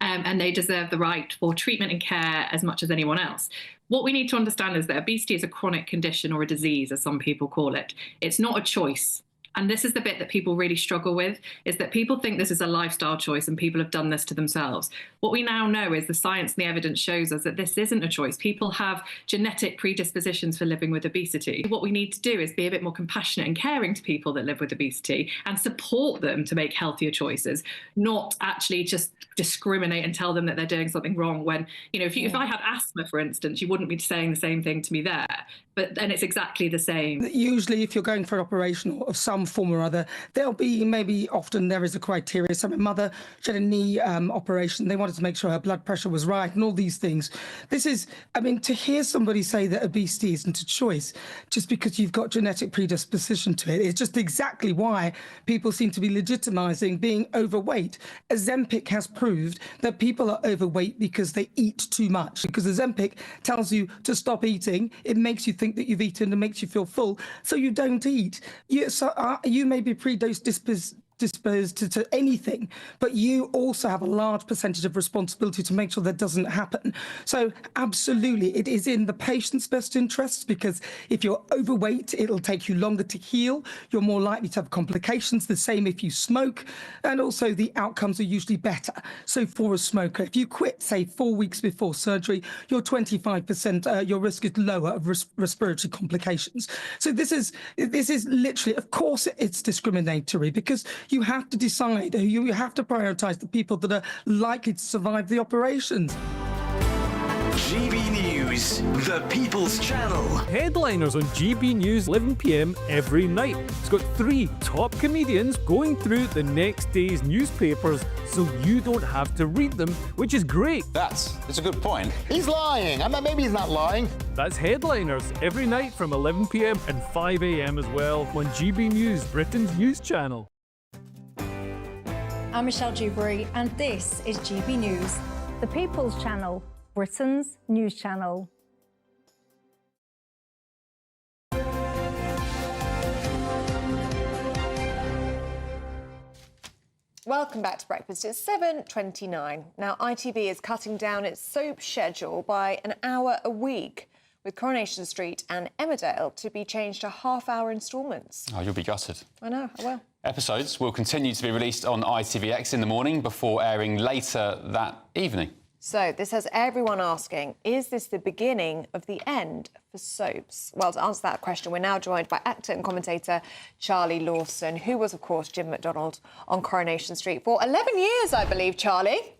And they deserve the right for treatment and care as much as anyone else. What we need to understand is that obesity is a chronic condition, or a disease, as some people call it. It's not a choice. And this is the bit that people really struggle with, is that people think this is a lifestyle choice and people have done this to themselves. What we now know is the science and the evidence shows us that this isn't a choice. People have genetic predispositions for living with obesity. What we need to do is be a bit more compassionate and caring to people that live with obesity and support them to make healthier choices, not actually just discriminate and tell them that they're doing something wrong when, you know, if I had asthma, for instance, you wouldn't be saying the same thing to me there. But then it's exactly the same. Usually, if you're going for an operation of some form or other, there'll be often there is a criteria. So my mother, she had a knee operation. They wanted to make sure her blood pressure was right and all these things. This is, I mean, to hear somebody say that obesity isn't a choice just because you've got genetic predisposition to it, it's just exactly why people seem to be legitimizing being overweight. Ozempic has proved that people are overweight because they eat too much. Because Ozempic tells you to stop eating, it makes you think that you've eaten and makes you feel full, so you don't eat. You may be predisposed to anything, but you also have a large percentage of responsibility to make sure that doesn't happen. So absolutely, it is in the patient's best interests, because if you're overweight, it'll take you longer to heal. You're more likely to have complications, the same if you smoke, and also the outcomes are usually better. So for a smoker, if you quit, say 4 weeks before surgery, you're 25%, your risk is lower of respiratory complications. So this is literally, of course, it's discriminatory, because you have to decide, you have to prioritise the people that are likely to survive the operations. GB News, the People's Channel. Headliners on GB News 11 p.m. every night. It's got 3 top comedians going through the next day's newspapers so you don't have to read them, which is great. That's a good point. He's lying. Maybe he's not lying. That's Headliners every night from 11 p.m. and 5 a.m. as well on GB News, Britain's news channel. I'm Michelle Dewberry and this is GB News, the People's Channel, Britain's news channel. Welcome back to Breakfast. It's 7:29. Now, ITV is cutting down its soap schedule by an hour a week, with Coronation Street and Emmerdale to be changed to half-hour instalments. Oh, you'll be gutted. I know, I will. Episodes will continue to be released on ITVX in the morning before airing later that evening. So this has everyone asking, is this the beginning of the end for soaps? Well, to answer that question, we're now joined by actor and commentator Charlie Lawson, who was, of course, Jim McDonald on Coronation Street for 11 years, I believe, Charlie.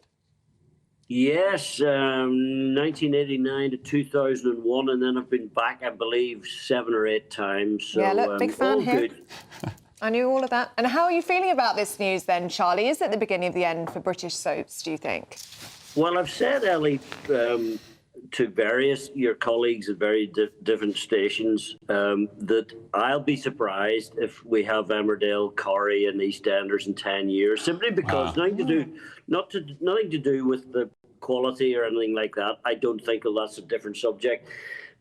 Yes, 1989 to 2001, and then I've been back, I believe, 7 or 8 times. So, yeah, look, big fan here. Good. I knew all of that. And how are you feeling about this news then, Charlie? Is it the beginning of the end for British soaps, do you think? Well, I've said, Ellie, to your colleagues at very different stations, that I'll be surprised if we have Emmerdale, Corrie and EastEnders in 10 years, simply because nothing to do with the quality or anything like that. I don't think that's a different subject.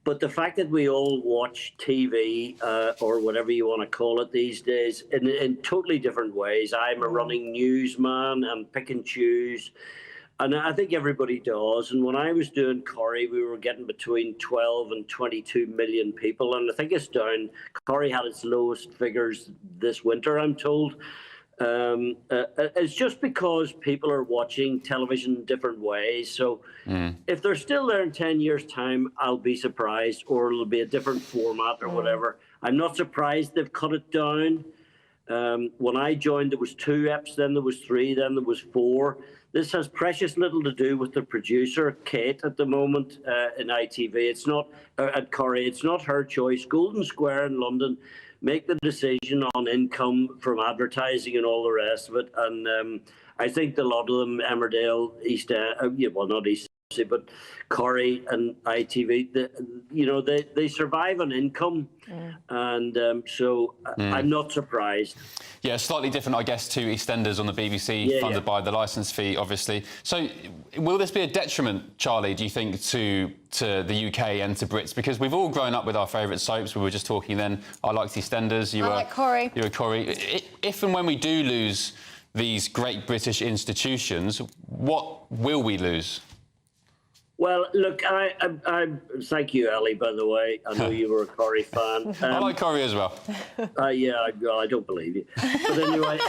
But the fact that we all watch TV or whatever you want to call it these days in totally different ways. I'm a running newsman and pick and choose. And I think everybody does. And when I was doing Corrie, we were getting between 12 and 22 million people. And I think it's down. Corrie had its lowest figures this winter, I'm told. It's just because people are watching television in different ways. So if they're still there in 10 years' time, I'll be surprised, or it'll be a different format or whatever. I'm not surprised they've cut it down. When I joined, there was 2 eps, then there was 3, then there was 4. This has precious little to do with the producer, Kate, at the moment in ITV. It's not at Corrie. It's not her choice. Golden Square in London make the decision on income from advertising and all the rest of it. And I think a lot of them, Emmerdale, not East, but Corrie and ITV, they survive on income. And so I'm not surprised. Yeah, slightly different, I guess, to EastEnders on the BBC, funded by the licence fee, obviously. So will this be a detriment, Charlie, do you think, to the UK and to Brits? Because we've all grown up with our favourite soaps. We were just talking then. I liked EastEnders. I like Corrie. You were Corrie. If and when we do lose these great British institutions, what will we lose? Well, look, I thank you, Ellie, by the way. I know you were a Corrie fan. I like Corrie as well. Yeah, I don't believe you. But anyway,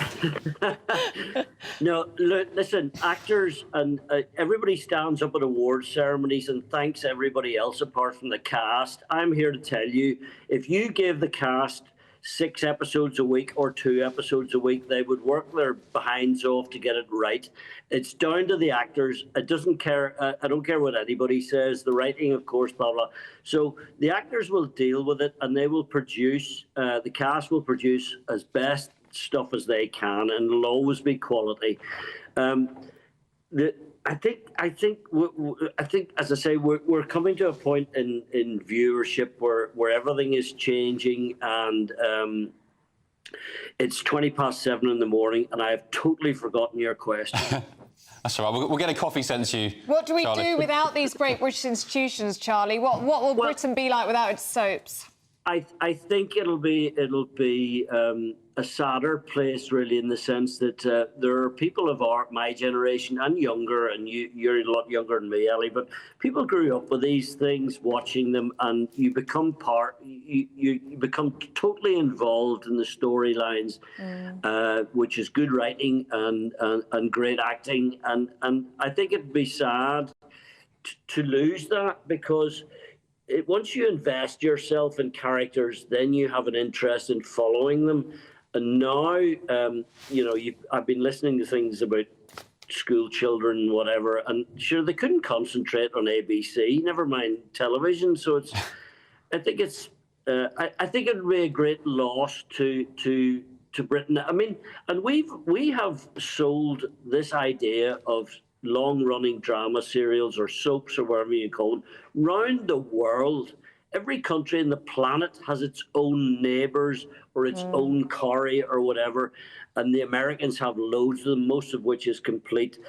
no, look, listen, actors and everybody stands up at award ceremonies and thanks everybody else apart from the cast. I'm here to tell you, if you give the cast 6 episodes a week or 2 episodes a week, they would work their behinds off to get it right. It's down to the actors. It doesn't care. I don't care what anybody says. The writing, of course, blah, blah. So the actors will deal with it and they will produce, the cast will produce as best stuff as they can, and it'll always be quality. I think, as I say, we're coming to a point in viewership where everything is changing, and it's 7:20 in the morning, and I have totally forgotten your question. That's all right. We'll get a coffee sent to you. What do we do without these great British institutions, Charlie? What will Britain be like without its soaps? I think it'll be a sadder place, really, in the sense that there are people of my generation and younger, and you're a lot younger than me, Ellie, but people grew up with these things, watching them, and you become you become totally involved in the storylines, which is good writing and great acting, and I think it'd be sad to lose that, because once you invest yourself in characters, then you have an interest in following them. And now, I've been listening to things about school children, whatever, and sure, they couldn't concentrate on ABC, never mind television. So it's, I think it's, I think it would be a great loss to Britain. I mean, and we have sold this idea of long-running drama serials or soaps or whatever you call them round the world. Every country in the planet has its own Neighbours or its own Corrie or whatever, and the Americans have loads of them, most of which is complete,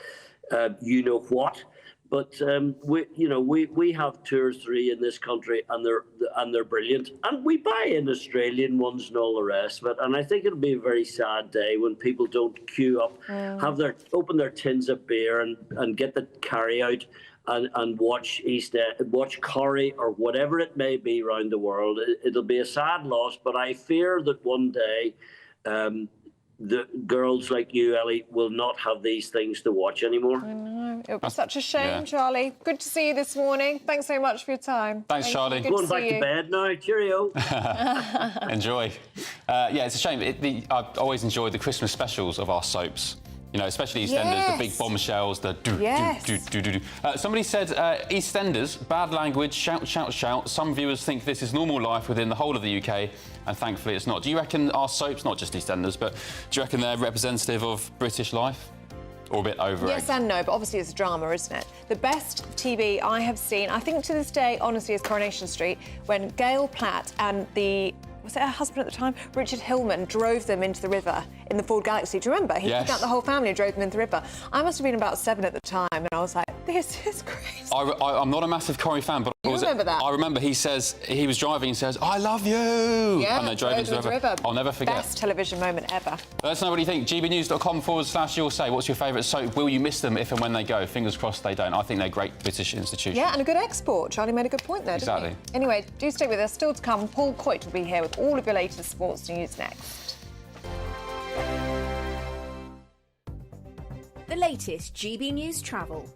you know what. But we have 2 or 3 in this country, and they're brilliant. And we buy in Australian ones and all the rest of it. And I think it'll be a very sad day when people don't queue up, open their tins of beer and get the carry out and watch Corrie or whatever it may be around the world. It'll be a sad loss, but I fear that one day the girls like you, Ellie, will not have these things to watch anymore. I know. It would be such a shame, Charlie. Good to see you this morning. Thanks so much for your time. Thanks, Charlie. Going back to bed now. Cheerio. Enjoy. Yeah, it's a shame. I've always enjoyed the Christmas specials of our soaps. You know, especially EastEnders, the big bombshells, the do. Somebody said, EastEnders, bad language, shout, shout, shout. Some viewers think this is normal life within the whole of the UK, and thankfully it's not. Do you reckon our soaps, not just EastEnders, but do you reckon they're representative of British life? Or a bit over? Yes and no, but obviously it's drama, isn't it? The best TV I have seen, I think to this day, honestly, is Coronation Street, when Gail Platt and was it her husband at the time? Richard Hillman drove them into the river in the Ford Galaxy. Do you remember? He took out the whole family and drove them into the river. I must have been about 7 at the time, and I was like, this is crazy. I'm not a massive Corrie fan, but remember that? I remember he says, he was driving and says, I love you! Yeah, and they drove into the river. I'll never forget. Best television moment ever. Let us know what you think. gbnews.com/you'll say. What's your favourite soap? Will you miss them if and when they go? Fingers crossed they don't. I think they're great British institutions. Yeah, and a good export. Charlie made a good point there, didn't he? Exactly. Anyway, do stay with us. Still to come, Paul Coit will be here with all of your latest sports news next. The latest GB News travel.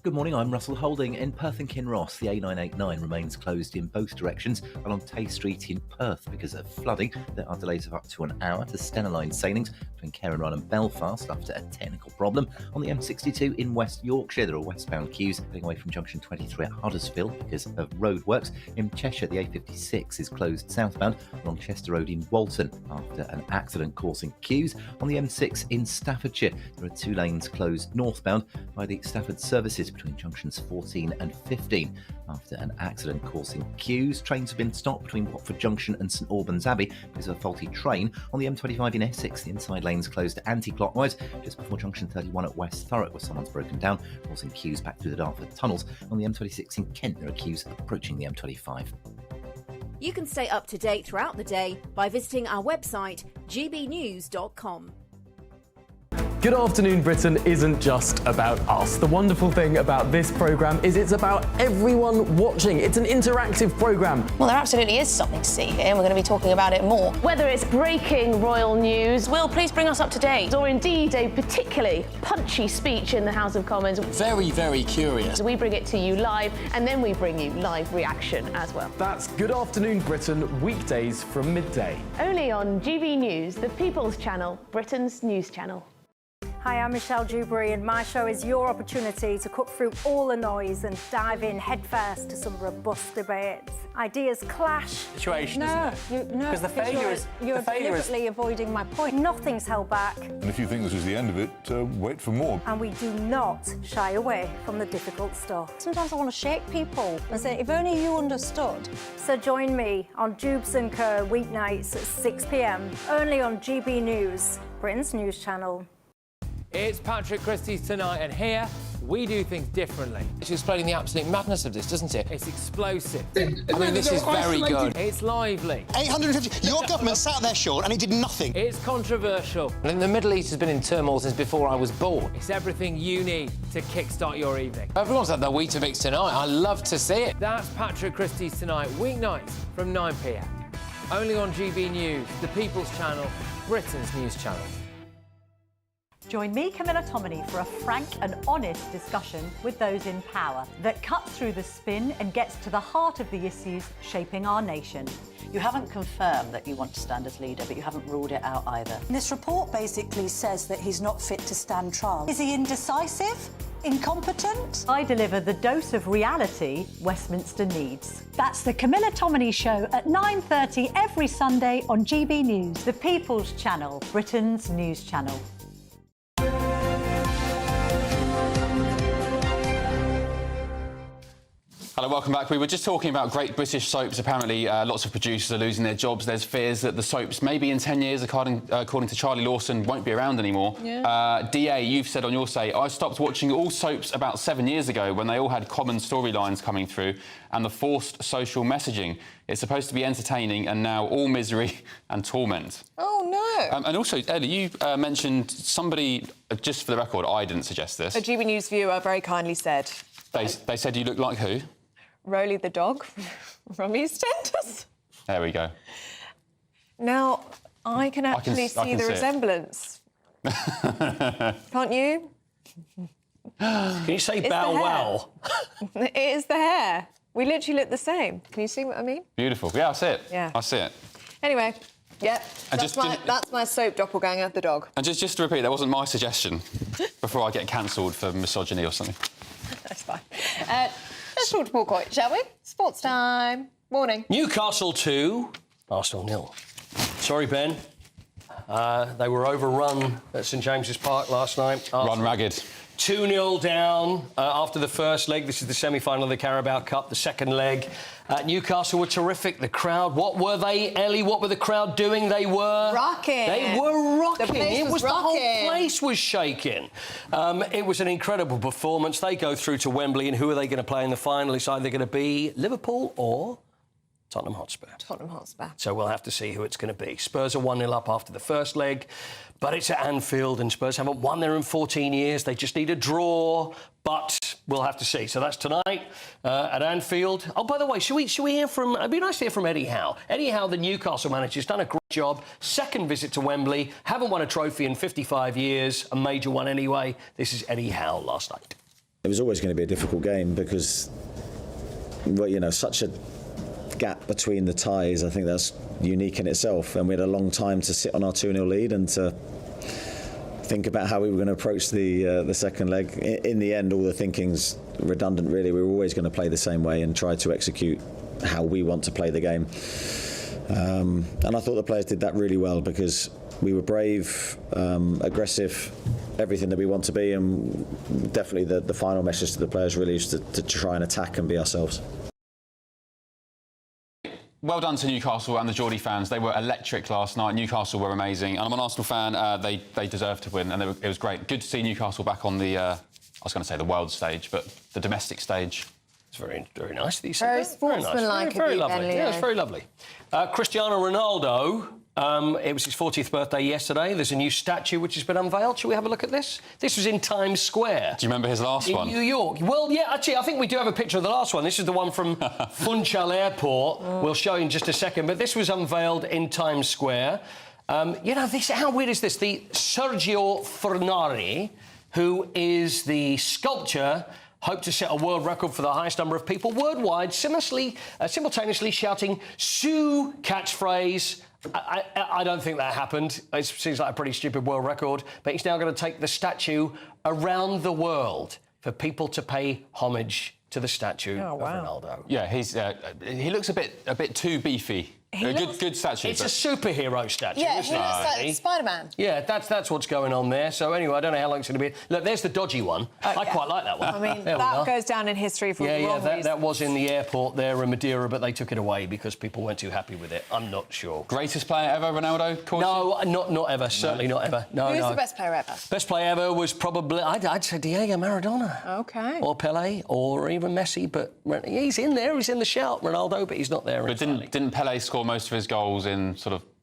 Good morning, I'm Russell Holding. In Perth and Kinross, the A989 remains closed in both directions along Tay Street in Perth because of flooding. There are delays of up to an hour to Stena Line sailings between Cairnryan and Belfast after a technical problem. On the M62 in West Yorkshire, there are westbound queues heading away from junction 23 at Huddersfield because of roadworks. In Cheshire, the A56 is closed southbound along Chester Road in Walton after an accident causing queues. On the M6 in Staffordshire, there are 2 lanes closed northbound by the Stafford Services between junctions 14 and 15 after an accident causing queues. Trains have been stopped between Watford Junction and St Albans Abbey because of a faulty train. On the M25 in Essex, the inside lanes closed anti-clockwise just before junction 31 at West Thurrock, where someone's broken down, causing queues back through the Dartford tunnels. On the M26 in Kent, there are queues approaching the M25. You can stay up to date throughout the day by visiting our website, gbnews.com. Good Afternoon Britain isn't just about us. The wonderful thing about this programme is it's about everyone watching. It's an interactive programme. Well, there absolutely is something to see here, and we're going to be talking about it more. Whether it's breaking royal news, Will, please bring us up to date. Or indeed a particularly punchy speech in the House of Commons. Very, very curious. We bring it to you live, and then we bring you live reaction as well. That's Good Afternoon Britain, weekdays from midday. Only on GB News, the People's Channel, Britain's news channel. Hi, I'm Michelle Dewberry, and my show is your opportunity to cut through all the noise and dive in headfirst to some robust debates. Ideas clash. Situation, isn't it? Because the failure is... You're deliberately avoiding my point. Nothing's held back. And if you think this is the end of it, wait for more. And we do not shy away from the difficult stuff. Sometimes I want to shake people and say, if only you understood. So join me on Jubes and Kerr weeknights at 6 p.m, only on GB News, Britain's news channel. It's Patrick Christie's Tonight, and here we do things differently. It's explaining the absolute madness of this, doesn't it? It's explosive. I mean, this is very good. It's lively. 850. Your government sat there, Sean, and it did nothing. It's controversial. And the Middle East has been in turmoil since before I was born. It's everything you need to kickstart your evening. Everyone's had their Weetabix tonight. I love to see it. That's Patrick Christie's Tonight, weeknights from 9 p.m. Only on GB News, the People's Channel, Britain's news channel. Join me, Camilla Tominey, for a frank and honest discussion with those in power that cuts through the spin and gets to the heart of the issues shaping our nation. You haven't confirmed that you want to stand as leader, but you haven't ruled it out either. This report basically says that he's not fit to stand trial. Is he indecisive? Incompetent? I deliver the dose of reality Westminster needs. That's the Camilla Tominey Show at 9:30 every Sunday on GB News, the People's Channel, Britain's news channel. Hello, welcome back. We were just talking about great British soaps. Apparently, lots of producers are losing their jobs. There's fears that the soaps, maybe in 10 years, according to Charlie Lawson, won't be around anymore. Yeah. DA, you've said on your say, I stopped watching all soaps about 7 years ago when they all had common storylines coming through and the forced social messaging. It's supposed to be entertaining and now all misery and torment. Oh, no. And also, Ellie, you mentioned somebody, just for the record, I didn't suggest this. A GB News viewer very kindly said... They said you look like who? Rolly the dog from EastEnders. There we go. Now, I can actually see the resemblance. Can't you? Can you say bow wow? It is the hair. We literally look the same. Can you see what I mean? Beautiful. Yeah, I see it. Yeah. I see it. Anyway, yeah, And that's my soap doppelganger, the dog. And just to repeat, that wasn't my suggestion before I get cancelled for misogyny or something. That's fine. Let's talk to Paul Coyte, shall we? Sports time. Morning. Newcastle 2, Arsenal 0. Sorry, Ben. They were overrun at St James's Park last night. Run ragged. 2-0 down after the first leg. This is the semi-final of the Carabao Cup, the second leg. Newcastle were terrific. The crowd, what were they, Ellie? What were the crowd doing? They were... Rocking. They were rocking. The place was The whole rocking. place was shaking. It was an incredible performance. They go through to Wembley, and who are they going to play in the final? It's either going to be Liverpool or Tottenham Hotspur. Tottenham Hotspur. So we'll have to see who it's going to be. Spurs are 1-0 up after the first leg, but it's at Anfield, and Spurs haven't won there in 14 years. They just need a draw, but we'll have to see. So that's tonight at Anfield. Oh, by the way, should we hear from... It'd be nice to hear from Eddie Howe. Eddie Howe, the Newcastle manager, has done a great job. Second visit to Wembley. Haven't won a trophy in 55 years. A major one anyway. This is Eddie Howe last night. It was always going to be a difficult game because, well, you know, such a gap between the ties. I think that's unique in itself, and we had a long time to sit on our 2-0 lead and to think about how we were going to approach the second leg. In the end, all the thinking's redundant, really. We were always going to play the same way and try to execute how we want to play the game. And I thought the players did that really well because we were brave, aggressive, everything that we want to be, and definitely the final message to the players really is to try and attack and be ourselves. Well done to Newcastle and the Geordie fans. They were electric last night. Newcastle were amazing. And I'm an Arsenal fan. They deserved to win, and it was great. Good to see Newcastle back on the, I was going to say the world stage, but the domestic stage. It's very, very nice. These Very things. Very nice. sportsmanlike Very of you, lovely. Ben Yeah, Leo. it's very lovely. Cristiano Ronaldo. It was his 40th birthday yesterday. There's a new statue which has been unveiled. Shall we have a look at this? This was in Times Square. Do you remember his last one? In New York. Well, yeah, actually, I think we do have a picture of the last one. This is the one from Funchal Airport. We'll show you in just a second. But this was unveiled in Times Square. You know, how weird is this? The Sergio Fornari, who is the sculptor, hoped to set a world record for the highest number of people worldwide, simultaneously shouting "Sue" catchphrase. I don't think that happened. It seems like a pretty stupid world record, but he's now going to take the statue around the world for people to pay homage to the statue of Ronaldo. Yeah, he looks a bit too beefy. Good statue. It's a superhero statue, Yeah, isn't he it? looks like Spider-Man. Yeah, that's what's going on there. So anyway, I don't know how long it's going to be. Look, there's the dodgy one. I quite like that one. I mean, There we that are. goes down in history for the wrong reasons. That was in the airport there in Madeira, but they took it away because people weren't too happy with it. I'm not sure. Greatest player ever, Ronaldo? No, not ever. Certainly not ever. No, Who's no. the best player ever? Best player ever was probably, I'd say Diego Maradona. Okay. Or Pelé, or even Messi, but he's in there, he's in the shout, Ronaldo, but he's not there. But didn't Pelé score most of his goals in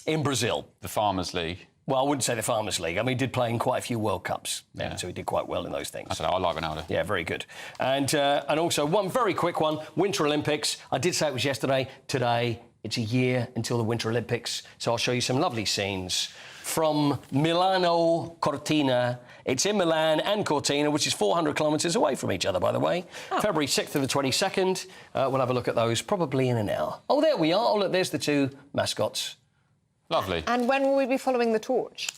in Brazil, the Farmers League? Well, I wouldn't say the Farmers League. I mean, he did play in quite a few World Cups, so he did quite well in those things. I don't know, I like Ronaldo. Yeah, very good. And also, one very quick one, Winter Olympics. I did say it was yesterday. Today It's a year until the Winter Olympics, so I'll show you some lovely scenes from Milano Cortina. It's in Milan and Cortina, which is 400 kilometres away from each other, by the way. February 6th to the 22nd. We'll have a look at those probably in an hour. Oh, there we are. Oh, look, there's the two mascots. Lovely. And when will we be following the torch?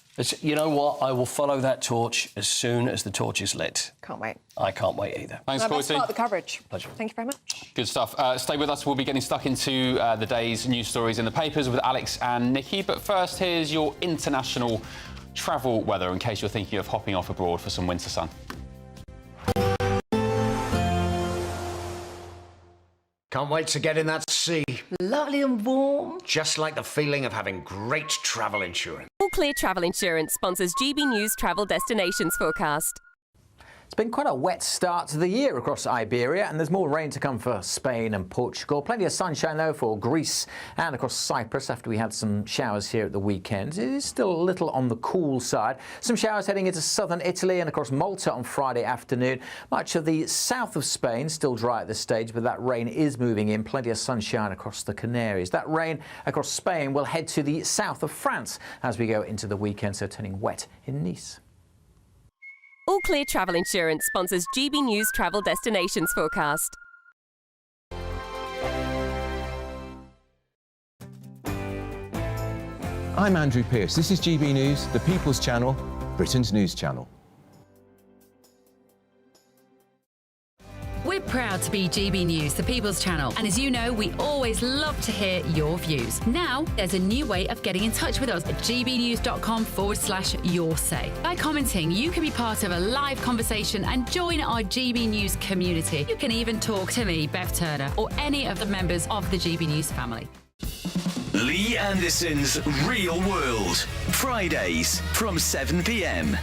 You know what? I will follow that torch as soon as the torch is lit. Can't wait. I can't wait either. Thanks, Let's Courtney. start the coverage. Pleasure. Thank you very much. Good stuff. Stay with us. We'll be getting stuck into the day's news stories in the papers with Alex and Nikki. But first, here's your international travel weather in case you're thinking of hopping off abroad for some winter sun. Can't wait to get in that sea. Lovely and warm. Just like the feeling of having great travel insurance. All Clear Travel Insurance sponsors GB News Travel Destinations Forecast. It's been quite a wet start to the year across Iberia, and there's more rain to come for Spain and Portugal. Plenty of sunshine, though, for Greece and across Cyprus after we had some showers here at the weekend. It is still a little on the cool side. Some showers heading into southern Italy and across Malta on Friday afternoon. Much of the south of Spain still dry at this stage, but that rain is moving in. Plenty of sunshine across the Canaries. That rain across Spain will head to the south of France as we go into the weekend, so turning wet in Nice. All Clear Travel Insurance sponsors GB News Travel Destinations Forecast. I'm Andrew Pearce. This is GB News, the People's Channel, Britain's news channel. We're proud to be GB News, the People's Channel, and as you know, we always love to hear your views. Now, there's a new way of getting in touch with us at gbnews.com/yoursay. By commenting, you can be part of a live conversation and join our GB News community. You can even talk to me, Bev Turner, or any of the members of the GB News family. Lee Anderson's Real World, Fridays from 7 p.m.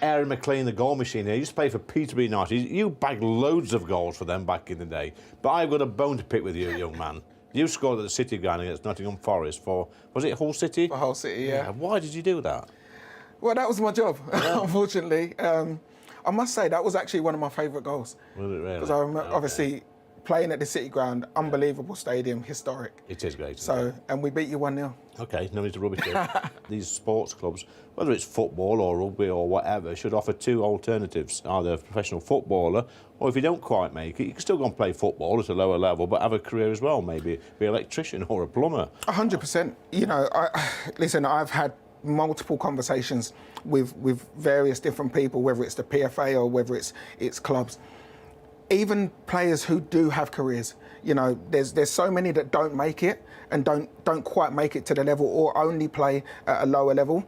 Aaron McLean, the goal machine here, used to play for Peterborough United. You bagged loads of goals for them back in the day. But I've got a bone to pick with you, young man. You scored at the City ground against Nottingham Forest for, was it Hull City? For Hull City, yeah. Why did you do that? Well, that was my job, unfortunately. I must say, that was actually one of my favourite goals. Was it really? Because I remember, obviously, playing at the City ground, unbelievable stadium, historic. It is great. So, and we beat you 1-0. OK, no need to rub it in. These sports clubs, whether it's football or rugby or whatever, should offer two alternatives. Either a professional footballer, or if you don't quite make it, you can still go and play football at a lower level, but have a career as well, maybe be an electrician or a plumber. 100%. You know, listen, I've had multiple conversations with various different people, whether it's the PFA or whether it's clubs. Even players who do have careers, you know, there's so many that don't make it and don't quite make it to the level or only play at a lower level.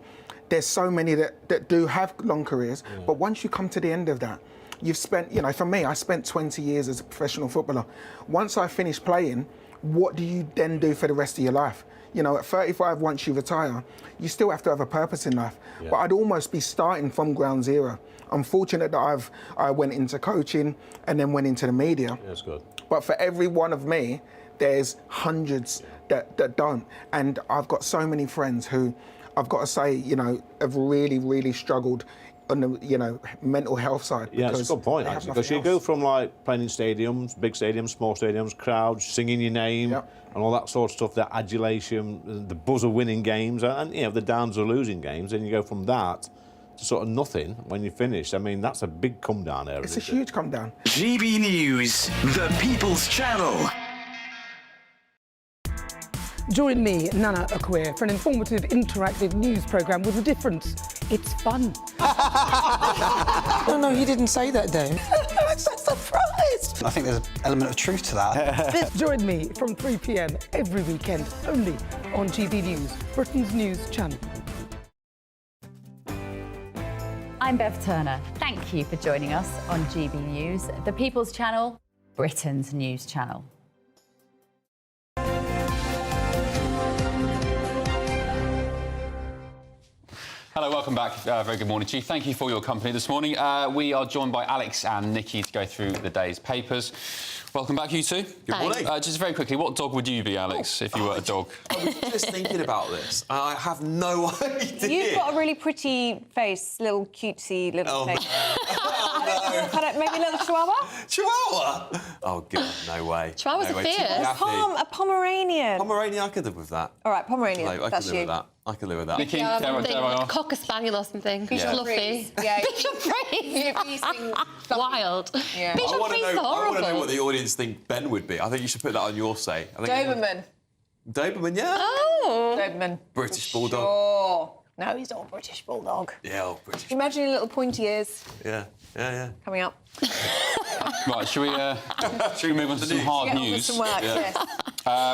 There's so many that do have long careers, but once you come to the end of that, you've spent, you know, for me, I spent 20 years as a professional footballer. Once I finished playing, what do you then do for the rest of your life? You know, at 35, once you retire, you still have to have a purpose in life. Yeah. But I'd almost be starting from ground zero. I'm fortunate that I went into coaching and then went into the media. Yeah, that's good. But for every one of me, there's hundreds that don't. And I've got so many friends who, I've got to say, you know, have really, really struggled on the, you know, mental health side. Yeah, that's a good point, actually, because you go from, like, playing in stadiums, big stadiums, small stadiums, crowds, singing your name, and all that sort of stuff, that adulation, the buzz of winning games, and, you know, the downs of losing games, and you go from that to sort of nothing when you finish. I mean, that's a big come down area. It's a huge come down. GB News, the People's Channel. Join me, Nana Akwe, for an informative, interactive news programme with a difference. It's fun. No, he didn't say that, Dave. I'm so surprised. I think there's an element of truth to that. Join me from 3 p.m. every weekend, only on GB News, Britain's news channel. I'm Bev Turner. Thank you for joining us on GB News, the People's Channel, Britain's news channel. Hello, welcome back. Very good morning to you. Thank you for your company this morning. We are joined by Alex and Nikki to go through the day's papers. Welcome back, you two. Good morning. Just very quickly, what dog would you be, Alex, if you were a dog? I was just thinking about this. I have no idea. You've got a really pretty face, little cutesy little face. Maybe a little chihuahua? Chihuahua? Oh, God, no way. Chihuahuas no are way. fierce. A Pomeranian. Pomeranian, I could live with that. All right, Pomeranian. I That's could live you. with that. I could live with that. Nikki, dare I? Cocker spaniel or something. Yeah. Fluffy. Yeah. Bishop Priest. Wild. Yeah. Bishop I want Priest to is know horrible. what the audience think Ben would be. I think you should put that on your say. I think Doberman. Doberman, yeah. Oh. Doberman. British Bulldog. Sure. No, he's not a British Bulldog. Yeah, old British. Imagine your little pointy ears Yeah. coming up. Right, should we move on to some hard Get on with news? some work, yes.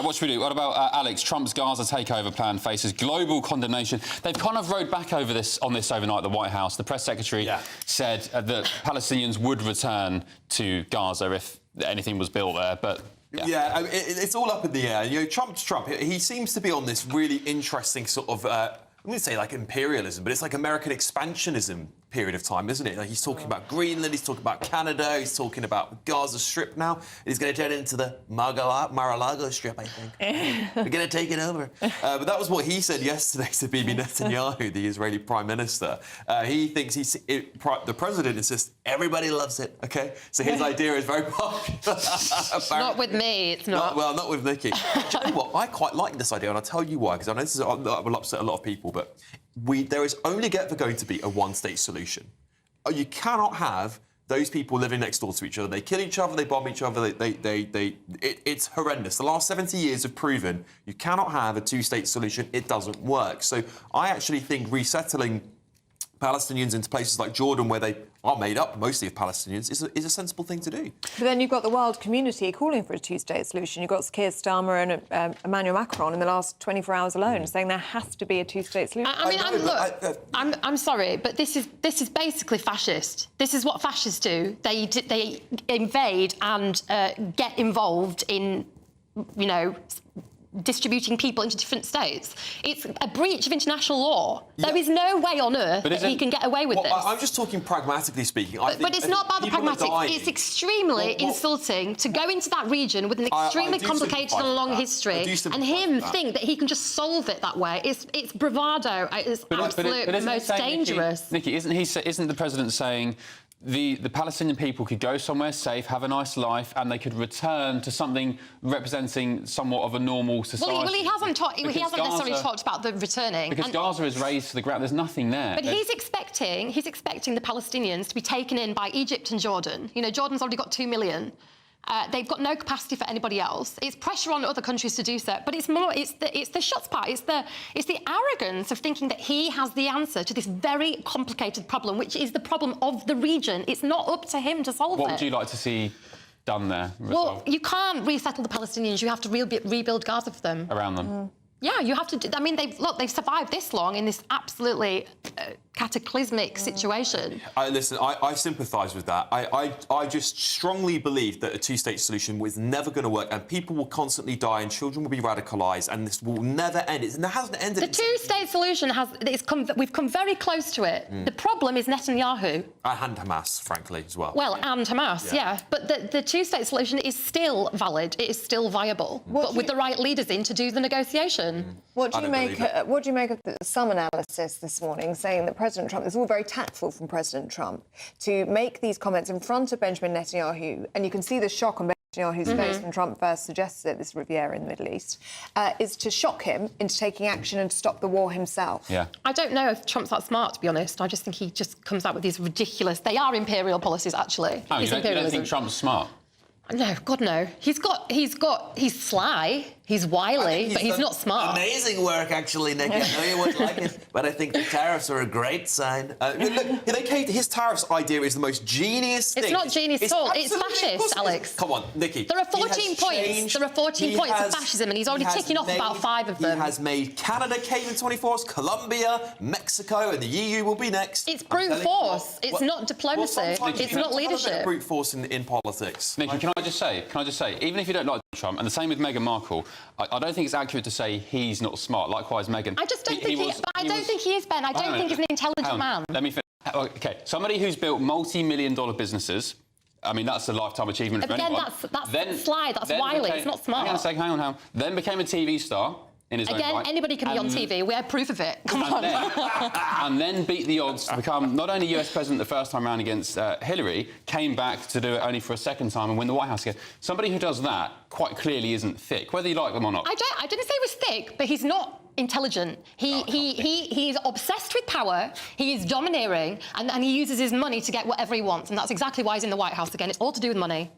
What should we do? What about Alex? Trump's Gaza takeover plan faces global condemnation. They've kind of rode back on this overnight at the White House. The press secretary said that Palestinians would return to Gaza if anything was built there, but... Yeah, I mean, it's all up in the air. You know, Trump's Trump. He seems to be on this really interesting sort of... I wouldn't say like imperialism, but it's like American expansionism period of time, isn't it? Like he's talking about Greenland, he's talking about Canada, he's talking about Gaza Strip now. And he's going to turn it into the Mar-a-Lago Strip, I think. We're going to take it over. But that was what he said yesterday to Bibi Netanyahu, the Israeli Prime Minister. He thinks the president insists everybody loves it, OK? So his idea is very popular. Not with me, it's not. Well, not with Nikki. Do you know what? I quite like this idea, and I'll tell you why, because I know this will upset a lot of people, but there is only ever going to be a one-state solution. You cannot have those people living next door to each other. They kill each other, they bomb each other, it's horrendous. The last 70 years have proven you cannot have a two-state solution. It doesn't work. So I actually think resettling Palestinians into places like Jordan, where they are made up mostly of Palestinians, is a sensible thing to do. But then you've got the world community calling for a two-state solution. You've got Keir Starmer and Emmanuel Macron in the last 24 hours alone saying there has to be a two-state solution. I'm sorry, but this is basically fascist. This is what fascists do. They invade and get involved in, distributing people into different states. It's a breach of international law. There is no way on earth that he can get away with this. I'm just talking pragmatically speaking. But it's not about the pragmatic. It's extremely insulting to go into that region with an extremely complicated and long history, and him think that he can just solve it that way. It's bravado. It's absolute most dangerous. Nikki, isn't the president saying the Palestinian people could go somewhere safe, have a nice life, and they could return to something representing somewhat of a normal society? Well, he hasn't necessarily talked about the returning. Because Gaza is razed to the ground. There's nothing there. But he's expecting the Palestinians to be taken in by Egypt and Jordan. Jordan's already got 2 million. They've got no capacity for anybody else. It's pressure on other countries to do so, but it's the shots part. It's the arrogance of thinking that he has the answer to this very complicated problem, which is the problem of the region. It's not up to him to solve it. What would you like to see done there? Well, you can't resettle the Palestinians. You have to rebuild Gaza for them. Around them. Yeah, you have to. I mean, they've survived this long in this absolutely cataclysmic situation. I sympathise with that. I just strongly believe that a two-state solution was never going to work, and people will constantly die, and children will be radicalised, and this will never end. It hasn't ended. The two-state solution we've come very close to it. The problem is Netanyahu. And Hamas, frankly, as well. Well, and Hamas, yeah. But the two-state solution is still valid. It is still viable, but with the right leaders in to do the negotiation. What do you make of some analysis this morning saying that President Trump, this is all very tactful from President Trump, to make these comments in front of Benjamin Netanyahu, and you can see the shock on Netanyahu's face when Trump first suggested this Riviera in the Middle East, is to shock him into taking action and stop the war himself. Yeah. I don't know if Trump's that smart, to be honest. I just think he just comes out with these ridiculous... They are imperial policies, actually. Oh, you don't think Trump's smart? No, God, no. He's sly, he's wily, but he's not smart. Amazing work, actually, Nick. I know you wouldn't like it, but I think the tariffs are a great sign. Look, his tariffs idea is the most genius thing. It's not genius at all. It's fascist, Alex. Come on, Nikki. There are 14 points. There are 14 points of fascism, and he's already ticking off about 5 of them. He has made Canada cave in 24 hours, Colombia, Mexico, and the EU will be next. It's brute force. It's not diplomacy. It's not leadership. Brute force in politics. Nikki, can I just say, even if you don't like Trump, and the same with Meghan Markle, I don't think it's accurate to say he's not smart. Likewise, Meghan. I just don't think he is, Ben. I don't think he's an intelligent man. Let me finish. OK, somebody who's built multi-million-dollar businesses, I mean, that's a lifetime achievement for anyone. That's sly, that's wily, it's not smart. Hang on a second, hang on. Then became a TV star, in his own Again, right. anybody can be on TV. We have proof of it. Come on. And then beat the odds to become not only US president the first time around against Hillary, came back to do it only for a second time and win the White House again. Somebody who does that quite clearly isn't thick, whether you like them or not. I didn't say he was thick, but he's not intelligent. He is obsessed with power. He is domineering, and he uses his money to get whatever he wants, and that's exactly why he's in the White House again. It's all to do with money.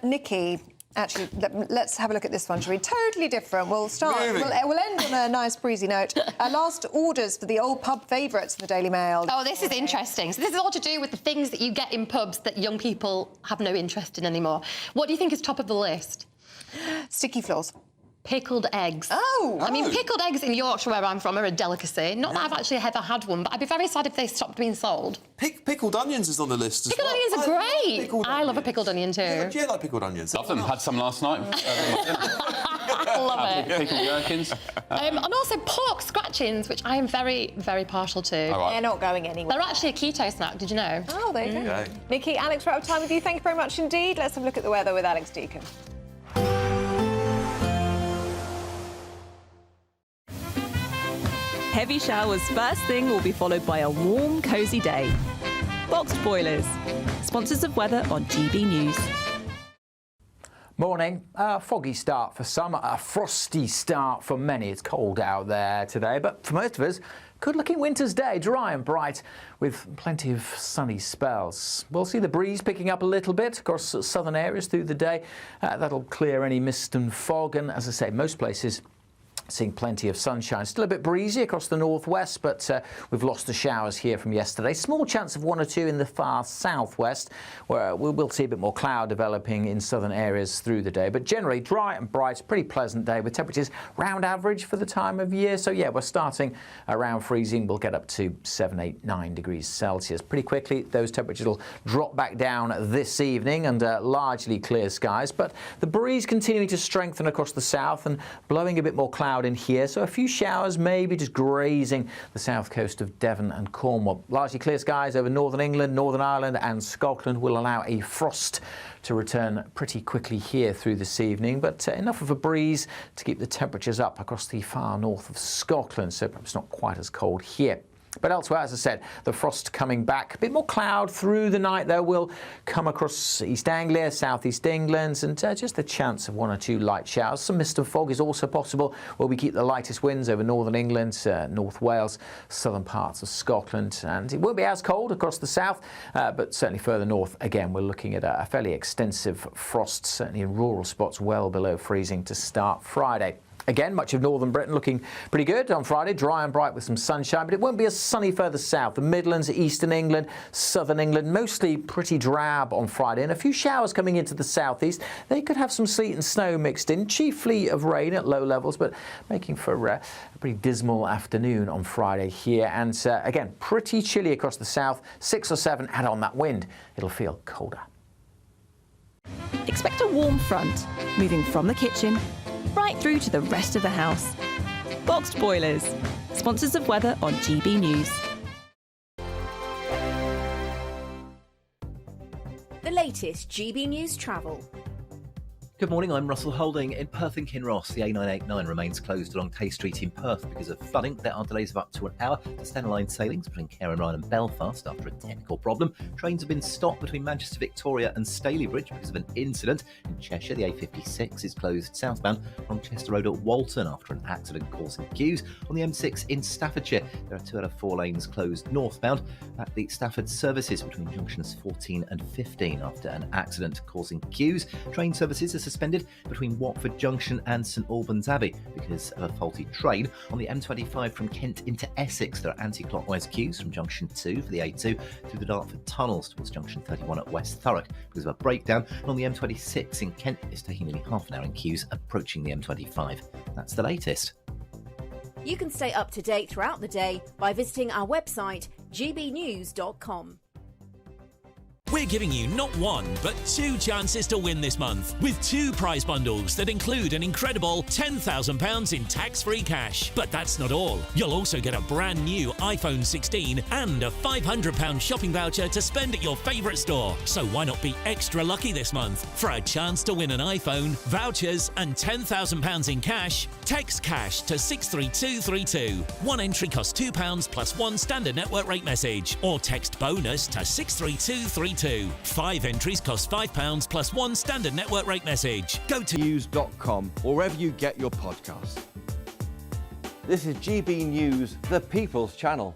Nikki, actually, let's have a look at this one, shall we? Totally different. We'll start. We'll end on a nice breezy note. Last orders for the old pub favourites for the Daily Mail. Oh, this is interesting. So this is all to do with the things that you get in pubs that young people have no interest in anymore. What do you think is top of the list? Sticky floors. Pickled eggs. Oh! I mean, pickled eggs in Yorkshire, where I'm from, are a delicacy. Not that I've actually ever had one, but I'd be very sad if they stopped being sold. Pickled onions is on the list as Pickled well. onions are great. I love a pickled onion too. Do you like pickled onions? Love them. Had some last night. I love it. Pickled gherkins. And also pork scratchings, which I am very, very partial to. All right. They're not going anywhere. They're actually a keto snack, did you know? Oh, there you go. Nikki, Alex, we're out of time with you. Thank you very much indeed. Let's have a look at the weather with Alex Deacon. Heavy showers first thing will be followed by a warm, cosy day. Boxed Boilers, sponsors of weather on GB News. Morning. A foggy start for some, a frosty start for many. It's cold out there today, but for most of us, good-looking winter's day, dry and bright with plenty of sunny spells. We'll see the breeze picking up a little bit across southern areas through the day. That'll clear any mist and fog, and as I say, most places seeing plenty of sunshine. Still a bit breezy across the northwest, but we've lost the showers here from yesterday. Small chance of one or two in the far southwest, where we will see a bit more cloud developing in southern areas through the day. But generally dry and bright, pretty pleasant day with temperatures round average for the time of year. So yeah, we're starting around freezing. We'll get up to 7, 8, 9 degrees Celsius. Pretty quickly, those temperatures will drop back down this evening under largely clear skies. But the breeze continuing to strengthen across the south and blowing a bit more cloud in here, so a few showers maybe just grazing the south coast of Devon and Cornwall. Largely clear skies over northern England, Northern Ireland and Scotland will allow a frost to return pretty quickly here through this evening, but enough of a breeze to keep the temperatures up across the far north of Scotland, so perhaps not quite as cold here. But elsewhere, as I said, the frost coming back. A bit more cloud through the night, though, will come across East Anglia, South East England, and just a chance of one or two light showers. Some mist and fog is also possible, where we keep the lightest winds over Northern England, North Wales, southern parts of Scotland. And it won't be as cold across the south, but certainly further north, again, we're looking at a fairly extensive frost, certainly in rural spots well below freezing to start Friday. Again, much of northern Britain looking pretty good on Friday, dry and bright with some sunshine, but it won't be as sunny further south. The Midlands, eastern England, southern England, mostly pretty drab on Friday, and a few showers coming into the southeast. They could have some sleet and snow mixed in, chiefly of rain at low levels, but making for a pretty dismal afternoon on Friday here. And again, pretty chilly across the south, 6 or 7, add on that wind, it'll feel colder. Expect a warm front, moving from the kitchen right through to the rest of the house. Boxed Boilers, sponsors of weather on GB News. The latest GB News travel. Good morning, I'm Russell Holding. In Perth and Kinross, the A989 remains closed along Tay Street in Perth because of flooding. There are delays of up to an hour to Stena sailings between Carron and Belfast after a technical problem. Trains have been stopped between Manchester Victoria and Stalybridge because of an incident. In Cheshire, the A56 is closed southbound on Chester Road at Walton after an accident causing queues. On the M6 in Staffordshire, there are 2 out of 4 lanes closed northbound at the Stafford services between junctions 14 and 15 after an accident causing queues. Train services are suspended between Watford Junction and St Albans Abbey because of a faulty train. On the M25 from Kent into Essex, there are anti-clockwise queues from Junction 2 for the A2 through the Dartford tunnels towards Junction 31 at West Thurrock because of a breakdown. And on the M26 in Kent, it's taking nearly half an hour in queues approaching the M25. That's the latest. You can stay up to date throughout the day by visiting our website, gbnews.com. We're giving you not one, but 2 chances to win this month, with 2 prize bundles that include an incredible £10,000 in tax-free cash. But that's not all. You'll also get a brand new iPhone 16 and a £500 shopping voucher to spend at your favourite store. So why not be extra lucky this month? For a chance to win an iPhone, vouchers and £10,000 in cash, text cash to 63232. One entry costs £2 plus 1 standard network rate message, or text bonus to 63232. 5 entries cost £5 plus 1 standard network rate message. Go to news.com or wherever you get your podcasts. This is GB News, the People's Channel.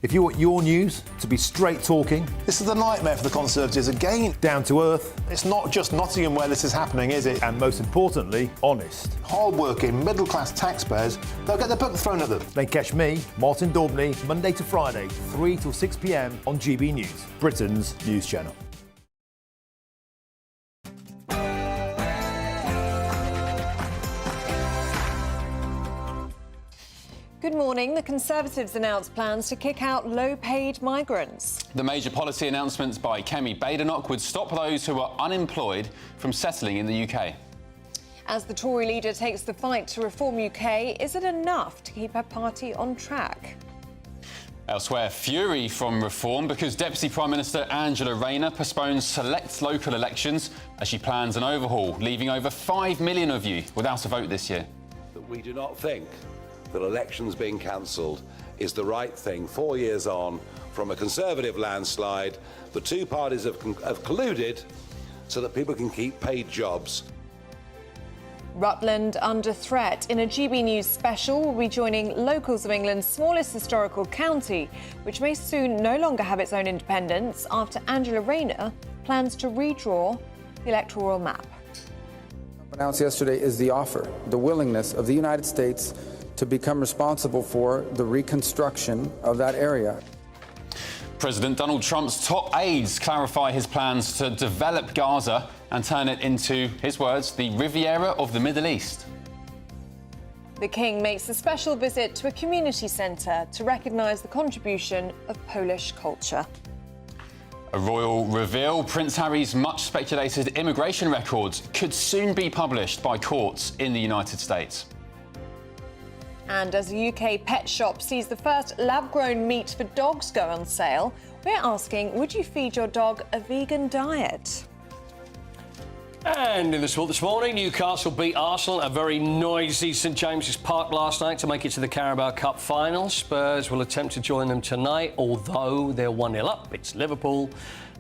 If you want your news to be straight talking... This is a nightmare for the Conservatives again. Down to earth. It's not just Nottingham where this is happening, is it? And most importantly, honest. Hard-working, middle-class taxpayers, they'll get their book thrown at them. Then catch me, Martin Daubney, Monday to Friday, 3 till 6 p.m. on GB News, Britain's news channel. Good morning. The Conservatives announced plans to kick out low-paid migrants. The major policy announcements by Kemi Badenoch would stop those who are unemployed from settling in the UK. As the Tory leader takes the fight to reform UK, is it enough to keep her party on track? Elsewhere, fury from Reform because Deputy Prime Minister Angela Rayner postpones select local elections as she plans an overhaul, leaving over 5 million of you without a vote this year. That we do not think that elections being cancelled is the right thing 4 years on from a Conservative landslide. The two parties have colluded so that people can keep paid jobs. Rutland under threat. In a GB News special, we'll be joining locals of England's smallest historical county, which may soon no longer have its own independence after Angela Rayner plans to redraw the electoral map. Announced yesterday is the offer, the willingness of the United States to become responsible for the reconstruction of that area. President Donald Trump's top aides clarify his plans to develop Gaza and turn it into, his words, the Riviera of the Middle East. The King makes a special visit to a community centre to recognise the contribution of Polish culture. A royal reveal. Prince Harry's much speculated immigration records could soon be published by courts in the United States. And as a UK pet shop sees the first lab-grown meat for dogs go on sale, we're asking, would you feed your dog a vegan diet? And in the sport this morning, Newcastle beat Arsenal at a very noisy St James's Park last night to make it to the Carabao Cup final. Spurs will attempt to join them tonight, although they're 1-0 up. It's Liverpool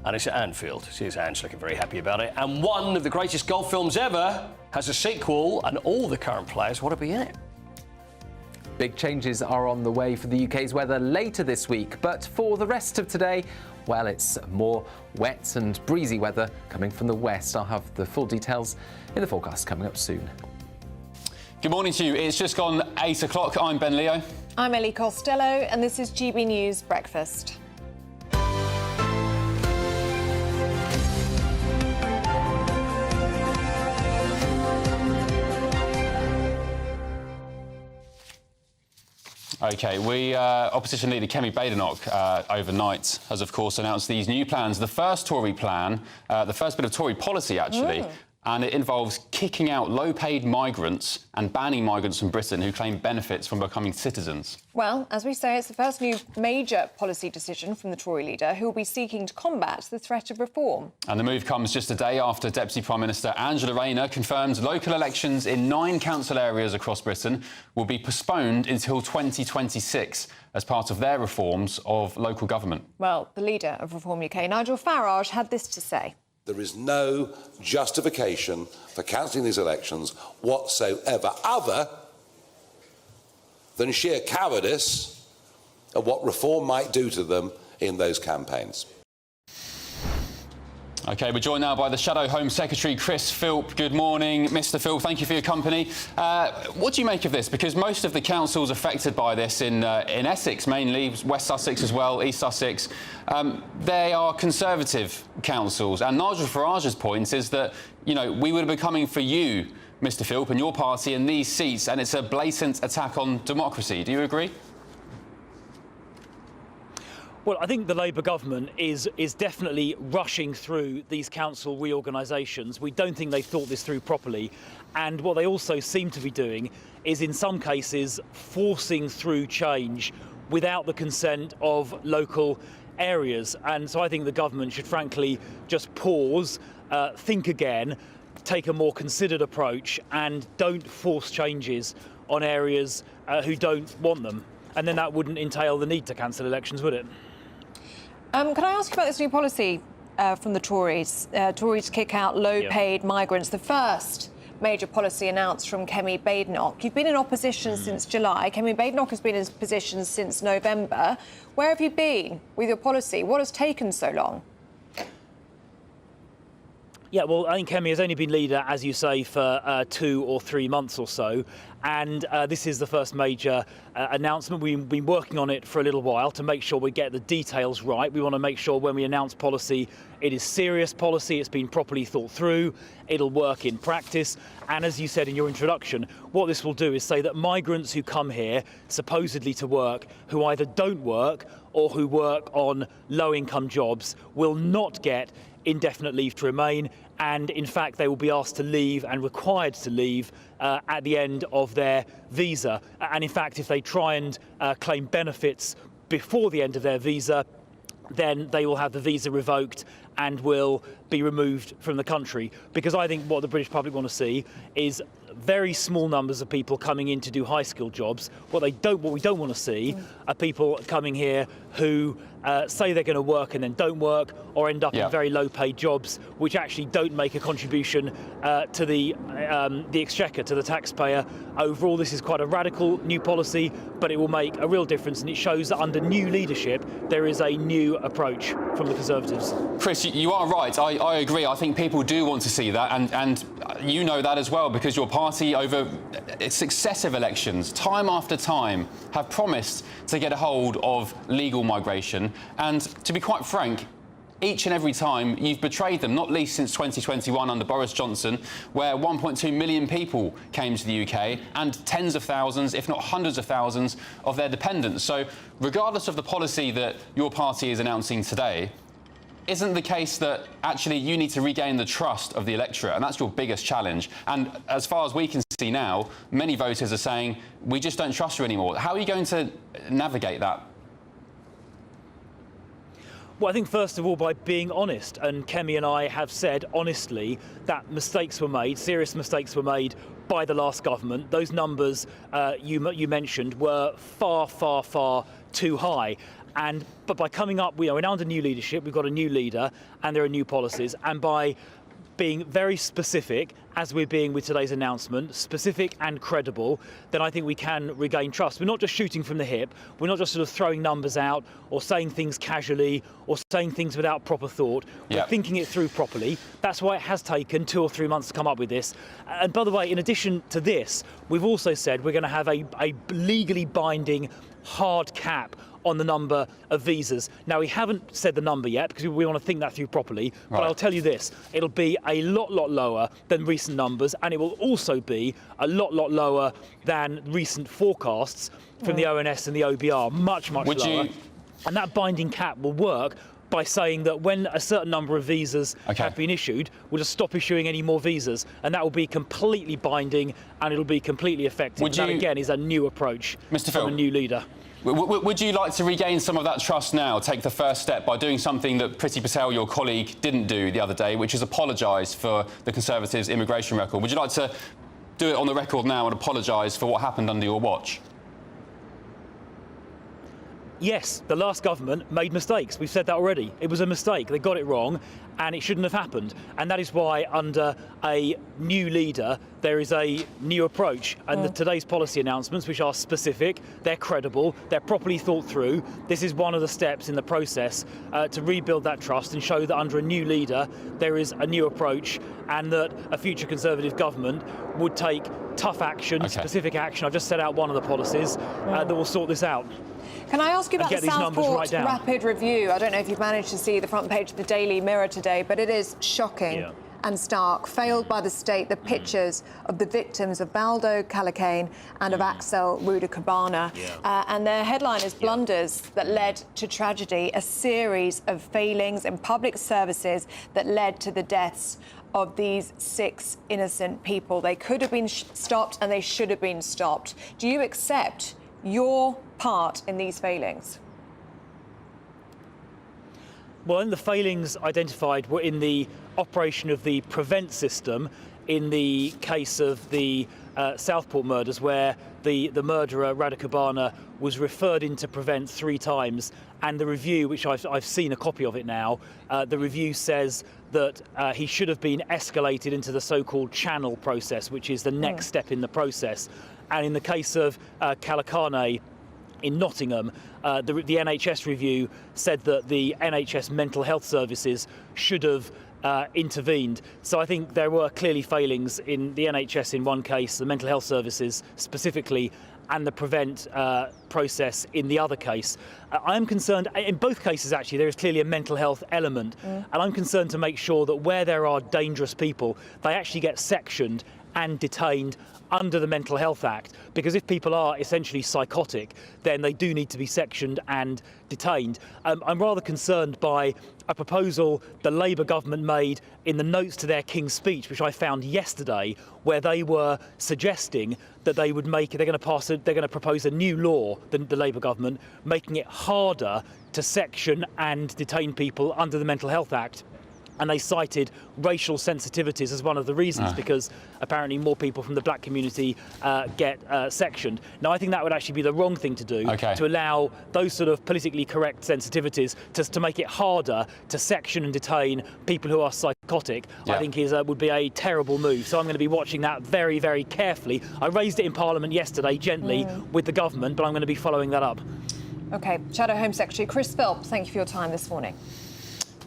and it's at Anfield. Here's Ange looking very happy about it. And one of the greatest golf films ever has a sequel, and all the current players want to be in it. Big changes are on the way for the UK's weather later this week, but for the rest of today, well, it's more wet and breezy weather coming from the west. I'll have the full details in the forecast coming up soon. Good morning to you. It's just gone 8 o'clock. I'm Ben Leo. I'm Ellie Costello, and this is GB News Breakfast. OK, Opposition Leader Kemi Badenoch overnight has, of course, announced these new plans. The first Tory plan, the first bit of Tory policy, actually, and it involves kicking out low-paid migrants and banning migrants from Britain who claim benefits from becoming citizens. Well, as we say, it's the first new major policy decision from the Tory leader, who will be seeking to combat the threat of reform. And the move comes just a day after Deputy Prime Minister Angela Rayner confirmed local elections in 9 council areas across Britain will be postponed until 2026 as part of their reforms of local government. Well, the leader of Reform UK, Nigel Farage, had this to say. There is no justification for cancelling these elections whatsoever, other than sheer cowardice of what reform might do to them in those campaigns. OK, we're joined now by the Shadow Home Secretary, Chris Philp. Good morning, Mr Philp. Thank you for your company. What do you make of this? Because most of the councils affected by this in Essex, mainly, West Sussex as well, East Sussex, they are Conservative councils. And Nigel Farage's point is that, you know, we would have been coming for you, Mr Philp, and your party in these seats, and it's a blatant attack on democracy. Do you agree? Well, I think the Labour government is definitely rushing through these council reorganisations. We don't think they've thought this through properly. And what they also seem to be doing is, in some cases, forcing through change without the consent of local areas. And so I think the government should frankly just pause, think again, take a more considered approach, and don't force changes on areas who don't want them. And then that wouldn't entail the need to cancel elections, would it? Can I ask you about this new policy from the Tories? Tories kick out low-paid migrants, the first major policy announced from Kemi Badenoch. You've been in opposition since July. Kemi Badenoch has been in position since November. Where have you been with your policy? What has taken so long? Yeah, well, I think Kemi has only been leader, as you say, for 2 or 3 months or so. And this is the first major announcement. We've been working on it for a little while to make sure we get the details right. We want to make sure when we announce policy, it is serious policy, it's been properly thought through, it'll work in practice. And as you said in your introduction, what this will do is say that migrants who come here supposedly to work, who either don't work or who work on low-income jobs, will not get indefinite leave to remain, and in fact they will be asked to leave and required to leave at the end of their visa. And in fact, if they try and claim benefits before the end of their visa, then they will have the visa revoked and will be removed from the country. Because I think what the British public want to see is very small numbers of people coming in to do high-skilled jobs. What we don't want to see are people coming here who say they're going to work and then don't work, or end up in very low-paid jobs which actually don't make a contribution to the exchequer, to the taxpayer. Overall, this is quite a radical new policy, but it will make a real difference, and it shows that under new leadership there is a new approach from the Conservatives. Chris, you are right. I agree. I think people do want to see that, and you know that as well, because your party, over successive elections, time after time, have promised to get a hold of legal migration. And to be quite frank, each and every time you've betrayed them, not least since 2021 under Boris Johnson, where 1.2 million people came to the UK, and tens of thousands, if not hundreds of thousands, of their dependents. So regardless of the policy that your party is announcing today, isn't the case that actually you need to regain the trust of the electorate, and that's your biggest challenge? And as far as we can see now, many voters are saying, we just don't trust you anymore. How are you going to navigate that? Well, I think first of all by being honest, and Kemi and I have said honestly that mistakes were made, serious mistakes were made by the last government. Those numbers you mentioned were far too high. But by coming up, we're now under new leadership, we've got a new leader, and there are new policies, and by being very specific, as we're being with today's announcement, specific and credible, then I think we can regain trust. We're not just shooting from the hip, we're not just sort of throwing numbers out or saying things casually or saying things without proper thought. We're thinking it through properly. That's why it has taken 2 or 3 months to come up with this. And by the way, in addition to this, we've also said we're going to have a legally binding hard cap on the number of visas. Now, we haven't said the number yet because we want to think that through properly, but I'll tell you this, it'll be a lot lower than recent numbers, and it will also be a lot lower than recent forecasts from the ONS and the OBR, much lower. And that binding cap will work by saying that when a certain number of visas have been issued, we'll just stop issuing any more visas, and that will be completely binding and it'll be completely effective. That, again, is a new approach from a new leader. Would you like to regain some of that trust now, take the first step by doing something that Priti Patel, your colleague, didn't do the other day, which is apologise for the Conservatives' immigration record? Would you like to do it on the record now and apologise for what happened under your watch? Yes, the last government made mistakes. We've said that already. It was a mistake. They got it wrong, and it shouldn't have happened. And that is why, under a new leader, there is a new approach. And today's policy announcements, which are specific, they're credible, they're properly thought through. This is one of the steps in the process to rebuild that trust and show that under a new leader, there is a new approach, and that a future Conservative government would take tough action, specific action. I've just set out one of the policies that will sort this out. Can I ask you about the Southport rapid review? I don't know if you've managed to see the front page of the Daily Mirror today, but it is shocking. and stark. Failed by the state, the pictures of the victims of Baldo Calacane and of Axel Rudakabana. And their headline is Blunders that led to tragedy, a series of failings in public services that led to the deaths of these 6 innocent people. They could have been stopped and they should have been stopped. Do you accept your part in these failings? Well, the failings identified were in the operation of the PREVENT system in the case of the Southport murders, where the murderer, Rudakabana, was referred into PREVENT 3 times. And the review, which I've seen a copy of it now, the review says that he should have been escalated into the so-called channel process, which is the next step in the process. And in the case of Calacane in Nottingham, the NHS review said that the NHS mental health services should have intervened. So I think there were clearly failings in the NHS in one case, the mental health services specifically, and the PREVENT process in the other case. I'm concerned, in both cases actually, there is clearly a mental health element, and I'm concerned to make sure that where there are dangerous people, they actually get sectioned and detained under the Mental Health Act, because if people are essentially psychotic, then they do need to be sectioned and detained. I'm rather concerned by a proposal the Labour government made in the notes to their King's Speech, which I found yesterday, where they were suggesting that they're going to propose a new law, the Labour government, making it harder to section and detain people under the Mental Health Act. And they cited racial sensitivities as one of the reasons, because apparently more people from the black community get sectioned. Now, I think that would actually be the wrong thing to do, to allow those sort of politically correct sensitivities to make it harder to section and detain people who are psychotic. I think would be a terrible move. So I'm going to be watching that very, very carefully. I raised it in Parliament yesterday, gently, with the government, but I'm going to be following that up. OK, Shadow Home Secretary Chris Philp, thank you for your time this morning.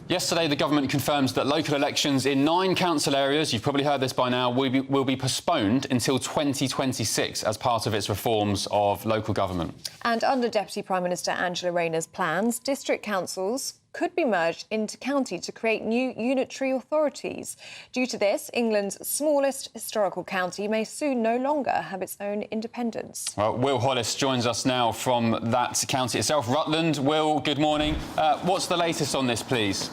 Yesterday, the government confirmed that local elections in 9 council areas, you've probably heard this by now, will be postponed until 2026 as part of its reforms of local government. And under Deputy Prime Minister Angela Rayner's plans, district councils could be merged into county to create new unitary authorities. Due to this, England's smallest historical county may soon no longer have its own independence. Well, Will Hollis joins us now from that county itself, Rutland. Will, good morning. What's the latest on this, please?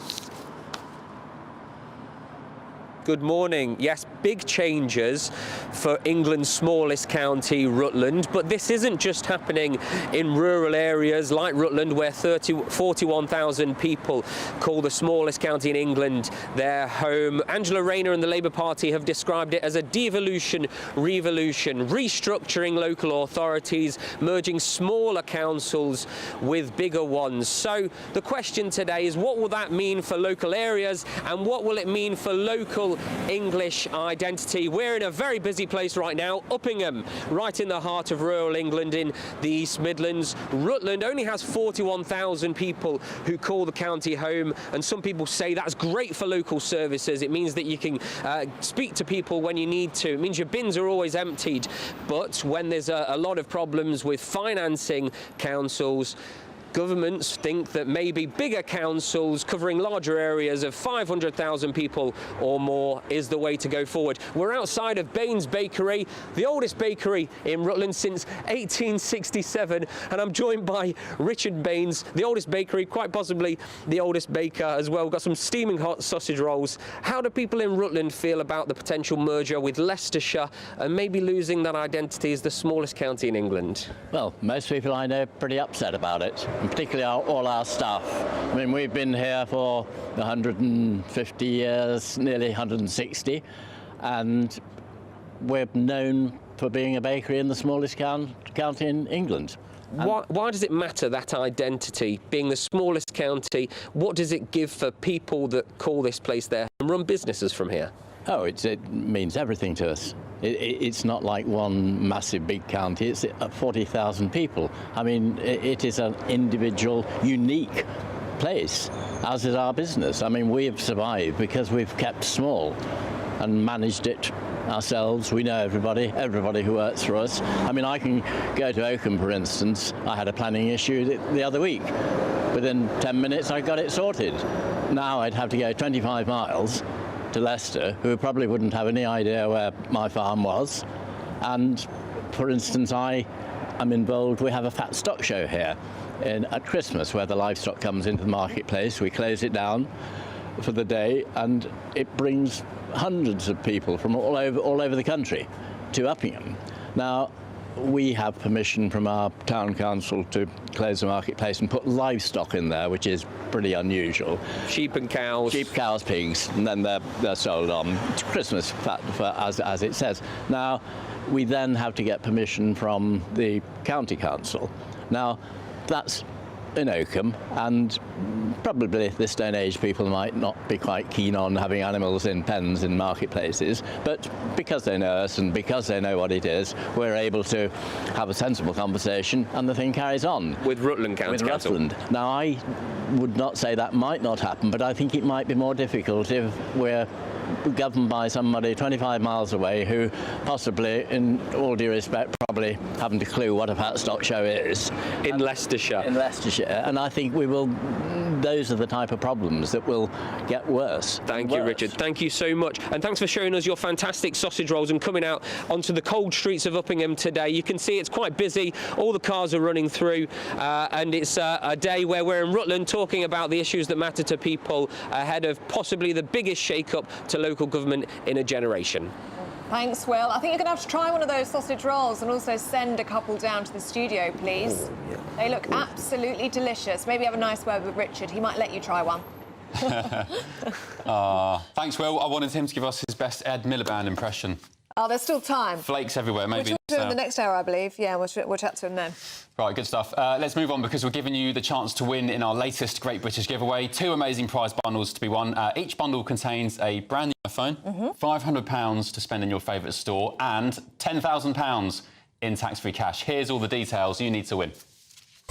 Good morning. Yes, big changes for England's smallest county, Rutland. But this isn't just happening in rural areas like Rutland, where 41,000 people call the smallest county in England their home. Angela Rayner and the Labour Party have described it as a devolution revolution, restructuring local authorities, merging smaller councils with bigger ones. So the question today is, what will that mean for local areas, and what will it mean for local English identity? We're in a very busy place right now, Uppingham, right in the heart of rural England in the East Midlands. Rutland only has 41,000 people who call the county home, and some people say that's great for local services. It means that you can speak to people when you need to. It means your bins are always emptied. But when there's a lot of problems with financing councils, governments think that maybe bigger councils covering larger areas of 500,000 people or more is the way to go forward. We're outside of Baines Bakery, the oldest bakery in Rutland since 1867, and I'm joined by Richard Baines, the oldest bakery, quite possibly the oldest baker as well. We've got some steaming hot sausage rolls. How do people in Rutland feel about the potential merger with Leicestershire and maybe losing that identity as the smallest county in England? Well, most people I know are pretty upset about it, and particularly all our staff. I mean, we've been here for 150 years, nearly 160, and we're known for being a bakery in the smallest county in England. Why does it matter, that identity, being the smallest county? What does it give for people that call this place their home and run businesses from here? Oh, it means everything to us. It's not like one massive big county. It's 40,000 people. I mean, it is an individual, unique place, as is our business. I mean, we have survived because we've kept small and managed it ourselves. We know everybody who works for us. I mean, I can go to Oakham, for instance. I had a planning issue the other week. Within 10 minutes, I got it sorted. Now I'd have to go 25 miles to Leicester who probably wouldn't have any idea where my farm was. And, for instance, I am involved, we have a fat stock show here at Christmas where the livestock comes into the marketplace. We close it down for the day, and it brings hundreds of people from all over the country to Uppingham. Now, we have permission from our town council to close the marketplace and put livestock in there, which is pretty unusual. Sheep and cows. Sheep, cows, pigs, and then they're sold on to Christmas, as it says. Now, we then have to get permission from the county council. Now, that's in Oakham, and probably this day and age people might not be quite keen on having animals in pens in marketplaces, but because they know us and because they know what it is, we're able to have a sensible conversation and the thing carries on. With Rutland County Council? Rutland. Now, I would not say that might not happen, but I think it might be more difficult if we're governed by somebody 25 miles away who possibly, in all due respect, probably haven't a clue what a fat stock show is. In Leicestershire. In Leicestershire. And I think those are the type of problems that will get worse. Thank you, Richard. Thank you so much. And thanks for showing us your fantastic sausage rolls and coming out onto the cold streets of Uppingham today. You can see it's quite busy. All the cars are running through, and it's a day where we're in Rutland talking about the issues that matter to people ahead of possibly the biggest shake-up to local government in a generation. Thanks, Will. I think you're going to have to try one of those sausage rolls and also send a couple down to the studio, please. Oh, yeah. They look absolutely delicious. Maybe have a nice word with Richard. He might let you try one. Thanks, Will. I wanted him to give us his best Ed Miliband impression. Oh, there's still time. Flakes everywhere, maybe. We'll talk to him in the next hour, I believe. Yeah, we'll chat to him then. Right, good stuff. Let's move on because we're giving you the chance to win in our latest Great British giveaway. 2 amazing prize bundles to be won. Each bundle contains a brand new iPhone, £500 to spend in your favourite store, and £10,000 in tax-free cash. Here's all the details you need to win.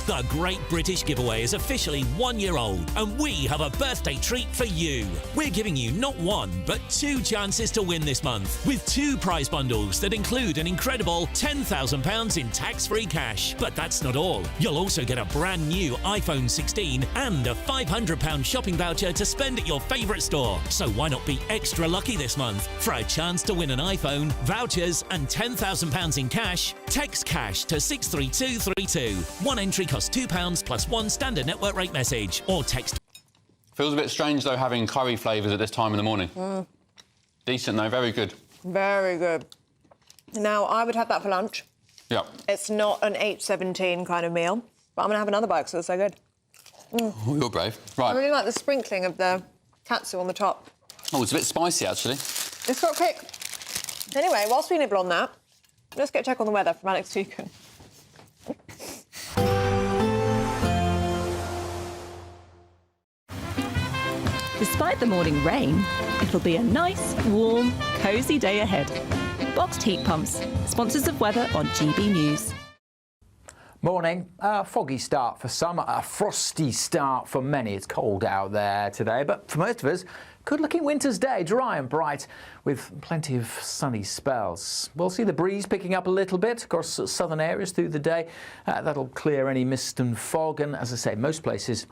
The Great British Giveaway is officially 1 year old, and we have a birthday treat for you. We're giving you not 1, but 2 chances to win this month, with 2 prize bundles that include an incredible £10,000 in tax-free cash. But that's not all. You'll also get a brand new iPhone 16 and a £500 shopping voucher to spend at your favourite store. So why not be extra lucky this month? For a chance to win an iPhone, vouchers and £10,000 in cash, text cash to 63232. One entry costs £2 plus 1 standard network rate message, or text. Feels a bit strange, though, having curry flavours at this time in the morning. Decent, though. Very good. Very good. Now, I would have that for lunch. Yeah. It's not an 8:17 kind of meal, but I'm going to have another bite because it's so good. Oh, you're brave. Right. I really like the sprinkling of the katsu on the top. Oh, it's a bit spicy, actually. It's got kick. Anyway, whilst we nibble on that, let's get a check on the weather from Alex Tukin. Despite the morning rain, it'll be a nice, warm, cosy day ahead. Boxed heat pumps, sponsors of weather on GB News. Morning. A foggy start for some, a frosty start for many. It's cold out there today, but for most of us, good-looking winter's day, dry and bright with plenty of sunny spells. We'll see the breeze picking up a little bit across southern areas through the day. That'll clear any mist and fog, and as I say, most places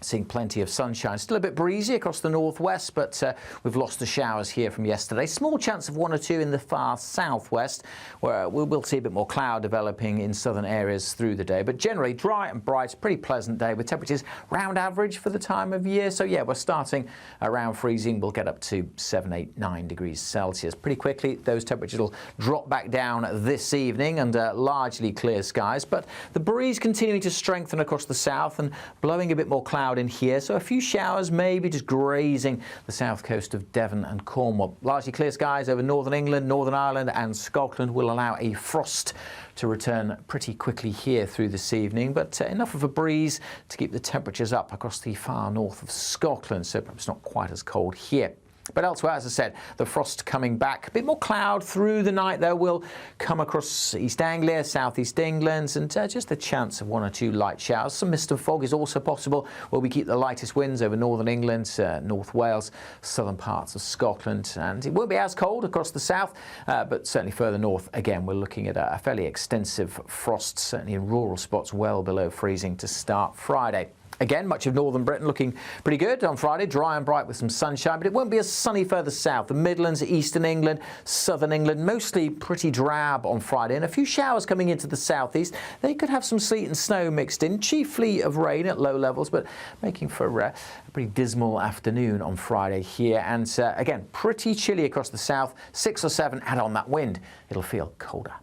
seeing plenty of sunshine. Still a bit breezy across the northwest, but we've lost the showers here from yesterday. Small chance of 1 or 2 in the far southwest, where we will see a bit more cloud developing in southern areas through the day. But generally dry and bright, pretty pleasant day with temperatures round average for the time of year. So yeah, we're starting around freezing. We'll get up to 7, 8, 9 degrees Celsius. Pretty quickly, those temperatures will drop back down this evening under largely clear skies. But the breeze continuing to strengthen across the south and blowing a bit more cloud in here, so a few showers maybe just grazing the south coast of Devon and Cornwall. Largely clear skies over northern England, Northern Ireland and Scotland will allow a frost to return pretty quickly here through this evening, but enough of a breeze to keep the temperatures up across the far north of Scotland, so perhaps not quite as cold here. But elsewhere, as I said, the frost coming back. A bit more cloud through the night, though, will come across East Anglia, Southeast England, and just a chance of 1 or 2 light showers. Some mist and fog is also possible, where we keep the lightest winds over Northern England, North Wales, southern parts of Scotland. And it won't be as cold across the south, but certainly further north, again, we're looking at a fairly extensive frost, certainly in rural spots well below freezing to start Friday. Again, much of northern Britain looking pretty good on Friday, dry and bright with some sunshine, but it won't be as sunny further south. The Midlands, eastern England, southern England, mostly pretty drab on Friday, and a few showers coming into the southeast. They could have some sleet and snow mixed in, chiefly of rain at low levels, but making for a pretty dismal afternoon on Friday here. And again, pretty chilly across the south, 6 or 7, add on that wind, it'll feel colder.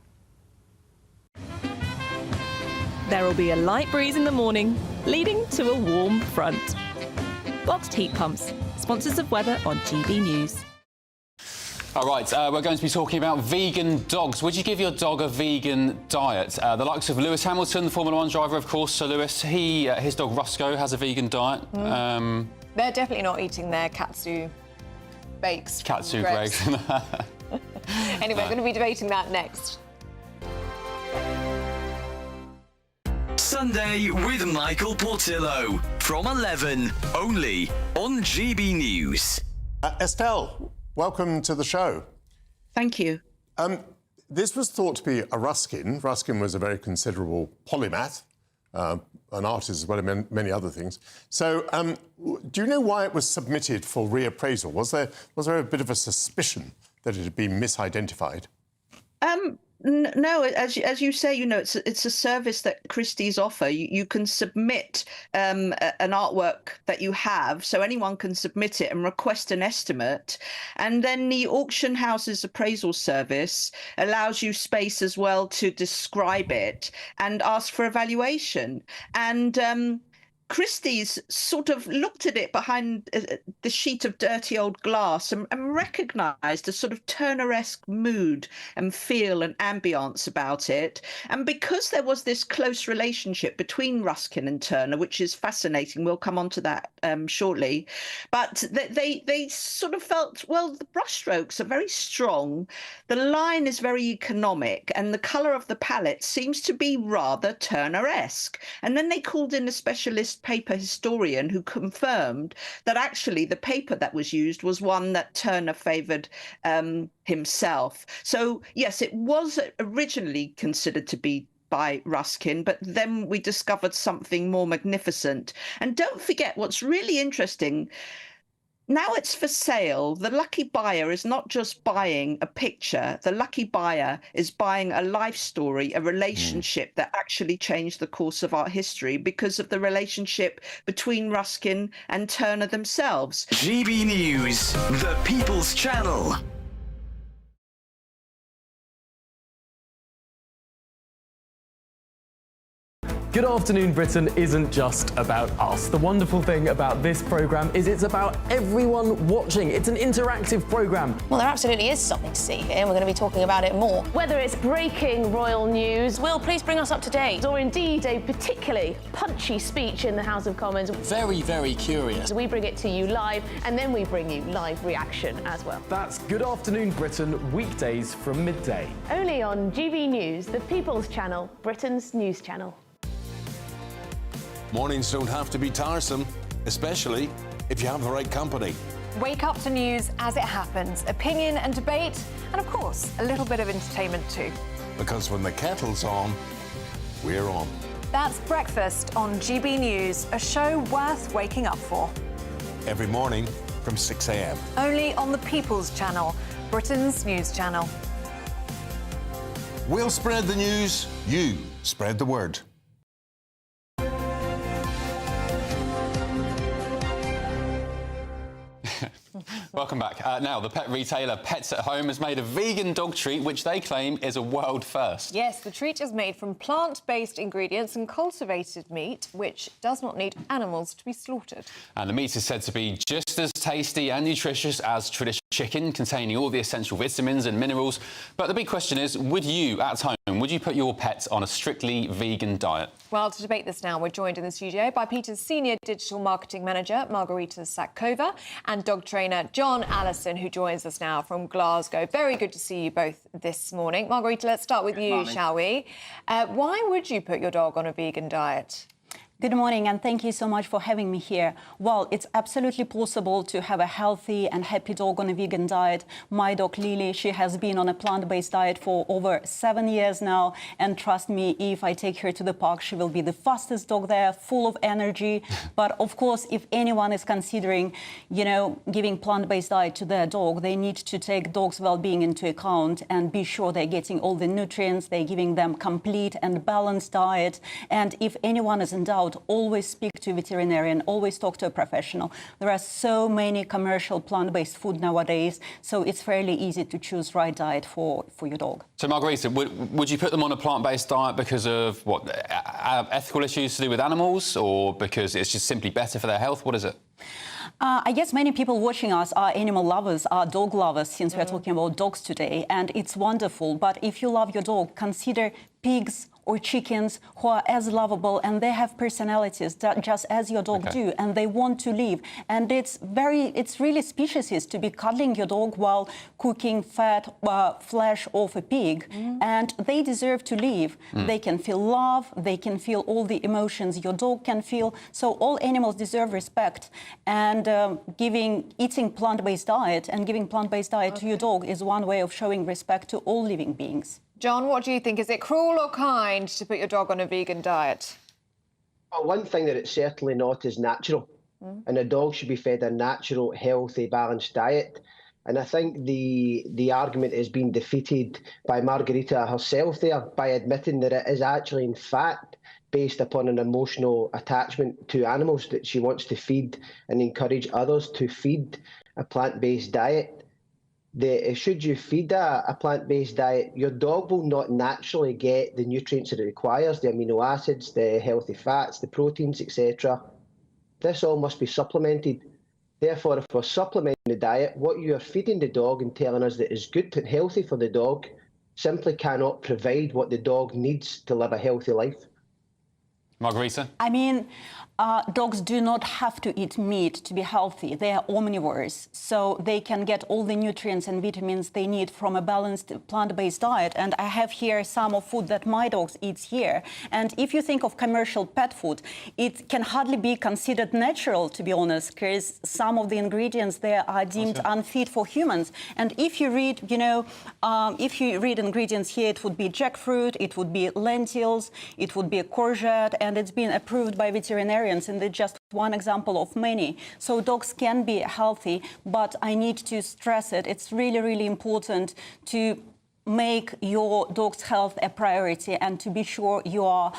There will be a light breeze in the morning, leading to a warm front. Boxed heat pumps, sponsors of weather on GB News. All right, we're going to be talking about vegan dogs. Would you give your dog a vegan diet? The likes of Lewis Hamilton, the Formula 1 driver, of course. So Lewis, his dog Roscoe has a vegan diet. They're definitely not eating their katsu bakes. Katsu grapes. Anyway, we're going to be debating that next. Sunday with Michael Portillo from 11, only on GB News. Estelle, welcome to the show. Thank you. This was thought to be a Ruskin. Ruskin was a very considerable polymath, an artist as well as many other things. So do you know why it was submitted for reappraisal? Was there a bit of a suspicion that it had been misidentified? No, as you say, it's a service that Christie's offer. You can submit an artwork that you have, so anyone can submit it and request an estimate, and then the auction house's appraisal service allows you space as well to describe it and ask for evaluation. And Christie's sort of looked at it behind the sheet of dirty old glass and recognised a sort of Turner-esque mood and feel and ambience about it. And because there was this close relationship between Ruskin and Turner, which is fascinating, we'll come on to that shortly, but they sort of felt, well, the brushstrokes are very strong, the line is very economic, and the colour of the palette seems to be rather Turner-esque. And then they called in a specialist paper historian who confirmed that actually the paper that was used was one that Turner favoured himself. So yes, it was originally considered to be by Ruskin, but then we discovered something more magnificent. And don't forget what's really interesting. Now it's for sale. The lucky buyer is not just buying a picture. The lucky buyer is buying a life story, a relationship that actually changed the course of art history because of the relationship between Ruskin and Turner themselves. GB News, the People's Channel. Good Afternoon Britain isn't just about us. The wonderful thing about this programme is it's about everyone watching. It's an interactive programme. Well, there absolutely is something to see here, and we're going to be talking about it more. Whether it's breaking royal news, Will, please bring us up to date. Or indeed a particularly punchy speech in the House of Commons. Very, very curious. We bring it to you live, and then we bring you live reaction as well. That's Good Afternoon Britain, weekdays from midday. Only on GB News, the People's Channel, Britain's news channel. Mornings don't have to be tiresome, especially if you have the right company. Wake up to news as it happens, opinion and debate, and of course, a little bit of entertainment too. Because when the kettle's on, we're on. That's Breakfast on GB News, a show worth waking up for. Every morning from 6 a.m. Only on the People's Channel, Britain's news channel. We'll spread the news, you spread the word. Welcome back. Now, the pet retailer Pets at Home has made a vegan dog treat, which they claim is a world first. Yes, the treat is made from plant-based ingredients and cultivated meat, which does not need animals to be slaughtered. And the meat is said to be just as tasty and nutritious as traditional chicken, containing all the essential vitamins and minerals. But the big question is, would you, at home, would you put your pets on a strictly vegan diet? Well, to debate this now, we're joined in the studio by Peter's Senior Digital Marketing Manager, Margarita Sakova, and dog trainer John Allison, who joins us now from Glasgow. Very good to see you both this morning. Margarita, let's start with you, shall we? Why would you put your dog on a vegan diet? Good morning, and thank you so much for having me here. Well, it's absolutely possible to have a healthy and happy dog on a vegan diet. My dog Lily, she has been on a plant-based diet for over 7 years now, and trust me, if I take her to the park, she will be the fastest dog there, full of energy. But of course, if anyone is considering, giving plant-based diet to their dog, they need to take dog's well-being into account and be sure they're getting all the nutrients, they're giving them complete and balanced diet. And if anyone is in doubt, always speak to a veterinarian, always talk to a professional. There are so many commercial plant-based food nowadays, so it's fairly easy to choose right diet for your dog. So, Margarita, would you put them on a plant-based diet because of, what, ethical issues to do with animals, or because it's just simply better for their health? What is it? I guess many people watching us are animal lovers, are dog lovers, since we're talking about dogs today, and it's wonderful. But if you love your dog, consider pigs or chickens who are as lovable, and they have personalities just as your dog do, and they want to live. And it's really specious to be cuddling your dog while cooking fat flesh off a pig, and they deserve to live. They can feel love, they can feel all the emotions your dog can feel. So all animals deserve respect, and eating plant-based diet and giving plant-based diet to your dog is one way of showing respect to all living beings. John, what do you think? Is it cruel or kind to put your dog on a vegan diet? Well, one thing that it's certainly not is natural. And a dog should be fed a natural, healthy, balanced diet. And I think the argument is being defeated by Margarita herself there by admitting that it is actually, in fact, based upon an emotional attachment to animals that she wants to feed and encourage others to feed a plant-based diet. Should you feed a plant-based diet, your dog will not naturally get the nutrients that it requires, the amino acids, the healthy fats, the proteins, etc. This all must be supplemented. Therefore, if we're supplementing the diet, what you are feeding the dog and telling us that is good and healthy for the dog simply cannot provide what the dog needs to live a healthy life. Margarita? I mean, dogs do not have to eat meat to be healthy. They are omnivores, so they can get all the nutrients and vitamins they need from a balanced plant-based diet. And I have here some of food that my dogs eat here. And if you think of commercial pet food, it can hardly be considered natural, to be honest, because some of the ingredients there are deemed unfit for humans. And if you read, if you read ingredients here, it would be jackfruit, it would be lentils, it would be a courgette, and it's been approved by veterinarians, and it's just one example of many. So dogs can be healthy, but I need to stress it. It's really, really important to make your dog's health a priority and to be sure you are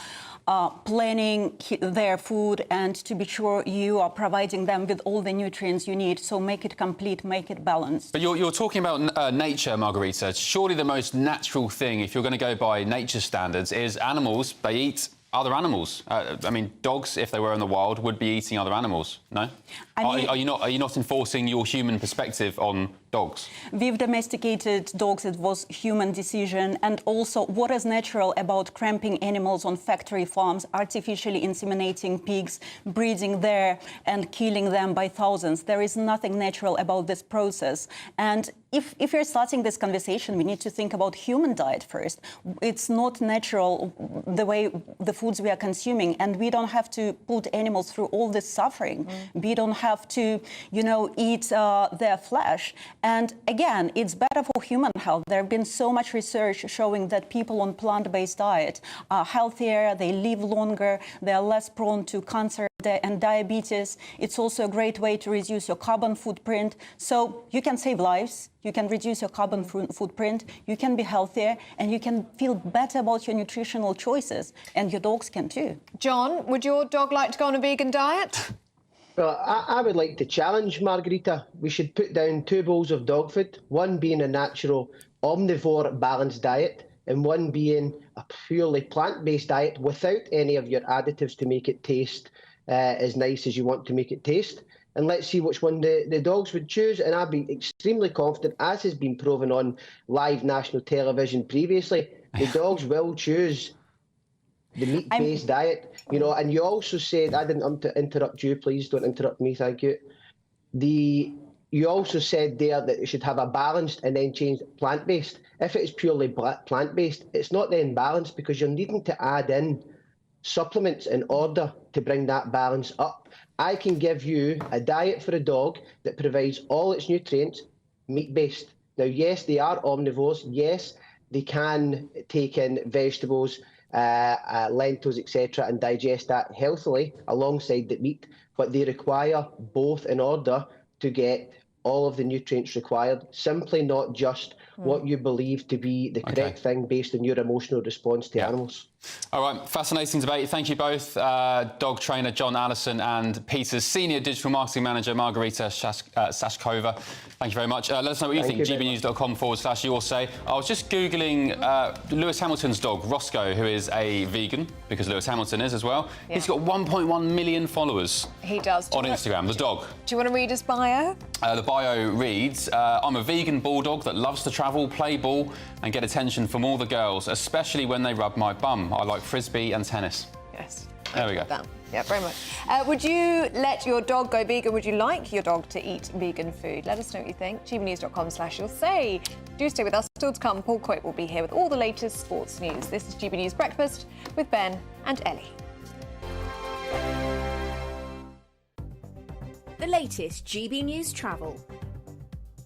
planning their food and to be sure you are providing them with all the nutrients you need. So make it complete, make it balanced. But you're talking about nature, Margarita. Surely the most natural thing, if you're going to go by nature standards, is animals, they eat other animals. I mean, dogs, if they were in the wild, would be eating other animals, no? Are you not enforcing your human perspective on dogs? We've domesticated dogs. It was human decision. And also, what is natural about cramping animals on factory farms, artificially inseminating pigs, breeding there and killing them by thousands? There is nothing natural about this process. And if you're starting this conversation, we need to think about human diet first. It's not natural the way the foods we are consuming, and we don't have to put animals through all this suffering. We don't have to, eat their flesh. And again, it's better for human health. There have been so much research showing that people on plant-based diet are healthier, they live longer, they are less prone to cancer and diabetes. It's also a great way to reduce your carbon footprint. So you can save lives, you can reduce your carbon footprint, you can be healthier, and you can feel better about your nutritional choices. And your dogs can too. John, would your dog like to go on a vegan diet? Well, I would like to challenge Margarita. We should put down 2 bowls of dog food, one being a natural omnivore balanced diet and one being a purely plant-based diet without any of your additives to make it taste as nice as you want to make it taste. And let's see which one the dogs would choose. And I'd be extremely confident, as has been proven on live national television previously, the dogs will choose the meat-based diet. And you also said, I didn't interrupt you, please don't interrupt me, thank you. You also said there that it should have a balanced and then change plant-based. If it is purely plant-based, it's not then balanced because you're needing to add in supplements in order to bring that balance up. I can give you a diet for a dog that provides all its nutrients, meat-based. Now, yes, they are omnivores. Yes, they can take in vegetables, lentils, etc., and digest that healthily alongside the meat, but they require both in order to get all of the nutrients required, simply not just what you believe to be the correct thing based on your emotional response to animals. All right, fascinating debate. Thank you both, dog trainer John Allison and Peter's Senior Digital Marketing Manager Margarita Sashkova. Thank you very much. Let us know what you think. gbnews.com/your say. I was just Googling Lewis Hamilton's dog, Roscoe, who is a vegan, because Lewis Hamilton is as well. Yeah. He's got 1.1 million followers. He does. On Instagram, the dog. Do you want to read his bio? The bio reads, I'm a vegan bulldog that loves to travel, play ball and get attention from all the girls, especially when they rub my bum. I like frisbee and tennis. Yes. There we go. Yeah, very much. Would you let your dog go vegan? Would you like your dog to eat vegan food? Let us know what you think. gbnews.com/you'll say. Do stay with us. Still to come, Paul Coit will be here with all the latest sports news. This is GB News Breakfast with Ben and Ellie. The latest GB News travel.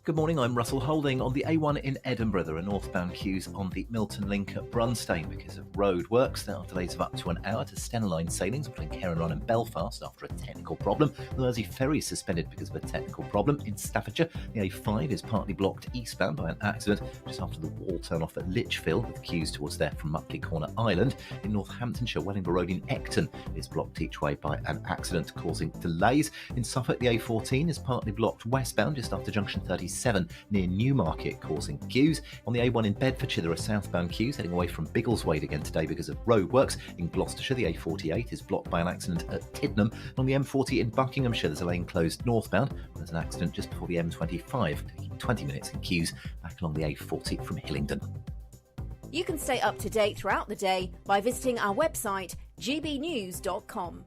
Good morning, I'm Russell Holding. On the A1 in Edinburgh, there are northbound queues on the Milton Link at Brunstane because of road works. There are delays of up to an hour to Stena Line sailings between Cairnryan and Belfast after a technical problem. The Mersey ferry is suspended because of a technical problem. In Staffordshire, the A5 is partly blocked eastbound by an accident just after the wall turn-off at Lichfield, with queues towards there from Muckley Corner Island. In Northamptonshire, Wellingborough Road in Ecton is blocked each way by an accident, causing delays. In Suffolk, the A14 is partly blocked westbound just after junction 37 near Newmarket, causing queues. On the A1 in Bedfordshire, there are southbound queues heading away from Biggleswade again today because of roadworks. In Gloucestershire, the A48 is blocked by an accident at Tiddenham. On the M40 in Buckinghamshire, there's a lane closed northbound. There's an accident just before the M25, taking 20 minutes in queues back along the A40 from Hillingdon. You can stay up to date throughout the day by visiting our website, gbnews.com.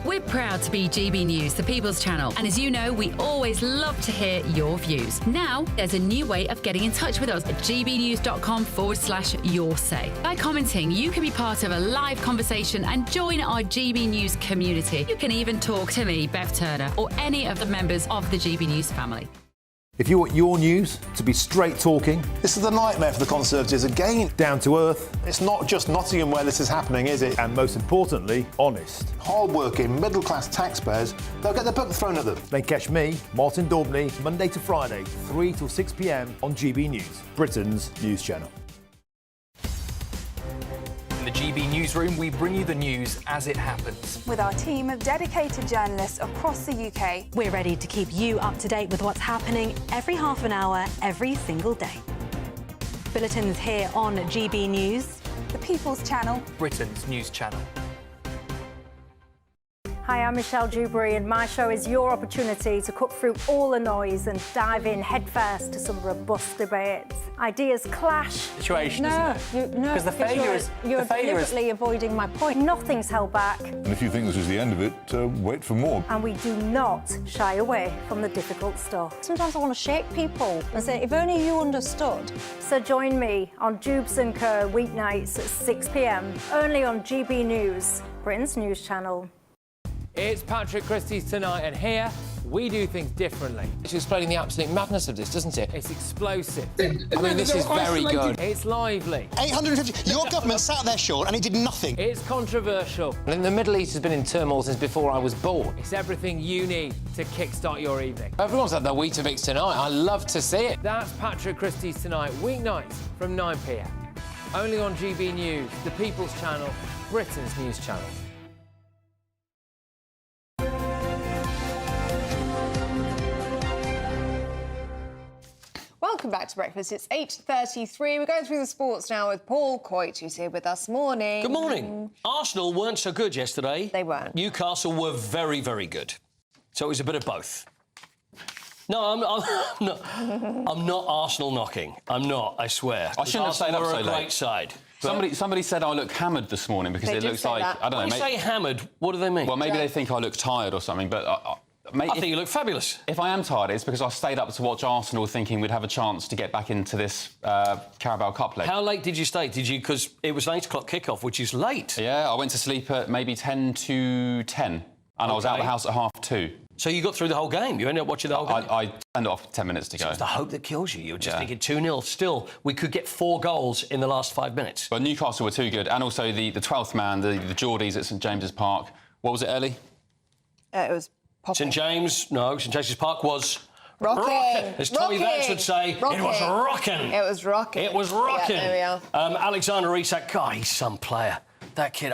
We're proud to be GB News, the People's Channel, and as you know, we always love to hear your views. Now, there's a new way of getting in touch with us at gbnews.com/your say. By commenting, you can be part of a live conversation and join our GB News community. You can even talk to me, Bev Turner, or any of the members of the GB News family. If you want your news to be straight talking... This is the nightmare for the Conservatives again. Down to earth. It's not just Nottingham where this is happening, is it? And most importantly, honest. Hard-working, middle-class taxpayers, they'll get their book thrown at them. Then catch me, Martin Daubney, Monday to Friday, 3 till 6 p.m. on GB News, Britain's news channel. In the GB Newsroom, we bring you the news as it happens. With our team of dedicated journalists across the UK, we're ready to keep you up to date with what's happening every half an hour, every single day. Bulletins here on GB News, the People's Channel, Britain's news channel. Hi, I'm Michelle Dewberry, and my show is your opportunity to cut through all the noise and dive in headfirst to some robust debates. Ideas clash. Situation, isn't it? Because the failure is... You're deliberately avoiding my point. Nothing's held back. And if you think this is the end of it, wait for more. And we do not shy away from the difficult stuff. Sometimes I want to shake people and say, if only you understood. So join me on Jubes & Co. weeknights at 6 p.m, only on GB News, Britain's news channel. It's Patrick Christie's Tonight, and here we do things differently. It's explaining the absolute madness of this, doesn't it? It's explosive. I mean, this is very good. It's lively. 850. Your government sat there, Sean, and it did nothing. It's controversial. And the Middle East has been in turmoil since before I was born. It's everything you need to kickstart your evening. Everyone's had their Weetabix tonight. I love to see it. That's Patrick Christie's Tonight, weeknights from 9 p.m. Only on GB News, the People's Channel, Britain's news channel. Welcome back to Breakfast. It's 8:33. We're going through the sports now with Paul Coit, who's here with us. Morning. Good morning. Arsenal weren't so good yesterday. They weren't. Newcastle were very, very good. So it was a bit of both. No, I'm not Arsenal knocking. I'm not, I swear. I shouldn't have stayed up so late. Arsenal were a great side. Somebody said I look hammered this morning because it looks like... I don't know. When you say hammered, what do they mean? Well, maybe they think I look tired or something, but... Mate, I think you look fabulous. If I am tired, it's because I stayed up to watch Arsenal thinking we'd have a chance to get back into this Carabao Cup leg. How late did you stay? Did you? Because it was an 8 o'clock kickoff, which is late. Yeah, I went to sleep at maybe 10 to 10, and I was out of the house at 2:30. So you got through the whole game? You ended up watching the whole game? I turned it off 10 minutes to go. It's the hope that kills you. You're just thinking 2-0. Still, we could get 4 goals in the last 5 minutes. But Newcastle were too good. And also the 12th man, the Geordies at St James's Park. What was it, Ellie? It was popping. St James's Park was... Rocking. As Tommy Vance would say, it was rocking. It was rocking. It was rocking. Yeah, there we are. Alexander Isak, God, he's some player. That kid,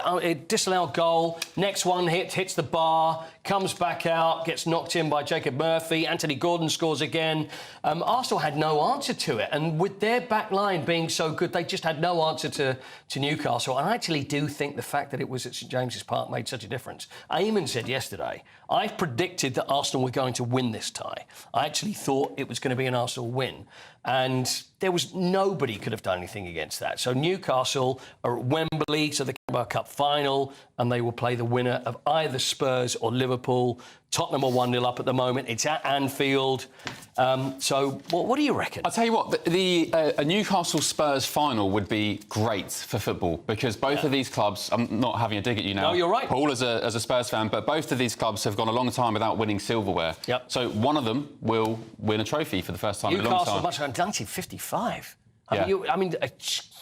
disallowed goal. Next one hits the bar, comes back out, gets knocked in by Jacob Murphy. Anthony Gordon scores again. Arsenal had no answer to it, and with their back line being so good, they just had no answer to Newcastle. And I actually do think the fact that it was at St James's Park made such a difference. Eamon said yesterday, I predicted that Arsenal were going to win this tie. I actually thought it was going to be an Arsenal win. And there was nobody could have done anything against that. So Newcastle are at Wembley, so the Carabao Cup final, and they will play the winner of either Spurs or Liverpool. Tottenham are 1-0 up at the moment. It's at Anfield. So what do you reckon? I'll tell you what, a Newcastle-Spurs final would be great for football because both of these clubs, I'm not having a dig at you now. No, you're right. Paul, as a Spurs fan, but both of these clubs have gone a long time without winning silverware. Yep. So one of them will win a trophy for the first time in a long time. Newcastle, much like 1955. Yeah. I mean, a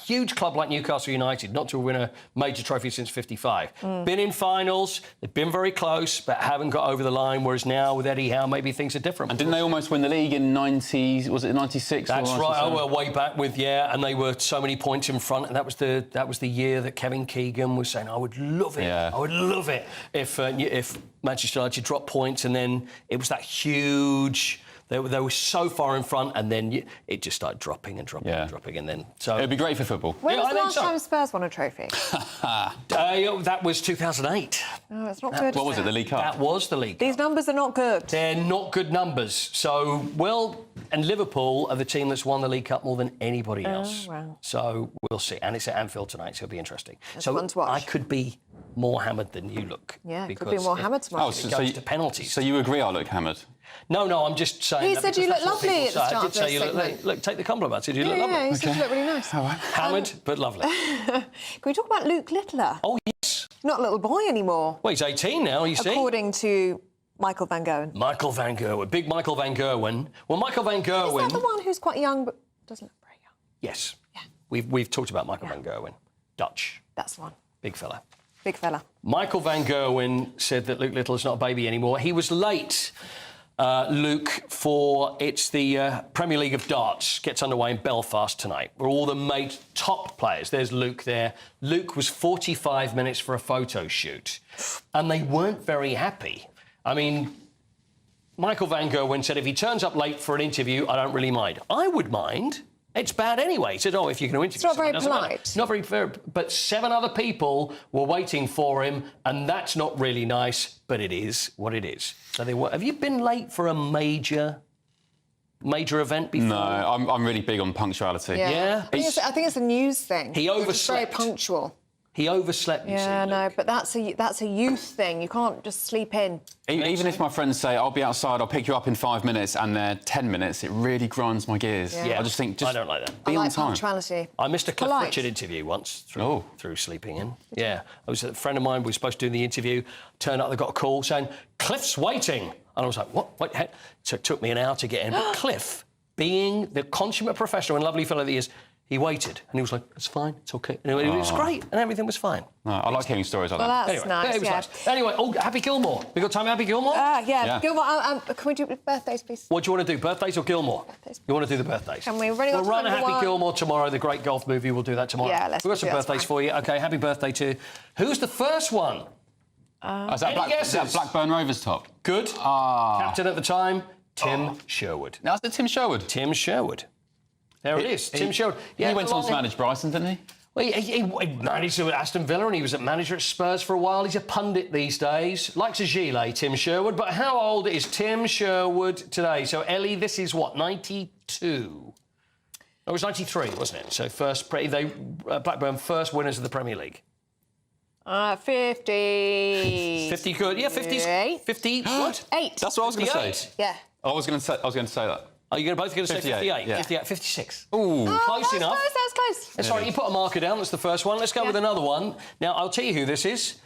huge club like Newcastle United, not to win a major trophy since 55. Been in finals, they've been very close, but haven't got over the line, whereas now with Eddie Howe, maybe things are different. And didn't they almost win the league in 90... Was it 96? That's right. Oh, well, way back with, and they were so many points in front, and that was the year that Kevin Keegan was saying, I would love it. Yeah. I would love it if Manchester United dropped points, and then it was that huge... They were so far in front, and then it just started dropping and dropping and dropping, and then... So it'd be great for football. When was the last time Spurs won a trophy? That was 2008. No, it's not good. What was it, the League Cup? That was the League Cup. These numbers are not good. They're not good numbers. So, and Liverpool are the team that's won the League Cup more than anybody else. Wow. So we'll see. And it's at Anfield tonight, so it'll be interesting. That's fun to watch. I could be more hammered than you look. Yeah, it could be more hammered tomorrow. It goes to penalties. So you agree I look hammered? No, I'm just saying... He that said you because look that's what lovely people at the say. start I of did say this you segment. look, take the compliment. I said you look lovely. Yeah, he said you look really nice. Hammered, but lovely. Can we talk about Luke Littler? Oh, yes. Not a little boy anymore. Well, he's 18 now, you see. According to Michael Van Gerwen. Michael Van Gerwen. Big Michael Van Gerwen. Well, Michael Van Gerwen... Is that the one who's quite young but doesn't look very young? Yes. Yeah. We've talked about Michael Van Gerwen. Dutch. That's the one. Big fella. Big fella. Michael Van Gerwen said that Luke Little is not a baby anymore. He was late, Luke, for the Premier League of Darts. Gets underway in Belfast tonight, where all the top players. There's Luke there. Luke was 45 minutes for a photo shoot, and they weren't very happy. I mean, Michael Van Gerwen said if he turns up late for an interview, I don't really mind. I would mind. It's bad anyway. He said, if you're going to interview someone, someone, very polite. It's not very fair. But 7 other people were waiting for him, and that's not really nice, but it is what it is. So have you been late for a major event before? No, I'm really big on punctuality. Yeah? I think it's a news thing. He overslept. He's very punctual. He overslept, you see, Luke. but that's a youth thing. You can't just sleep in. Even if my friends say, I'll be outside, I'll pick you up in 5 minutes, and they're 10 minutes, it really grinds my gears. Yeah. I just think, I don't like that. Be I like on time. punctuality. I missed a Cliff Polite. Richard interview once through sleeping in. Yeah. I was a friend of mine, we were supposed to do the interview, turned up, they got a call saying, Cliff's waiting. And I was like, what? So it took me an hour to get in. But Cliff, being the consummate professional and lovely fellow that he is, he waited, and he was like, it's fine, it's OK. And it was great, and everything was fine. No, I like hearing stories like Well, that. that's nice, it was yeah. nice. Anyway, Happy Gilmore. We got time for Happy Gilmore? Yeah. Gilmore, can we do birthdays, please? What do you want to do, birthdays or Gilmore? Birthdays. You want to do the birthdays? Can we? We've already got We'll run a time for Happy one. Gilmore tomorrow, the great golf movie. We'll do that tomorrow. Yeah, let's We've got some do that birthdays tomorrow. for you. OK, happy birthday to... Who's the first one? Is that Blackburn Rovers top? Good. Captain at the time, Tim Sherwood. Now, is it Tim Sherwood? Tim Sherwood. There it is, Tim Sherwood. He went on to manage Brighton, didn't he? Well, he managed at Aston Villa and he was a manager at Spurs for a while. He's a pundit these days. Likes a gilet, Tim Sherwood. But how old is Tim Sherwood today? So, Ellie, this is what, 92? It was 93, wasn't it? So, Blackburn first winners of the Premier League. 50. 50 good. Yeah, 50. 50. What? 8. That's what I was going to say. Yeah. I was going to say that. Are you both going to say 58? Yeah. 58. 56. Ooh. Close enough. Close. That's right, you put a marker down. That's the first one. Let's go with another one. Now, I'll tell you who this is.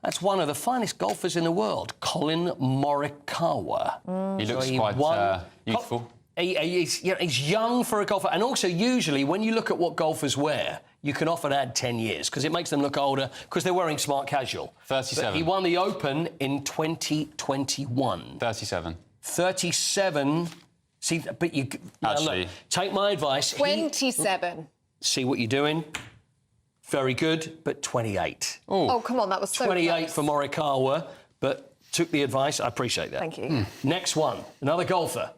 That's one of the finest golfers in the world, Colin Morikawa. He looks quite youthful. He's young for a golfer. And also, usually, when you look at what golfers wear, you can often add 10 years because it makes them look older because they're wearing smart casual. 37. But he won the Open in 2021. 37. 37. See, but you... Actually... Look, take my advice. 27. See what you're doing. Very good, but 28. Oh, come on, that was so 28 close. for Morikawa, but took the advice. I appreciate that. Thank you. Next one, another golfer.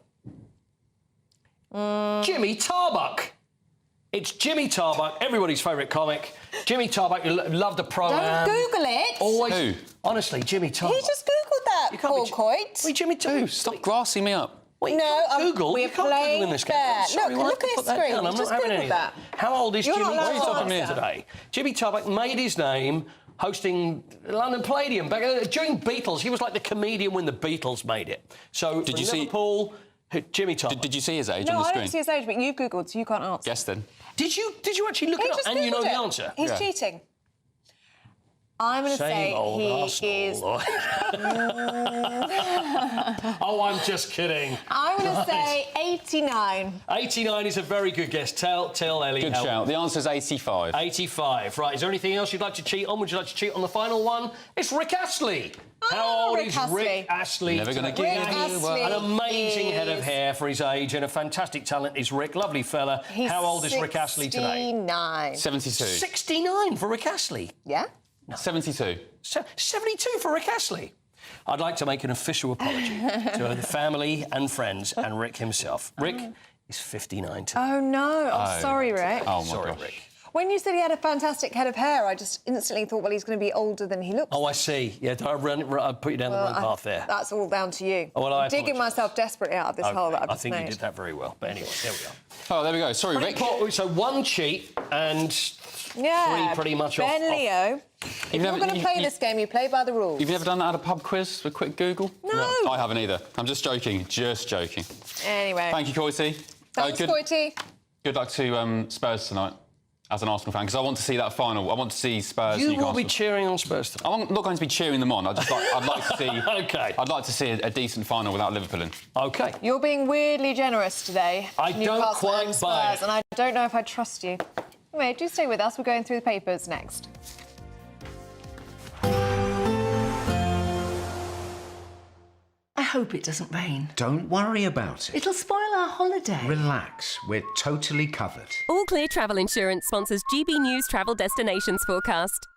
Jimmy Tarbuck. It's Jimmy Tarbuck, everybody's favourite comic. Jimmy Tarbuck, you love the pro-am. Don't Google it. Always. Who? Honestly, Jimmy Tarbuck. He just Googled that, Paul Coit. Wait, Jimmy Tarbuck. Stop grassing me up. Wait, No, Google. we're You can't playing Google in this game. fair. Sorry, we'll Look have to at put the that screen. down. I'm Just not having Google any of that. that. How old is You're Jimmy not allowed to Tarbuck answer. today? Jimmy Tarbuck made his name hosting London Palladium back during Beatles. He was like the comedian when the Beatles made it. So Did you see Liverpool, Jimmy Tarbuck. Did you see his age No, on the I screen? don't see his age, but you Googled, so you can't answer. Guess then. Did you actually look He it up just and you know Googled the it. answer? He's cheating. I'm going to say Same old he Arsenal. is... Oh, I'm just kidding. I'm going to say 89. 89 is a very good guess. Tell Ellie. Good shout. The answer's 85. 85. Right, is there anything else you'd like to cheat on? Would you like to cheat on the final one? It's Rick Astley. How old is Rick Astley? Never going to give you An amazing head of hair for his age and a fantastic talent is Rick. Lovely fella. He's How old is Rick Astley today? 69. 72. 69 for Rick Astley. Yeah? 72. 72 for Rick Astley. I'd like to make an official apology to the family and friends and Rick himself. Rick is 59 today. Oh, no. I'm sorry, Rick. Oh, my Sorry, gosh. Rick. When you said he had a fantastic head of hair, I just instantly thought, well, he's going to be older than he looks. Oh, I see. Yeah, I put you down the wrong path there. That's all down to you. Oh, well, I I'm digging apologise. myself desperately out of this hole that I've I just think made. you did that very well. But anyway, there we go. Oh, there we go. Sorry, Rick. So one cheat and Yeah. three pretty much off. Ben Leo. If you're going to play this game, you play by the rules. You've never done that at a pub quiz with a quick Google? No. I haven't either. I'm just joking. Just joking. Anyway. Thank you, Coity. Thanks, Coity. Good luck to Spurs tonight, as an Arsenal fan, because I want to see that final. I want to see Spurs. You Newcastle. will be cheering on Spurs tonight. I'm not going to be cheering them on. I'd like to see. OK. I'd like to see a decent final without Liverpool in. OK. You're being weirdly generous today. I don't Newcastle quite and buy Spurs, it. and I don't know if I trust you. Anyway, do stay with us. We're going through the papers next. I hope it doesn't rain. Don't worry about it. It'll spoil our holiday. Relax, we're totally covered. All Clear Travel Insurance sponsors GB News Travel Destinations forecast.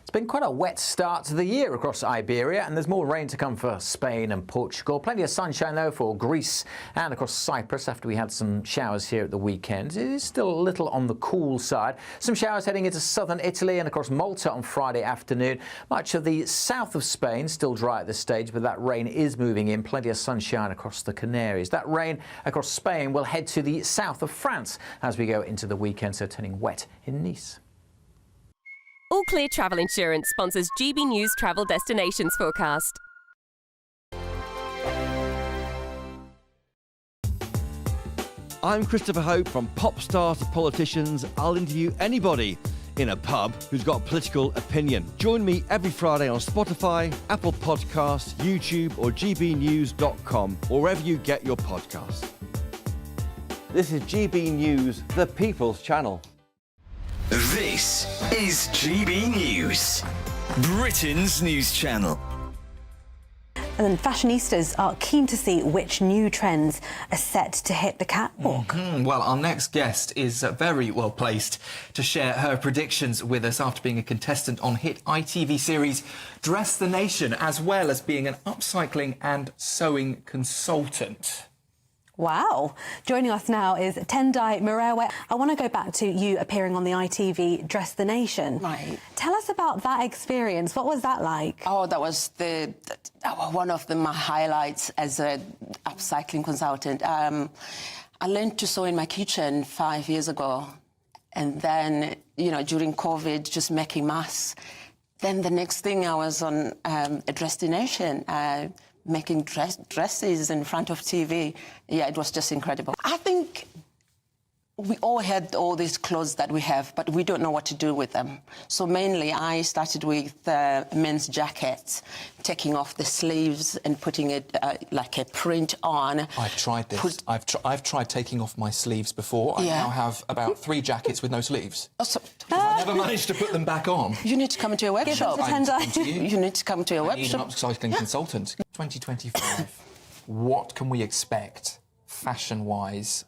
It's been quite a wet start to the year across Iberia, and there's more rain to come for Spain and Portugal. Plenty of sunshine, though, for Greece and across Cyprus after we had some showers here at the weekend. It is still a little on the cool side. Some showers heading into southern Italy and across Malta on Friday afternoon. Much of the south of Spain still dry at this stage, but that rain is moving in. Plenty of sunshine across the Canaries. That rain across Spain will head to the south of France as we go into the weekend, so turning wet in Nice. All Clear Travel Insurance sponsors GB News Travel Destinations forecast. I'm Christopher Hope. From pop stars to politicians, I'll interview anybody in a pub who's got a political opinion. Join me every Friday on Spotify, Apple Podcasts, YouTube or gbnews.com, or wherever you get your podcasts. This is GB News, the People's Channel. This is GB News, Britain's news channel. And then fashionistas are keen to see which new trends are set to hit the catwalk. Well, our next guest is very well placed to share her predictions with us after being a contestant on hit ITV series Dress the Nation, as well as being an upcycling and sewing consultant. Wow. Joining us now is Tendai Murewe. I want to go back to you appearing on the ITV Dress the Nation. Right. Tell us about that experience. What was that like? Oh, that was one of my highlights as a upcycling consultant. I learned to sew in my kitchen 5 years ago. And then, during COVID, just making masks. Then the next thing, I was on a destination, making dresses in front of TV. Yeah, it was just incredible. I think we all had all these clothes that we have, but we don't know what to do with them. So mainly I started with men's jackets, taking off the sleeves and putting it like a print on. I've tried this. I've tried taking off my sleeves before. I now have about 3 jackets with no sleeves. Oh, so, I never managed to put them back on. You need to come to a workshop. You need to come to a I need an workshop. upcycling consultant. 2025, what can we expect fashion-wise?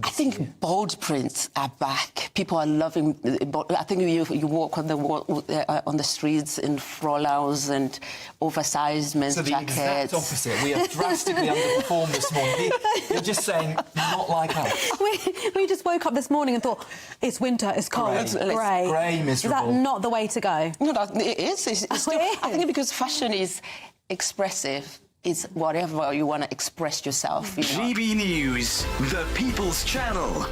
I think bold prints are back. People are loving. I think you walk on the streets in frollals and oversized men's jackets. So the exact opposite. We have drastically underperformed this morning. You're just saying not like us. We just woke up this morning and thought it's winter, it's cold, it's grey. Grey, miserable. Is that not the way to go? No, it is. It's still, I think because fashion is expressive. It's whatever you want to express yourself. You know? GB News, the People's Channel.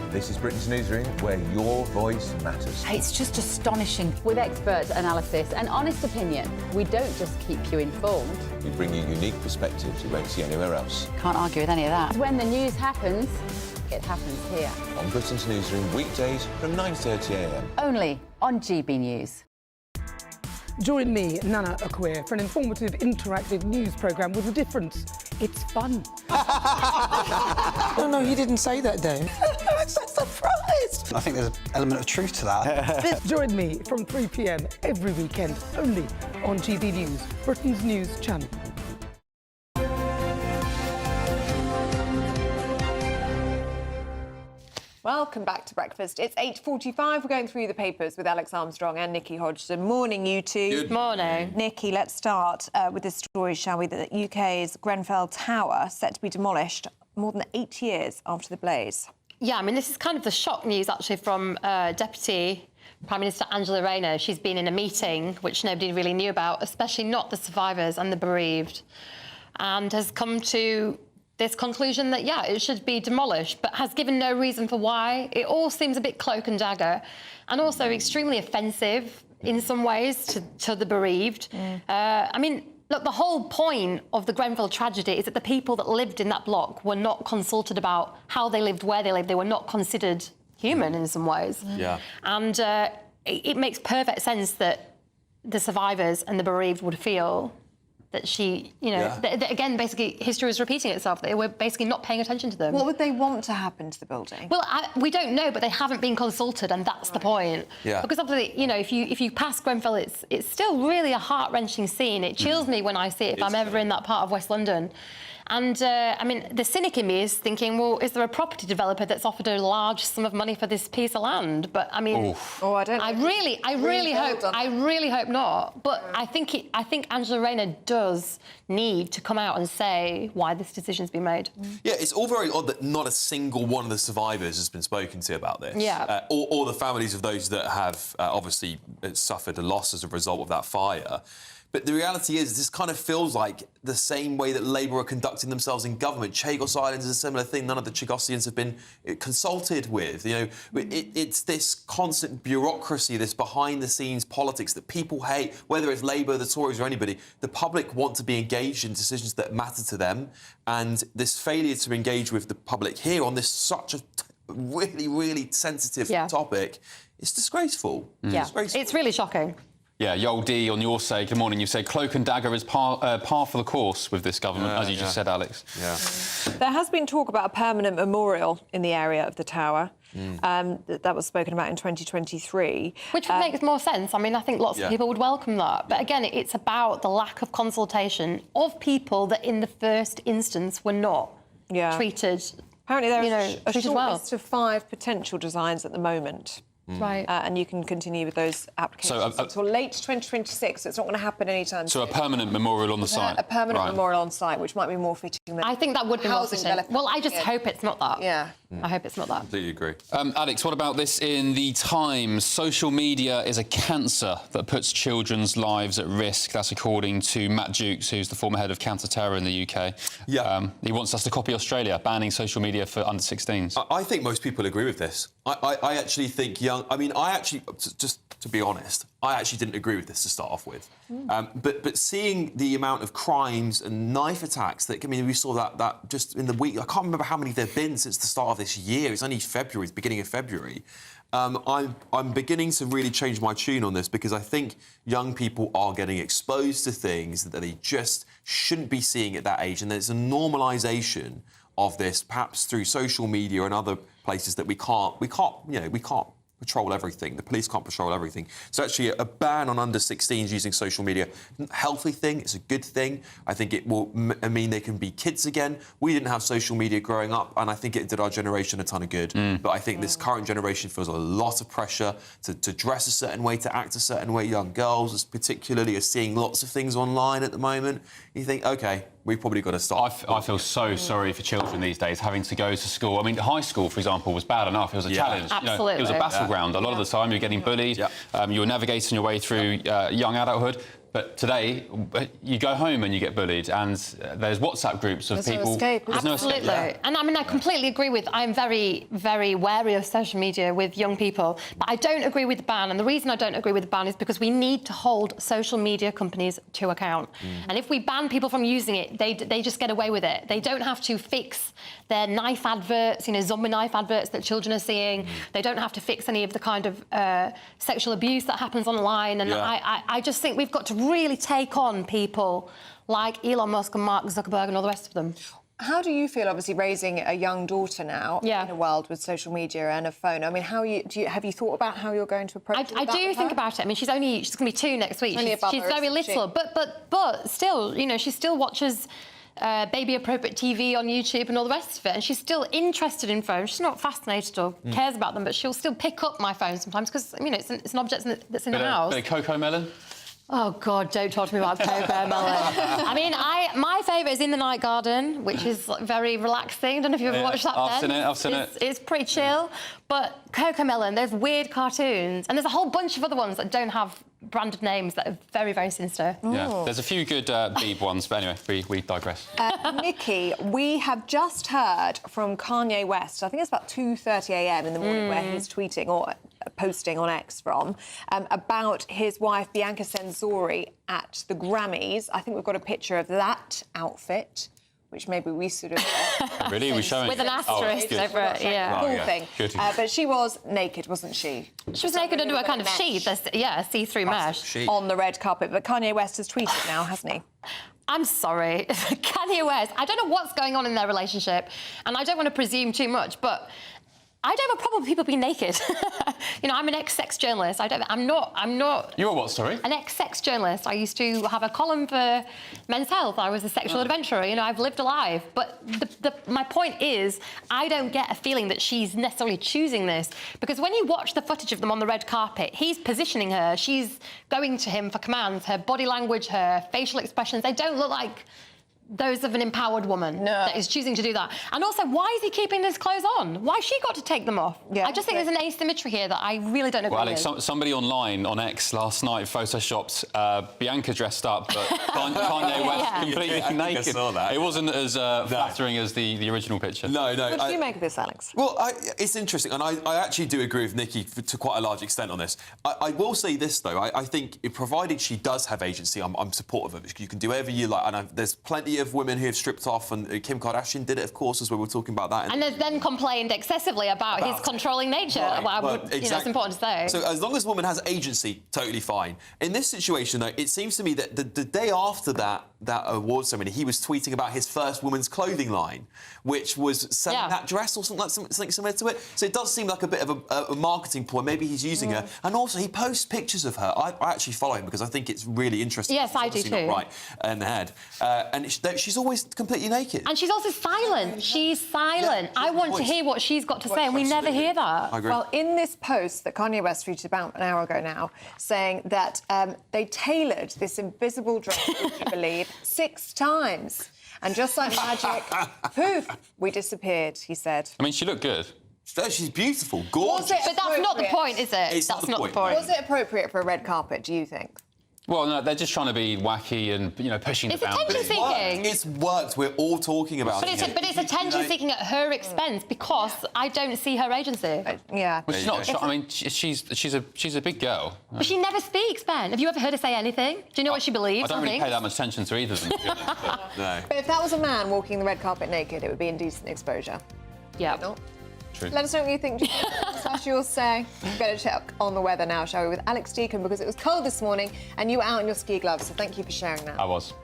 This is Britain's Newsroom, where your voice matters. It's just astonishing. With expert analysis and honest opinion, we don't just keep you informed. We bring you unique perspectives you won't see anywhere else. Can't argue with any of that. When the news happens, it happens here. On Britain's Newsroom, weekdays from 9:30 a.m. Only on GB News. Join me, Nana Akwe, for an informative, interactive news programme with a difference. It's fun. No, he didn't say that, Dave. I'm so surprised. I think there's an element of truth to that. Join me from 3 p.m. every weekend, only on GB News, Britain's news channel. Welcome back to breakfast. It's 8:45. We're going through the papers with Alex Armstrong and Nikki Hodgson. Morning, you two. Good morning. Nikki, let's start with this story, shall we? The UK's Grenfell Tower set to be demolished more than 8 years after the blaze. Yeah, I mean, this is kind of the shock news, actually, from Deputy Prime Minister Angela Rayner. She's been in a meeting which nobody really knew about, especially not the survivors and the bereaved, and has come to this conclusion that, yeah, it should be demolished, but has given no reason for why. It all seems a bit cloak and dagger, and also extremely offensive in some ways to the bereaved. I mean, look, the whole point of the Grenfell tragedy is that the people that lived in that block were not consulted about how they lived, where they lived. They were not considered human in some ways. Yeah. And it makes perfect sense that the survivors and the bereaved would feel that she, you know, that again, basically, history was repeating itself. They were basically not paying attention to them. What would they want to happen to the building? Well, we don't know, but they haven't been consulted, and that's the point. Yeah. Because obviously, you know, if you pass Grenfell, it's still really a heart-wrenching scene. It chills me when I see it if I'm ever in that part of West London. And, I mean, the cynic in me is thinking, well, is there a property developer that's offered a large sum of money for this piece of land? But, I mean... I don't know. I really hope not. But I think Angela Rayner does need to come out and say why this decision's been made. Yeah, it's all very odd that not a single one of the survivors has been spoken to about this. Yeah. Or the families of those that have obviously suffered a loss as a result of that fire. But the reality is, this kind of feels like the same way that Labour are conducting themselves in government. Chagos Island is a similar thing. None of the Chagossians have been consulted with. You know, it's this constant bureaucracy, this behind-the-scenes politics that people hate, whether it's Labour, the Tories or anybody. The public want to be engaged in decisions that matter to them. And this failure to engage with the public here on this such a really, really sensitive topic, it's disgraceful. Yeah, Disgraceful. it's really shocking. Yeah, Yol D, on your sake, good morning. You say cloak and dagger is par for the course with this government, as you just said, Alex. Yeah. There has been talk about a permanent memorial in the area of the tower. That was spoken about in 2023. Which would make more sense. I mean, I think lots of people would welcome that. But again, it's about the lack of consultation of people that in the first instance were not treated. Apparently there is a treated short well. list of 5 potential designs at the moment. Right. And you can continue with those applications until late 2026. It's not going to happen anytime soon. So a permanent memorial on the site? A permanent memorial on site, which might be more fitting than... I think that would be more fitting. Well, I just hope it's not that. Yeah. I hope it's not that. Completely agree. Alex, what about this in the Times? Social media is a cancer that puts children's lives at risk. That's according to Matt Jukes, who's the former head of counter-terror in the UK. Yeah. He wants us to copy Australia, banning social media for under-16s. I think most people agree with this. I actually think just to be honest, I actually didn't agree with this to start off with. But seeing the amount of crimes and knife attacks that, I mean, we saw that just in the week. I can't remember how many there've been since the start of this year. It's only February, it's beginning of February. I'm beginning to really change my tune on this because I think young people are getting exposed to things that they just shouldn't be seeing at that age, and there's a normalisation of this, perhaps through social media and other places that we can't patrol everything. The police can't patrol everything. So actually a ban on under-16s using social media, a healthy thing, it's a good thing. I think it will mean they can be kids again. We didn't have social media growing up, and I think it did our generation a ton of good. But I think this current generation feels a lot of pressure to dress a certain way, to act a certain way. Young girls particularly are seeing lots of things online at the moment. You think, OK, we've probably got to stop. I feel so sorry for children these days having to go to school. I mean, high school, for example, was bad enough. It was a challenge. Absolutely. It was a battleground. A lot of the time you're getting bullied. You were navigating your way through young adulthood. But today, you go home and you get bullied, and there's WhatsApp groups of people. There's no escape. Absolutely. And I mean, I completely agree with. I'm very, very wary of social media with young people, but I don't agree with the ban. And the reason I don't agree with the ban is because we need to hold social media companies to account. And if we ban people from using it, they just get away with it. They don't have to fix their knife adverts, zombie knife adverts that children are seeing. They don't have to fix any of the kind of sexual abuse that happens online. And I just think we've got to really take on people like Elon Musk and Mark Zuckerberg and all the rest of them. How do you feel, obviously, raising a young daughter now in a world with social media and a phone? I mean, have you thought about how you're going to approach it? I do think about it. I mean, she's going to be 2 next week. She's very little, but still, she still watches baby-appropriate TV on YouTube and all the rest of it, and she's still interested in phones. She's not fascinated or cares about them, but she'll still pick up my phone sometimes because, it's an object that's in the house. Bit of cocoa melon? Oh, God, don't talk to me about cocoa melon. I mean, my favourite is In the Night Garden, which is very relaxing. I don't know if you've ever watched that, I've seen it. It's pretty chill. But cocoa melon, there's weird cartoons. And there's a whole bunch of other ones that don't have branded names that are very, very sinister. Yeah, there's a few good Beeb ones, but anyway, we digress. Nikki, we have just heard from Kanye West, I think it's about 2:30 a.m. in the morning, where he's tweeting or posting on X about his wife Bianca Censori at the Grammys. I think we've got a picture of that outfit, which maybe we sort of... Really? We're showing... With an asterisk over it, yeah. Cool thing. Good. But she was naked, wasn't she? She was naked under a kind of sheet, a see-through mesh. On the red carpet. But Kanye West has tweeted now, hasn't he? I'm sorry. Kanye West, I don't know what's going on in their relationship, and I don't want to presume too much, but I don't have a problem with people being naked. I'm an ex-sex journalist. I'm not... You're what, sorry? An ex-sex journalist. I used to have a column for Men's Health. I was a sexual adventurer. I've lived a life. But my point is, I don't get a feeling that she's necessarily choosing this. Because when you watch the footage of them on the red carpet, he's positioning her. She's going to him for commands. Her body language, her facial expressions, they don't look like those of an empowered woman that is choosing to do that. And also, why is he keeping his clothes on? Why has she got to take them off? I just think there's an asymmetry here that I really don't agree with. Well, Alex, somebody online on X last night photoshopped Bianca dressed up, but Kanye West completely naked. I saw that. It wasn't as flattering as the original picture. No. What do you make of this, Alex? Well, it's interesting, and I actually do agree with Nikki to quite a large extent on this. I will say this, though. I think, provided she does have agency, I'm supportive of it. You can do whatever you like, and there's plenty of women who have stripped off, and Kim Kardashian did it, of course, as we were talking about that. And has then complained excessively about his controlling nature. Exactly. It's important to say. So as long as a woman has agency, totally fine. In this situation, though, it seems to me that the day after that award ceremony, he was tweeting about his first women's clothing line, which was selling that dress or something similar to it. So it does seem like a bit of a marketing ploy. Maybe he's using her. And also, he posts pictures of her. I actually follow him because I think it's really interesting. Yes, I do too. Not right in the head. And she's always completely naked. And she's also silent. She's silent. I want to hear what she's got to say, and we never hear that. I agree. Well, in this post that Kanye West tweeted about an hour ago now, saying that they tailored this invisible dress, would you believe, 6 times. And just like magic, poof, we disappeared, he said. I mean, she looked good. She's beautiful, gorgeous. But that's not the point, is it? It's that's not the point. Was it appropriate for a red carpet, do you think? Well, no, they're just trying to be wacky and, pushing It's the boundaries. attention-seeking. It's worked. We're all talking about But it. it's attention-seeking at her expense because I don't see her agency. Yeah. Well, she's not. I mean, she's a big girl. But she never speaks, Ben. Have you ever heard her say anything? Do you know what she believes? I don't really pay that much attention to either of them, to be honest. No. But if that was a man walking the red carpet naked, it would be indecent exposure. Yeah. True. Let us know what you think. Slash yours say. Better check on the weather now, shall we, with Alex Deacon, because it was cold this morning and you were out in your ski gloves, so thank you for sharing that. I was.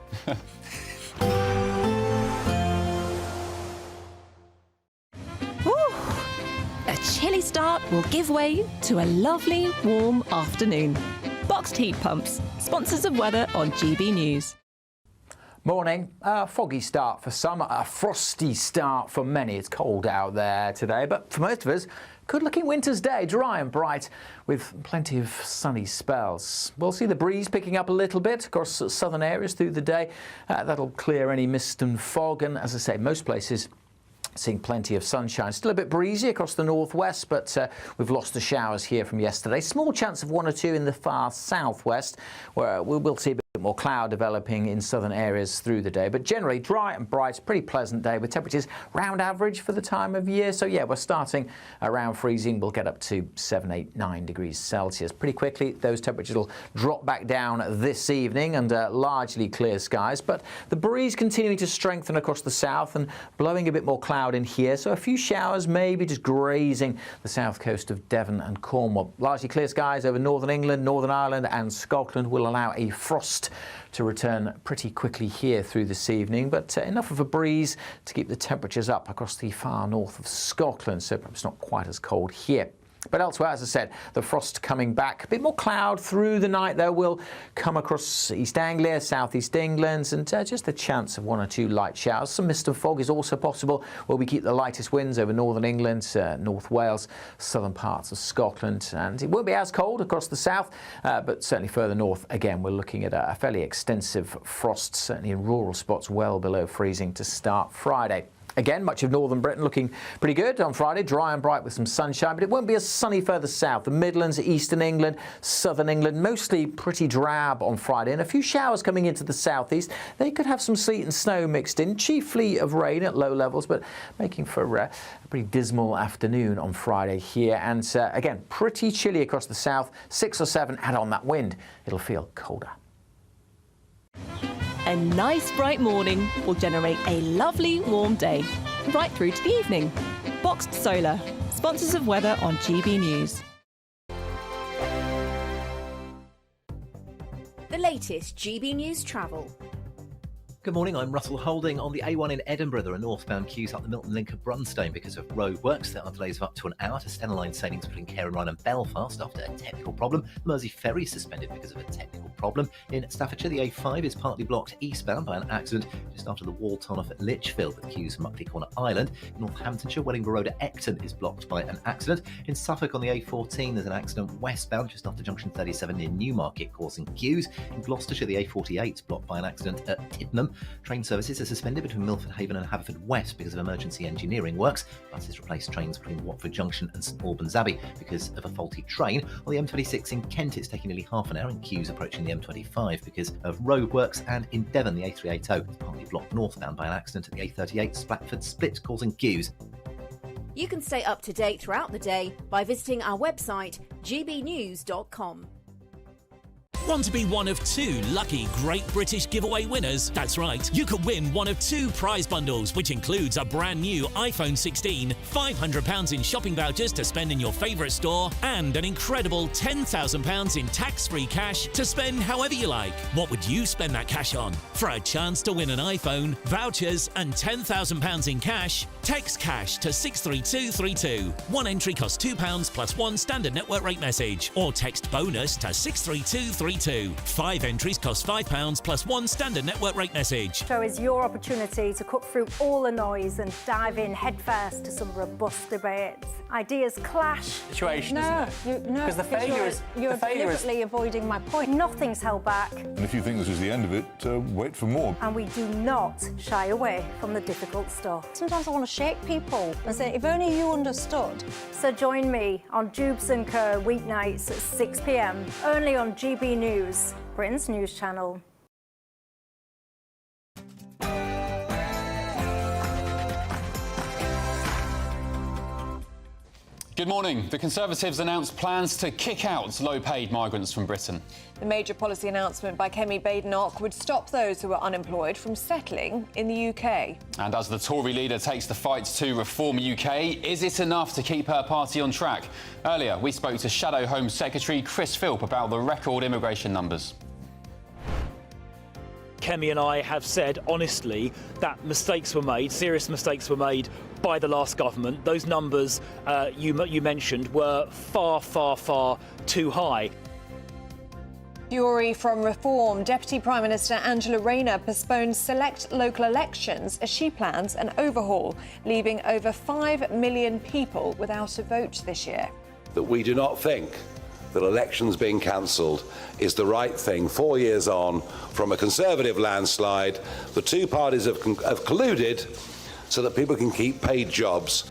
A chilly start will give way to a lovely, warm afternoon. Boxed heat pumps, sponsors of weather on GB News. Morning. A foggy start for some, a frosty start for many. It's cold out there today, but for most of us, good-looking winter's day, dry and bright with plenty of sunny spells. We'll see the breeze picking up a little bit across southern areas through the day. That'll clear any mist and fog, and as I say, most places seeing plenty of sunshine. Still a bit breezy across the northwest, but we've lost the showers here from yesterday. Small chance of 1 or 2 in the far southwest, where we'll see a bit more cloud developing in southern areas through the day. But generally dry and bright, pretty pleasant day with temperatures round average for the time of year. So yeah, we're starting around freezing. We'll get up to 7, 8, 9 degrees Celsius. Pretty quickly, those temperatures will drop back down this evening under largely clear skies. But the breeze continuing to strengthen across the south and blowing a bit more cloud in here. So a few showers maybe just grazing the south coast of Devon and Cornwall. Largely clear skies over northern England, Northern Ireland and Scotland will allow a frost to return pretty quickly here through this evening, but enough of a breeze to keep the temperatures up across the far north of Scotland, so perhaps not quite as cold here. But elsewhere, as I said, the frost coming back. A bit more cloud through the night, though, will come across East Anglia, South East England, and just a chance of 1 or 2 light showers. Some mist and fog is also possible, where we keep the lightest winds over northern England, North Wales, southern parts of Scotland. And it won't be as cold across the south, but certainly further north, again, we're looking at a fairly extensive frost, certainly in rural spots well below freezing to start Friday. Again, much of northern Britain looking pretty good on Friday, dry and bright with some sunshine, but it won't be as sunny further south. The Midlands, eastern England, southern England, mostly pretty drab on Friday, and a few showers coming into the southeast. They could have some sleet and snow mixed in, chiefly of rain at low levels, but making for a pretty dismal afternoon on Friday here. And again, pretty chilly across the south, 6 or 7, add on that wind, it'll feel colder. A nice bright morning will generate a lovely warm day, right through to the evening. Boxed Solar, sponsors of weather on GB News. The latest GB News travel. Good morning, I'm Russell Holding. On the A1 in Edinburgh, there are northbound queues up the Milton Link at Brunstone because of road works. There are delays of up to an hour to Stena Line sailings between Cairnryan and Belfast after a technical problem. The Mersey Ferry suspended because of a technical problem. In Staffordshire, the A5 is partly blocked eastbound by an accident just after the wall turn-off at Lichfield, with queues from Muckley Corner Island. In Northamptonshire, Wellingborough Road at Ecton is blocked by an accident. In Suffolk on the A14, there's an accident westbound just after junction 37 near Newmarket, causing queues. In Gloucestershire, the A48 is blocked by an accident at Tiddenham. Train services are suspended between Milford Haven and Haverfordwest because of emergency engineering works. Buses replace trains between Watford Junction and St Albans Abbey because of a faulty train. On the M26 in Kent, it's taking nearly half an hour in queues approaching the M25 because of road works. And in Devon, the A380 is partly blocked northbound by an accident at the A38 Splatford Split, causing queues. You can stay up to date throughout the day by visiting our website, gbnews.com. Want to be one of 2 lucky Great British giveaway winners? That's right, you could win one of 2 prize bundles, which includes a brand new iPhone 16, £500 in shopping vouchers to spend in your favourite store, and an incredible £10,000 in tax-free cash to spend however you like. What would you spend that cash on? For a chance to win an iPhone, vouchers and £10,000 in cash, text cash to 63232. One entry costs £2 plus 1 standard network rate message, or text bonus to 63232. 332. 5 entries cost £5 plus 1 standard network rate message. Show is your opportunity to cut through all the noise and dive in headfirst to some robust debates. Ideas clash. Situation, No, Because the failure is... You're deliberately avoiding my point. Nothing's held back. And if you think this is the end of it, wait for more. And we do not shy away from the difficult stuff. Sometimes I want to shake people and say, if only you understood. So join me on Jubes & Co. weeknights at 6 p.m, only on GB News, Britain's news channel. Good morning. The Conservatives announced plans to kick out low-paid migrants from Britain. The major policy announcement by Kemi Badenoch would stop those who are unemployed from settling in the UK. And as the Tory leader takes the fight to reform UK, is it enough to keep her party on track? Earlier, we spoke to Shadow Home Secretary Chris Philp about the record immigration numbers. Kemi and I have said honestly that mistakes were made, serious mistakes were made by the last government. Those numbers you mentioned were far, far, far too high. Fury from Reform. Deputy Prime Minister Angela Rayner postpones select local elections as she plans an overhaul, leaving over 5 million people without a vote this year. That we do not think that elections being cancelled is the right thing. 4 years on from a Conservative landslide, the two parties have colluded so that people can keep paid jobs.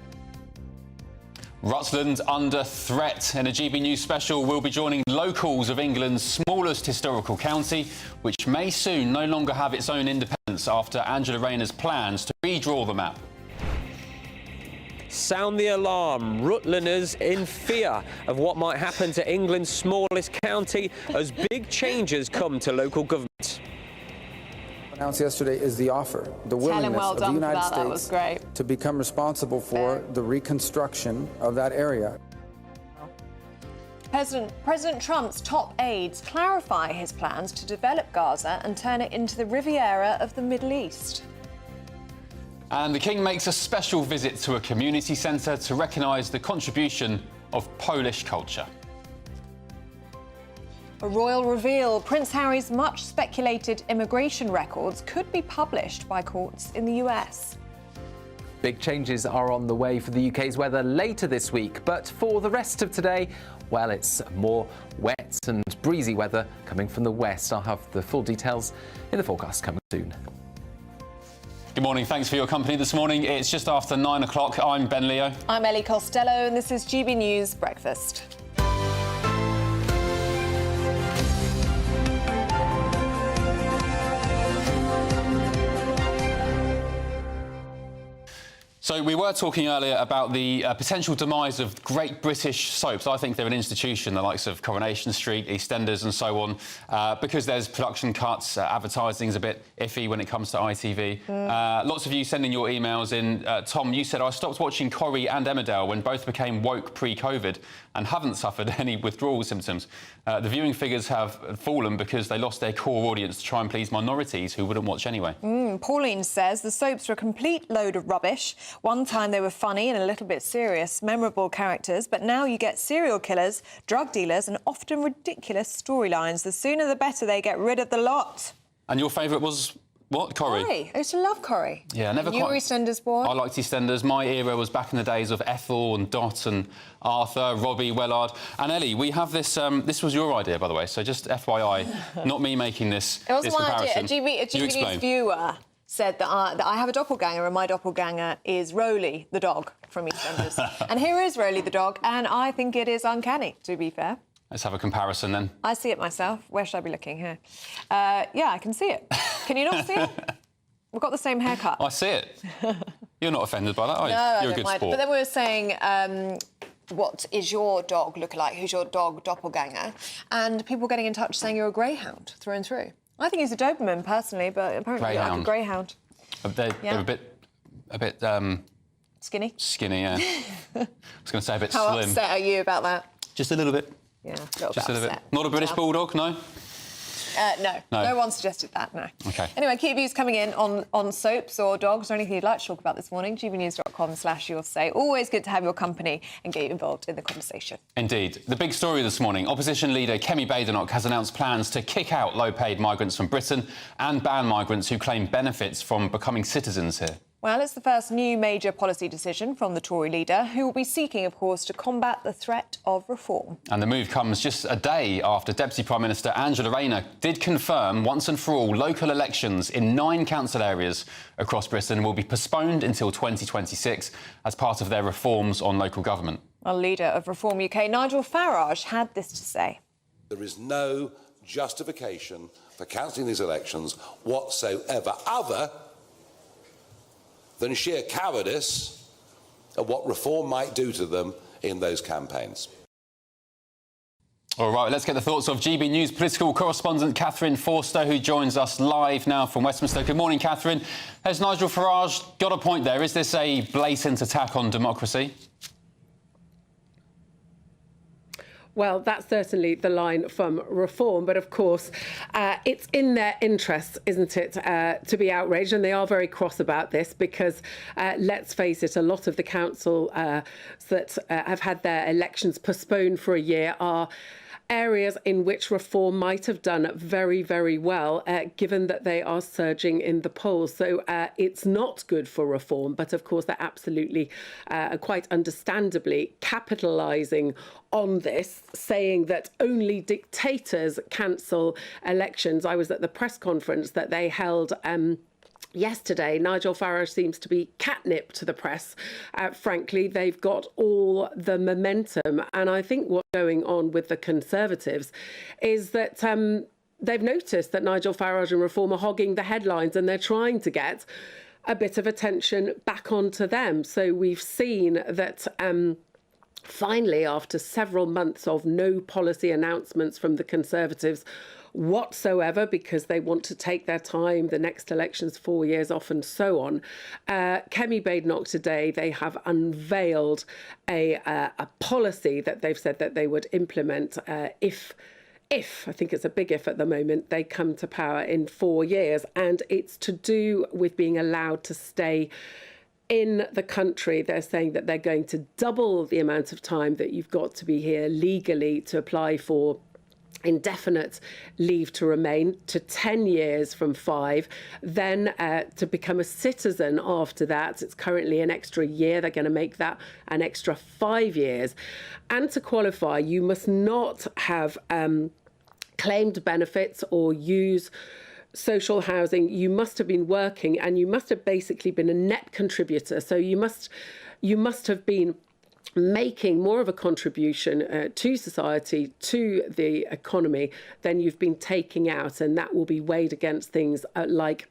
Rutland under threat. In a GB News special, we'll be joining locals of England's smallest historical county, which may soon no longer have its own independence after Angela Rayner's plans to redraw the map. Sound the alarm. Rutlanders in fear of what might happen to England's smallest county as big changes come to local government. Announced yesterday is the offer, the willingness of the United States to become responsible for the reconstruction of that area. President Trump's top aides clarify his plans to develop Gaza and turn it into the Riviera of the Middle East. And the King makes a special visit to a community centre to recognise the contribution of Polish culture. A royal reveal. Prince Harry's much speculated immigration records could be published by courts in the US. Big changes are on the way for the UK's weather later this week, but for the rest of today, well, it's more wet and breezy weather coming from the west. I'll have the full details in the forecast coming soon. Good morning, thanks for your company this morning. It's just after 9 o'clock. I'm Ben Leo. I'm Ellie Costello and this is GB News Breakfast. So we were talking earlier about the potential demise of Great British soaps. I think they're an institution, the likes of Coronation Street, EastEnders and so on, because there's production cuts, advertising's a bit iffy when it comes to ITV. Lots of you sending your emails in. Tom, you said, I stopped watching Corrie and Emmerdale when both became woke pre-COVID and haven't suffered any withdrawal symptoms. The viewing figures have fallen because they lost their core audience to try and please minorities who wouldn't watch anyway. Pauline says the soaps are a complete load of rubbish. One time they were funny and a little bit serious, memorable characters, but now you get serial killers, drug dealers and often ridiculous storylines. The sooner the better they get rid of the lot. And your favourite was what, Corrie? Corrie. I used to love Corrie. Yeah, never you quite... were EastEnders boy? I liked EastEnders. My era was back in the days of Ethel and Dot and Arthur, Robbie, Wellard and Ellie. We have this... this was your idea, by the way, so just FYI, not me making this It wasn't my idea. comparison. A GB News viewer said that I have a doppelganger and my doppelganger is Roly the dog from EastEnders. And here is Roly the dog, and I think it is uncanny, to be fair. Let's have a comparison then. I see it myself. Where should I be looking here? Yeah, I can see it. Can you not see it? We've got the same haircut. I see it. You're not offended by that, are you? No, You're I a good don't mind. sport. But then we were saying, what is your dog look like? Who's your dog doppelganger? And people getting in touch saying you're a greyhound through and through. I think he's a Doberman, personally, but apparently you're like a greyhound. They're a bit Skinny? Skinny, yeah. I was going to say a bit How slim. upset are you about that? Just a little bit. Yeah, Just a little bit. Not a British bulldog, no? No one suggested that, no. OK. Anyway, key views coming in on soaps or dogs or anything you'd like to talk about this morning. gbnews.com/yoursay. Always good to have your company and get you involved in the conversation. Indeed. The big story this morning, opposition leader Kemi Badenoch has announced plans to kick out low-paid migrants from Britain and ban migrants who claim benefits from becoming citizens here. Well, it's the first new major policy decision from the Tory leader, who will be seeking, of course, to combat the threat of reform. And the move comes just a day after Deputy Prime Minister Angela Rayner did confirm once and for all local elections in 9 council areas across Britain will be postponed until 2026 as part of their reforms on local government. Well, leader of Reform UK, Nigel Farage, had this to say. There is no justification for cancelling these elections whatsoever, other than sheer cowardice of what reform might do to them in those campaigns. All right, let's get the thoughts of GB News political correspondent Catherine Forster, who joins us live now from Westminster. Good morning, Catherine. Has Nigel Farage got a point there? Is this a blatant attack on democracy? Well, that's certainly the line from Reform. But, of course, it's in their interests, isn't it, to be outraged. And they are very cross about this because, let's face it, a lot of the council that have had their elections postponed for a year are areas in which Reform might have done very, very well, given that they are surging in the polls. So it's not good for Reform. But, of course, they're absolutely, quite understandably, capitalising on this, saying that only dictators cancel elections. I was at the press conference that they held yesterday. Nigel Farage seems to be catnip to the press. Frankly, they've got all the momentum. And I think what's going on with the Conservatives is that they've noticed that Nigel Farage and Reform are hogging the headlines and they're trying to get a bit of attention back onto them. So we've seen that finally, after several months of no policy announcements from the Conservatives whatsoever, because they want to take their time, the next election's 4 years off and so on, Kemi Badenoch today, they have unveiled a policy that they've said that they would implement if, I think it's a big if at the moment, they come to power in 4 years. And it's to do with being allowed to stay in the country. They're saying that they're going to double the amount of time that you've got to be here legally to apply for indefinite leave to remain to 10 years from 5, then to become a citizen after that. It's currently an extra year. They're going to make that an extra 5 years. And to qualify, you must not have claimed benefits or use social housing. You must have been working and you must have basically been a net contributor. So you must have been making more of a contribution to society, to the economy, than you've been taking out. And that will be weighed against things like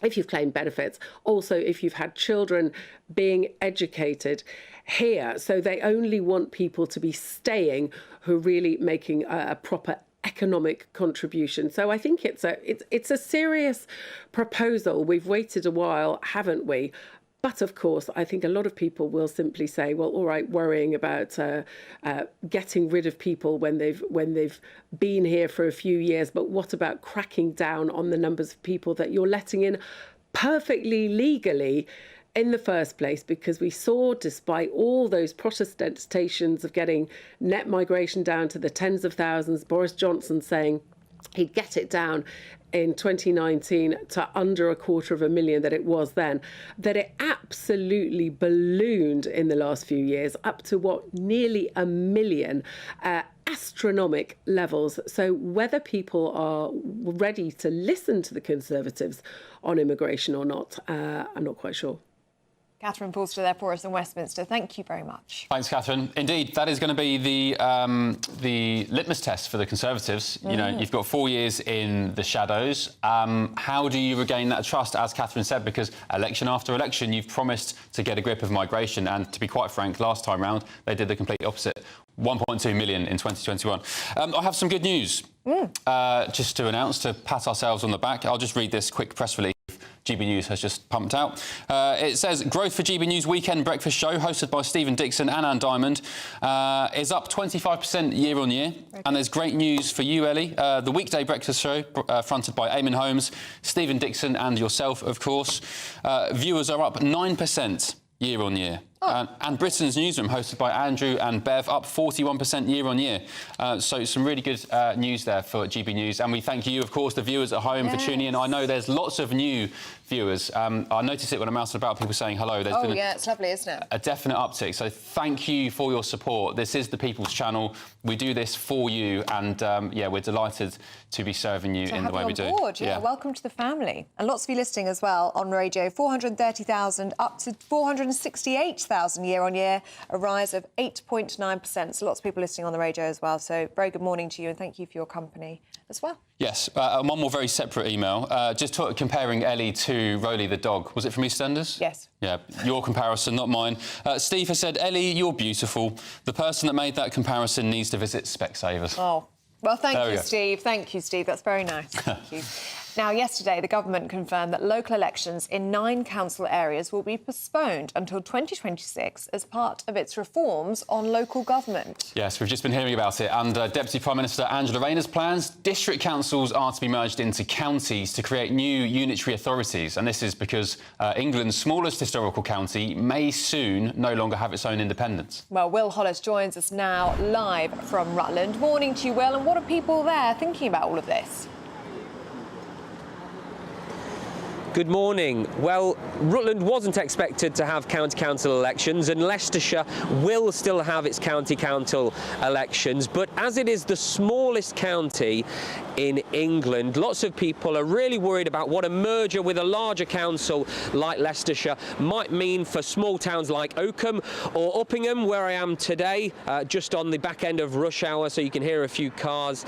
if you've claimed benefits, also if you've had children being educated here. So they only want people to be staying who are really making a proper economic contribution. So I think it's a serious proposal. We've waited a while, haven't we? But of course, I think a lot of people will simply say, well, all right, worrying about getting rid of people when they've been here for a few years. But what about cracking down on the numbers of people that you're letting in perfectly legally in the first place? Because we saw, despite all those protestations of getting net migration down to the tens of thousands, Boris Johnson saying he'd get it down in 2019 to under 250,000 that it was then, that it absolutely ballooned in the last few years up to nearly 1 million, astronomic levels. So whether people are ready to listen to the Conservatives on immigration or not, I'm not quite sure. Catherine Forster there for us in Westminster. Thank you very much. Thanks, Catherine. Indeed, that is going to be the litmus test for the Conservatives. You know, you've got 4 years in the shadows. How do you regain that trust, as Catherine said? Because election after election, you've promised to get a grip of migration. And to be quite frank, last time round, they did the complete opposite. 1.2 million in 2021. I have some good news just to announce, to pat ourselves on the back. I'll just read this quick press release. GB News has just pumped out. It says growth for GB News weekend breakfast show hosted by Stephen Dixon and Anne Diamond is up 25% year on year. And there's great news for you, Ellie. The weekday breakfast show fronted by Eamon Holmes, Stephen Dixon and yourself, of course. Viewers are up 9% year on year. And Britain's Newsroom, hosted by Andrew and Bev, up 41% year on year. So some really good news there for GB News. And we thank you, of course, the viewers at home for tuning in. I know there's lots of new viewers. I notice it when I'm out and about, people saying hello. There's been it's lovely, isn't it? a definite uptick. So thank you for your support. This is the People's Channel. We do this for you. And, yeah, we're delighted to be serving you in the way we do. Board. Yeah, welcome to the family. And lots of you listening as well on radio. 430,000 up to 468,000 year on year, a rise of 8.9%. So lots of people listening on the radio as well. So very good morning to you and thank you for your company as well. Yes, one more very separate email. Just comparing Ellie to Rolly the dog. Was it from EastEnders? Yes. Yeah, your comparison, not mine. Steve has said, Ellie, you're beautiful. The person that made that comparison needs to visit Specsavers. Oh, well, thank you, Steve. Thank you, Steve. That's very nice. Thank you. Now, yesterday, the government confirmed that local elections in 9 council areas will be postponed until 2026 as part of its reforms on local government. Yes, we've just been hearing about it. And Deputy Prime Minister Angela Rayner's plans, district councils are to be merged into counties to create new unitary authorities. And this is because England's smallest historical county may soon no longer have its own independence. Well, Will Hollis joins us now live from Rutland. Morning to you, Will. And what are people there thinking about all of this? Good morning. Well, Rutland wasn't expected to have county council elections and Leicestershire will still have its county council elections, but as it is the smallest county in England, lots of people are really worried about what a merger with a larger council like Leicestershire might mean for small towns like Oakham or Uppingham, where I am today, just on the back end of rush hour, so you can hear a few cars.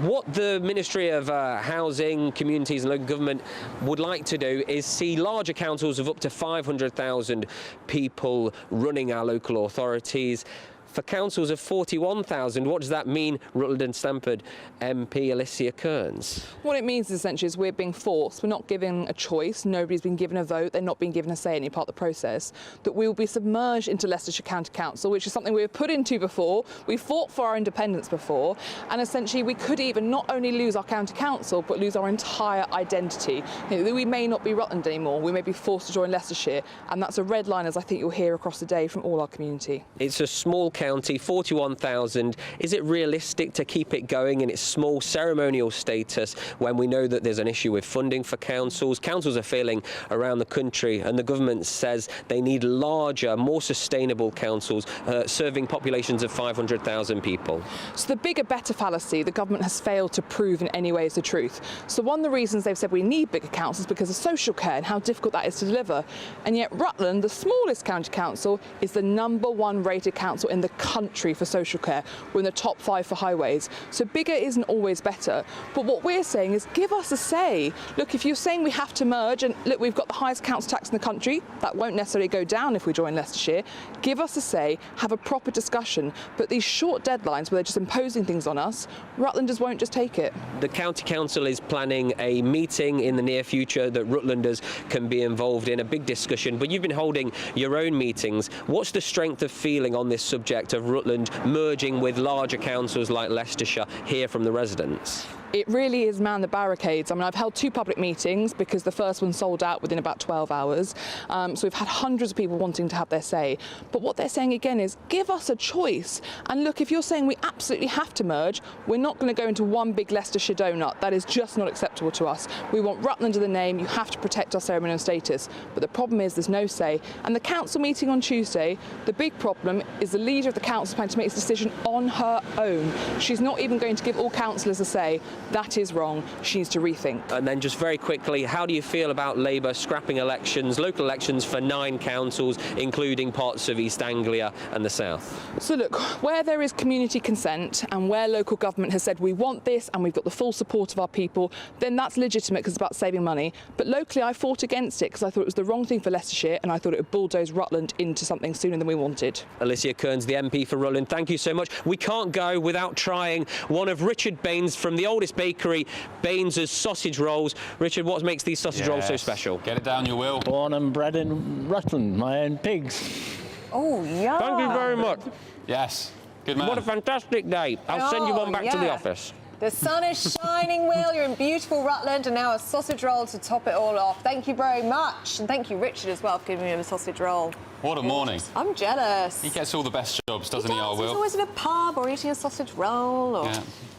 What the Ministry of Housing, Communities and Local Government would like to do is see larger councils of up to 500,000 people running our local authorities. For councils of 41,000, what does that mean, Rutland and Stamford MP Alicia Kearns? What it means essentially is we're being forced, we're not given a choice, nobody's been given a vote, they're not being given a say in any part of the process, that we will be submerged into Leicestershire County Council, which is something we were put into before, we fought for our independence before, and essentially we could even not only lose our county council, but lose our entire identity. You know, we may not be Rutland anymore, we may be forced to join Leicestershire, and that's a red line, as I think you'll hear across the day from all our community. It's a small county, 41,000. Is it realistic to keep it going in its small ceremonial status when we know that there's an issue with funding for councils? Councils are failing around the country and the government says they need larger, more sustainable councils serving populations of 500,000 people. So the bigger, better fallacy the government has failed to prove in any way is the truth. So one of the reasons they've said we need bigger councils is because of social care and how difficult that is to deliver. And yet Rutland, the smallest county council, is the #1 rated council in the country for social care. We're in the top 5 for highways. So bigger isn't always better. But what we're saying is give us a say. Look, if you're saying we have to merge, and look, we've got the highest council tax in the country, that won't necessarily go down if we join Leicestershire. Give us a say, have a proper discussion. But these short deadlines where they're just imposing things on us, Rutlanders won't just take it. The County Council is planning a meeting in the near future that Rutlanders can be involved in, a big discussion, but you've been holding your own meetings. What's the strength of feeling on this subject of Rutland merging with larger councils like Leicestershire here from the residents? It really is man the barricades. I mean, I've held 2 public meetings because the first one sold out within about 12 hours. So we've had hundreds of people wanting to have their say. But what they're saying again is give us a choice. And look, if you're saying we absolutely have to merge, we're not going to go into one big Leicestershire donut. That is just not acceptable to us. We want Rutland in the name. You have to protect our ceremonial status. But the problem is there's no say. And the council meeting on Tuesday, the big problem is the leader of the council planning to make this decision on her own. She's not even going to give all councillors a say. That is wrong. She needs to rethink. And then just very quickly, how do you feel about Labour scrapping elections, local elections for 9 councils, including parts of East Anglia and the South? So look, where there is community consent and where local government has said we want this and we've got the full support of our people, then that's legitimate because it's about saving money. But locally I fought against it because I thought it was the wrong thing for Leicestershire and I thought it would bulldoze Rutland into something sooner than we wanted. Alicia Kearns, the MP for Rutland, thank you so much. We can't go without trying one of Richard Bain's from the oldest smallest bakery, Baines's sausage rolls. Richard, what makes these sausage rolls so special? Get it down, you will. Born and bred in Rutland, my own pigs. Oh, yeah. Thank you very much. Yes, good man. What a fantastic day. I'll send you one back to the office. The sun is shining, Will. You're in beautiful Rutland, and now a sausage roll to top it all off. Thank you very much. And thank you, Richard, as well, for giving me a sausage roll. What a morning. I'm jealous. He gets all the best jobs, doesn't he, our Will? He's always in a pub or eating a sausage roll or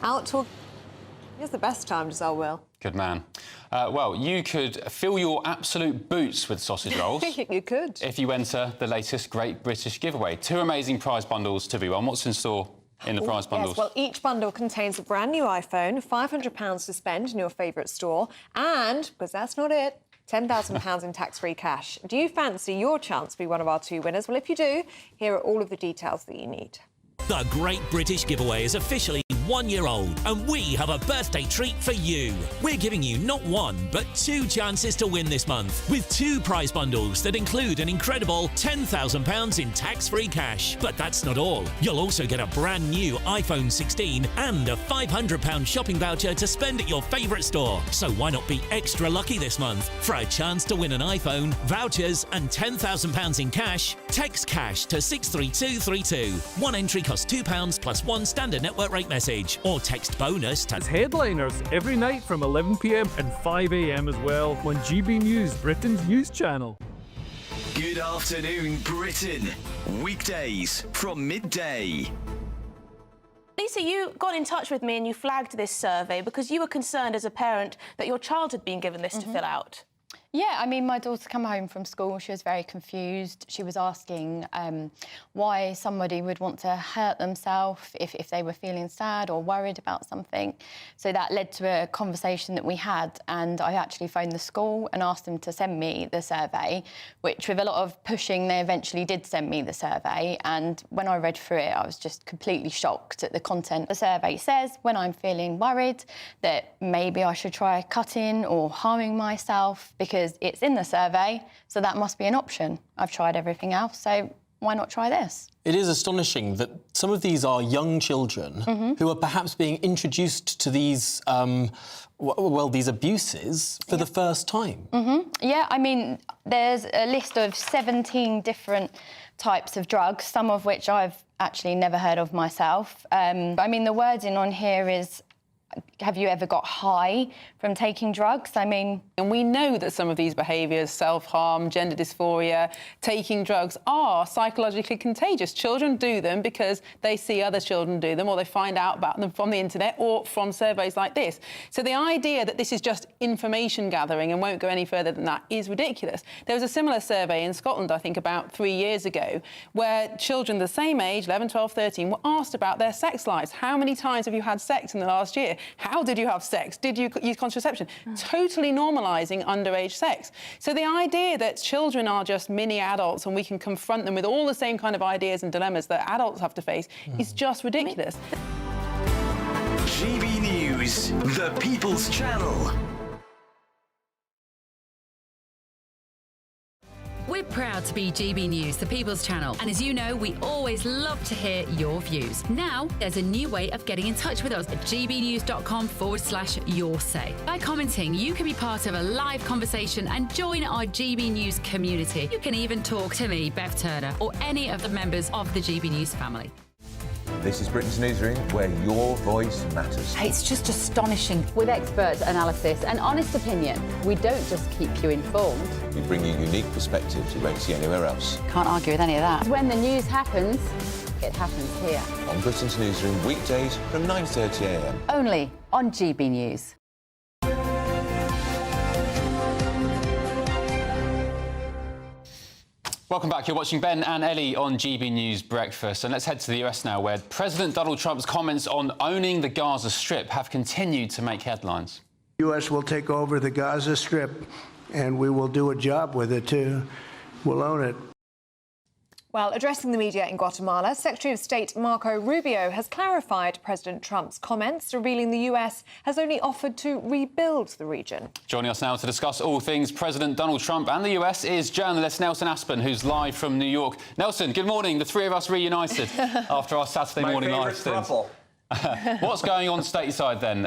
out to... He has the best time, does our Will. Good man. Well, you could fill your absolute boots with sausage rolls. You could. If you enter the latest Great British Giveaway. 2 amazing prize bundles to be won. What's in store in the prize bundles? Yes, well, each bundle contains a brand new iPhone, £500 to spend in your favourite store, and, because that's not it, £10,000 in tax-free cash. Do you fancy your chance to be one of our 2 winners? Well, if you do, here are all of the details that you need. The Great British Giveaway is officially 1 year old, and we have a birthday treat for you. We're giving you not 1, but 2 chances to win this month, with 2 prize bundles that include an incredible £10,000 in tax-free cash. But that's not all. You'll also get a brand new iPhone 16 and a £500 shopping voucher to spend at your favourite store. So why not be extra lucky this month? For a chance to win an iPhone, vouchers and £10,000 in cash, text cash to 63232. One entry costs £2 plus 1 standard network rate message, or text bonus to Headliners every night from 11 p.m. and 5 a.m. as well on GB News, Britain's news channel. Good afternoon, Britain. Weekdays from midday. Lisa, you got in touch with me and you flagged this survey because you were concerned as a parent that your child had been given this to fill out. Yeah, I mean, my daughter came home from school, she was very confused. She was asking why somebody would want to hurt themselves if they were feeling sad or worried about something. So that led to a conversation that we had, and I actually phoned the school and asked them to send me the survey, which with a lot of pushing, they eventually did send me the survey. And when I read through it, I was just completely shocked at the content. The survey says when I'm feeling worried that maybe I should try cutting or harming myself, because it's in the survey, so that must be an option. I've tried everything else, so why not try this? It is astonishing that some of these are young children who are perhaps being introduced to these, these abuses for the first time. Yeah, I mean, there's a list of 17 different types of drugs, some of which I've actually never heard of myself. I mean, the wording on here is, have you ever got high from taking drugs? I mean... And we know that some of these behaviours, self-harm, gender dysphoria, taking drugs, are psychologically contagious. Children do them because they see other children do them, or they find out about them from the internet or from surveys like this. So the idea that this is just information gathering and won't go any further than that is ridiculous. There was a similar survey in Scotland, I think, about 3 years ago, where children the same age, 11, 12, 13, were asked about their sex lives. How many times have you had sex in the last year? How did you have sex? Did you use contraception? Totally normalising underage sex. So the idea that children are just mini adults and we can confront them with all the same kind of ideas and dilemmas that adults have to face is just ridiculous. GB News, the People's Channel. We're proud to be GB News, the People's Channel, and as you know, we always love to hear your views. Now, there's a new way of getting in touch with us at gbnews.com/your-say. By commenting, you can be part of a live conversation and join our GB News community. You can even talk to me, Bev Turner, or any of the members of the GB News family. This is Britain's Newsroom, where your voice matters. It's just astonishing. With expert analysis and honest opinion, we don't just keep you informed. We bring you unique perspectives you won't see anywhere else. Can't argue with any of that. When the news happens, it happens here. On Britain's Newsroom, weekdays from 9:30 a.m. Only on GB News. Welcome back. You're watching Ben and Ellie on GB News Breakfast. And let's head to the US now, where President Donald Trump's comments on owning the Gaza Strip have continued to make headlines. The U.S. will take over the Gaza Strip, and we will do a job with it, too. We'll own it. Well, addressing the media in Guatemala, Secretary of State Marco Rubio has clarified President Trump's comments, revealing the US has only offered to rebuild the region. Joining us now to discuss all things President Donald Trump and the US is journalist Nelson Aspen, who's live from New York. Nelson, good morning. The three of us reunited after our Saturday morning live stream. What's going on stateside then?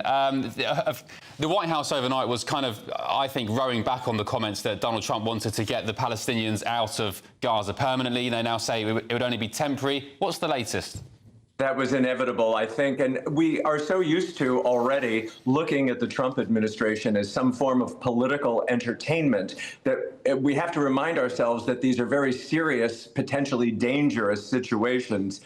The White House overnight was kind of, I think, rowing back on the comments that Donald Trump wanted to get the Palestinians out of Gaza permanently. They now say it would only be temporary. What's the latest? That was inevitable, I think, and we are so used to already looking at the Trump administration as some form of political entertainment that we have to remind ourselves that these are very serious, potentially dangerous situations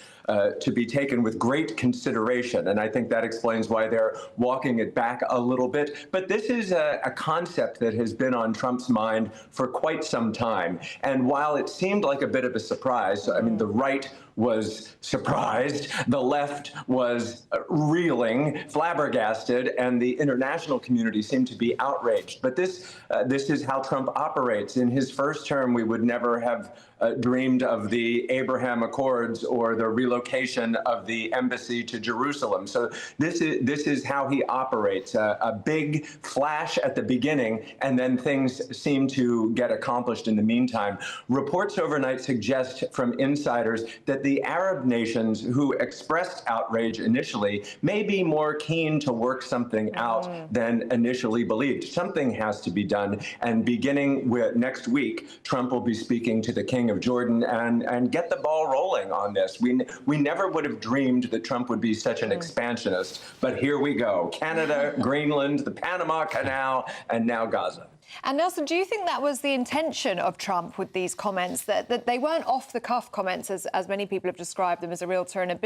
to be taken with great consideration. And I think that explains why they're walking it back a little bit. But this is a concept that has been on Trump's mind for quite some time. And while it seemed like a bit of a surprise, I mean, the right was surprised, the left was reeling, flabbergasted, and the international community seemed to be outraged. But this is how Trump operates. In his first term, we would never have dreamed of the Abraham Accords or the relocation of the embassy to Jerusalem. So this is how he operates, a big flash at the beginning, and then things seem to get accomplished in the meantime. Reports overnight suggest from insiders that the Arab nations who expressed outrage initially may be more keen to work something out than initially believed. Something has to be done, and beginning with next week, Trump will be speaking to the King of Jordan and get the ball rolling on this. We never would have dreamed that Trump would be such an expansionist, but here we go. Canada, Greenland, the Panama Canal, and now Gaza. And Nelson, do you think that was the intention of Trump with these comments, that they weren't off-the-cuff comments, as many people have described them as a realtor and a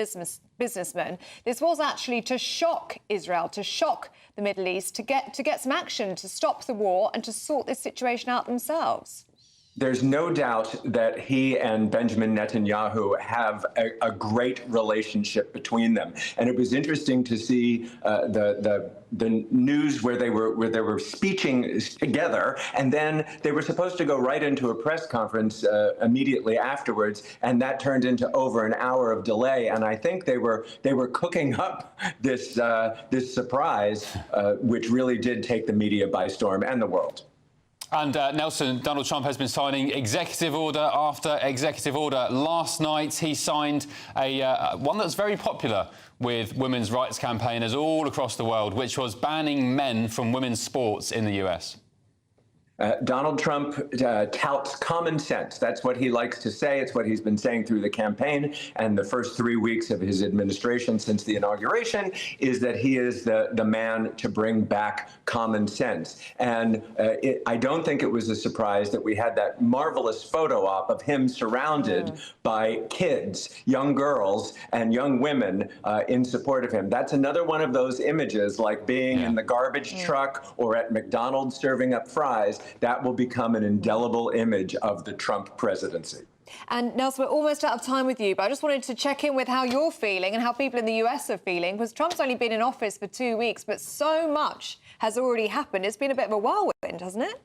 businessman? This was actually to shock Israel, to shock the Middle East, to get some action, to stop the war and to sort this situation out themselves? There's no doubt that he and Benjamin Netanyahu have a great relationship between them, and it was interesting to see the news where they were speeching together, and then they were supposed to go right into a press conference immediately afterwards, and that turned into over an hour of delay. And I think they were cooking up this surprise, which really did take the media by storm and the world. And Nelson, Donald Trump has been signing executive order after executive order. Last night, he signed one that's very popular with women's rights campaigners all across the world, which was banning men from women's sports in the US. Donald Trump touts common sense. That's what he likes to say. It's what he's been saying through the campaign and the first 3 weeks of his administration since the inauguration, is that he is the man to bring back common sense. And I don't think it was a surprise that we had that marvelous photo op of him surrounded by kids, young girls and young women in support of him. That's another one of those images, like being in the garbage truck or at McDonald's serving up fries. That will become an indelible image of the Trump presidency. And Nelson, we're almost out of time with you, but I just wanted to check in with how you're feeling and how people in the US are feeling, because Trump's only been in office for 2 weeks, but so much has already happened. It's been a bit of a whirlwind, hasn't it?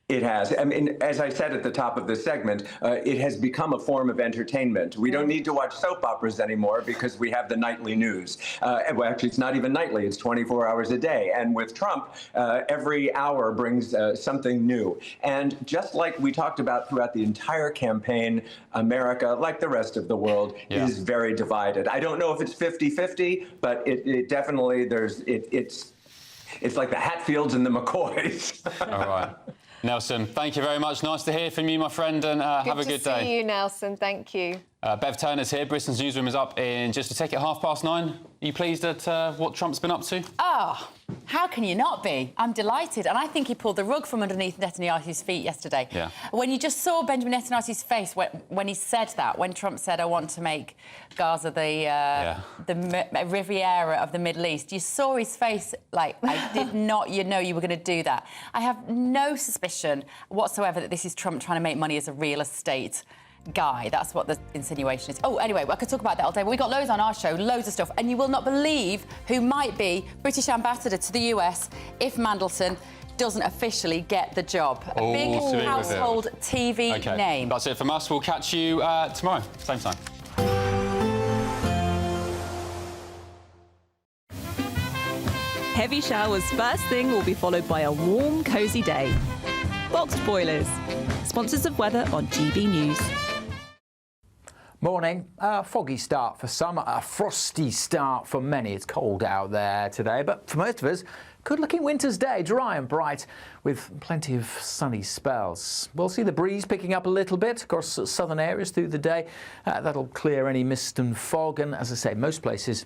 It has. I mean, as I said at the top of this segment, it has become a form of entertainment. We don't need to watch soap operas anymore because we have the nightly news. Well, actually, it's not even nightly. It's 24 hours a day. And with Trump, every hour brings something new. And just like we talked about throughout the entire campaign, America, like the rest of the world, is very divided. I don't know if it's 50-50, but it definitely, it's like the Hatfields and the McCoys. All right. Nelson, thank you very much. Nice to hear from you, my friend, and have a good day. Good to see you, Nelson. Thank you. Bev Turner's here. Britain's newsroom is up in just a tick at 9:30. Are you pleased at what Trump's been up to? Oh, how can you not be? I'm delighted. And I think he pulled the rug from underneath Netanyahu's feet yesterday. Yeah. When you just saw Benjamin Netanyahu's face when he said that, when Trump said, I want to make Gaza the Riviera of the Middle East, you saw his face like, I did not know you were going to do that. I have no suspicion whatsoever that this is Trump trying to make money as a real estate guy. That's what the insinuation is. Oh, anyway, I could talk about that all day, but we've got loads on our show, loads of stuff, and you will not believe who might be British ambassador to the US if Mandelson doesn't officially get the job. A big household TV name. That's it from us. We'll catch you tomorrow, same time. Heavy showers first thing will be followed by a warm, cosy day. Boxed Boilers, sponsors of weather on GB News. Morning. A foggy start for some, a frosty start for many. It's cold out there today, but for most of us, good-looking winter's day, dry and bright with plenty of sunny spells. We'll see the breeze picking up a little bit across southern areas through the day. That'll clear any mist and fog, and as I say, most places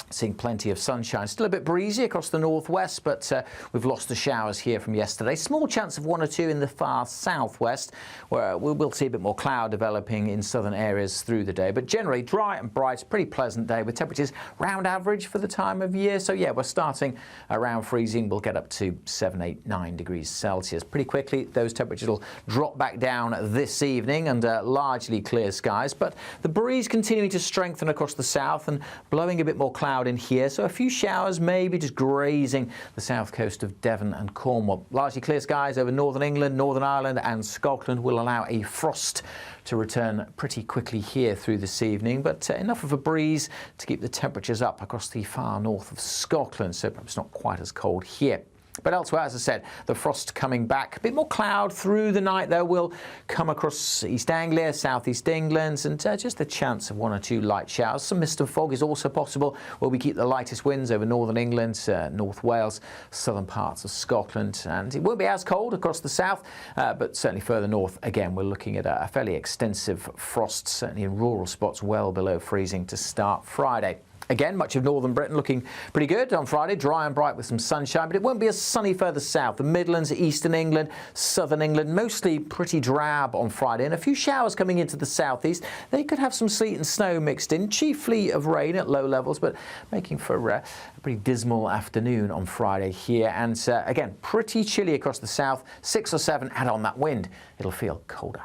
seeing plenty of sunshine. Still a bit breezy across the northwest, but we've lost the showers here from yesterday. Small chance of 1 or 2 in the far southwest, where we'll see a bit more cloud developing in southern areas through the day. But generally dry and bright, pretty pleasant day with temperatures round average for the time of year. So yeah, we're starting around freezing. We'll get up to 7, 8, 9 degrees Celsius. Pretty quickly, those temperatures will drop back down this evening under largely clear skies. But the breeze continuing to strengthen across the south and blowing a bit more cloud in here, so a few showers maybe just grazing the south coast of Devon and Cornwall. Largely clear skies over northern England, Northern Ireland and Scotland will allow a frost to return pretty quickly here through this evening, but enough of a breeze to keep the temperatures up across the far north of Scotland, so perhaps not quite as cold here. But elsewhere, as I said, the frost coming back. A bit more cloud through the night, though, will come across East Anglia, South East England, and just a chance of 1 or 2 light showers. Some mist and fog is also possible, where we keep the lightest winds over northern England, North Wales, southern parts of Scotland. And it won't be as cold across the south, but certainly further north, again, we're looking at a fairly extensive frost, certainly in rural spots well below freezing to start Friday. Again, much of northern Britain looking pretty good on Friday, dry and bright with some sunshine, but it won't be as sunny further south. The Midlands, eastern England, southern England, mostly pretty drab on Friday, and a few showers coming into the southeast. They could have some sleet and snow mixed in, chiefly of rain at low levels, but making for a pretty dismal afternoon on Friday here. And again, pretty chilly across the south, 6 or 7, add on that wind, it'll feel colder.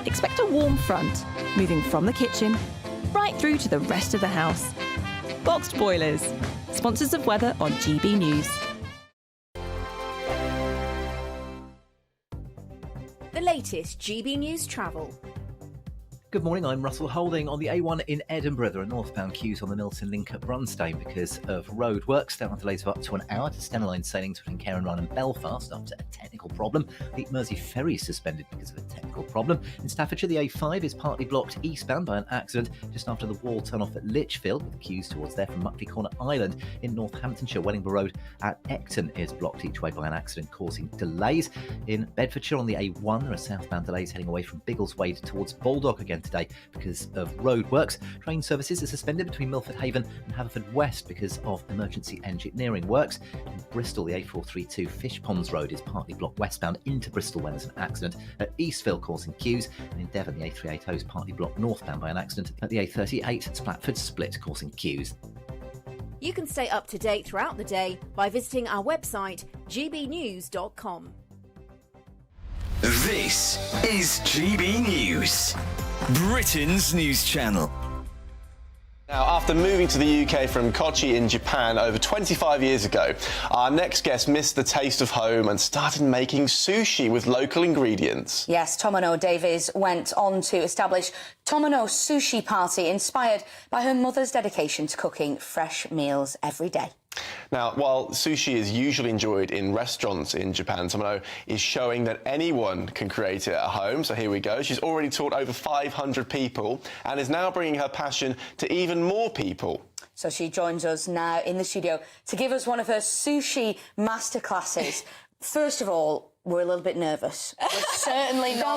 Expect a warm front moving from the kitchen right through to the rest of the house. Boxed Boilers, sponsors of weather on GB News. The latest GB News travel. Good morning, I'm Russell Holding. On the A1 in Edinburgh, there are northbound queues on the Milton link at Brunstone because of road works. There are delays of up to an hour to Stena Line sailings between Cairnryan and Belfast after a technical problem. The Mersey ferry is suspended because of a technical problem. In Staffordshire, the A5 is partly blocked eastbound by an accident just after the wall turn-off at Lichfield, with the queues towards there from Muckley Corner Island. In Northamptonshire, Wellingborough Road at Ecton is blocked each way by an accident causing delays. In Bedfordshire, on the A1, there are southbound delays heading away from Biggleswade towards Baldock again today because of road works. Train services are suspended between Milford Haven and Haverfordwest because of emergency engineering works. In Bristol, the A432 Fish Ponds Road is partly blocked westbound into Bristol when there's an accident at Eastville causing queues. And in Devon, the A380 is partly blocked northbound by an accident at the A38 at Splatford Split causing queues. You can stay up to date throughout the day by visiting our website gbnews.com. This is GB News, Britain's news channel. Now, after moving to the UK from Kochi in Japan over 25 years ago, our next guest missed the taste of home and started making sushi with local ingredients. Yes, Tomono Davies went on to establish Tomono Sushi Party, inspired by her mother's dedication to cooking fresh meals every day. Now, while sushi is usually enjoyed in restaurants in Japan, Tomono is showing that anyone can create it at home. So here we go. She's already taught over 500 people and is now bringing her passion to even more people. So she joins us now in the studio to give us one of her sushi masterclasses. First of all, we're a little bit nervous. We're certainly not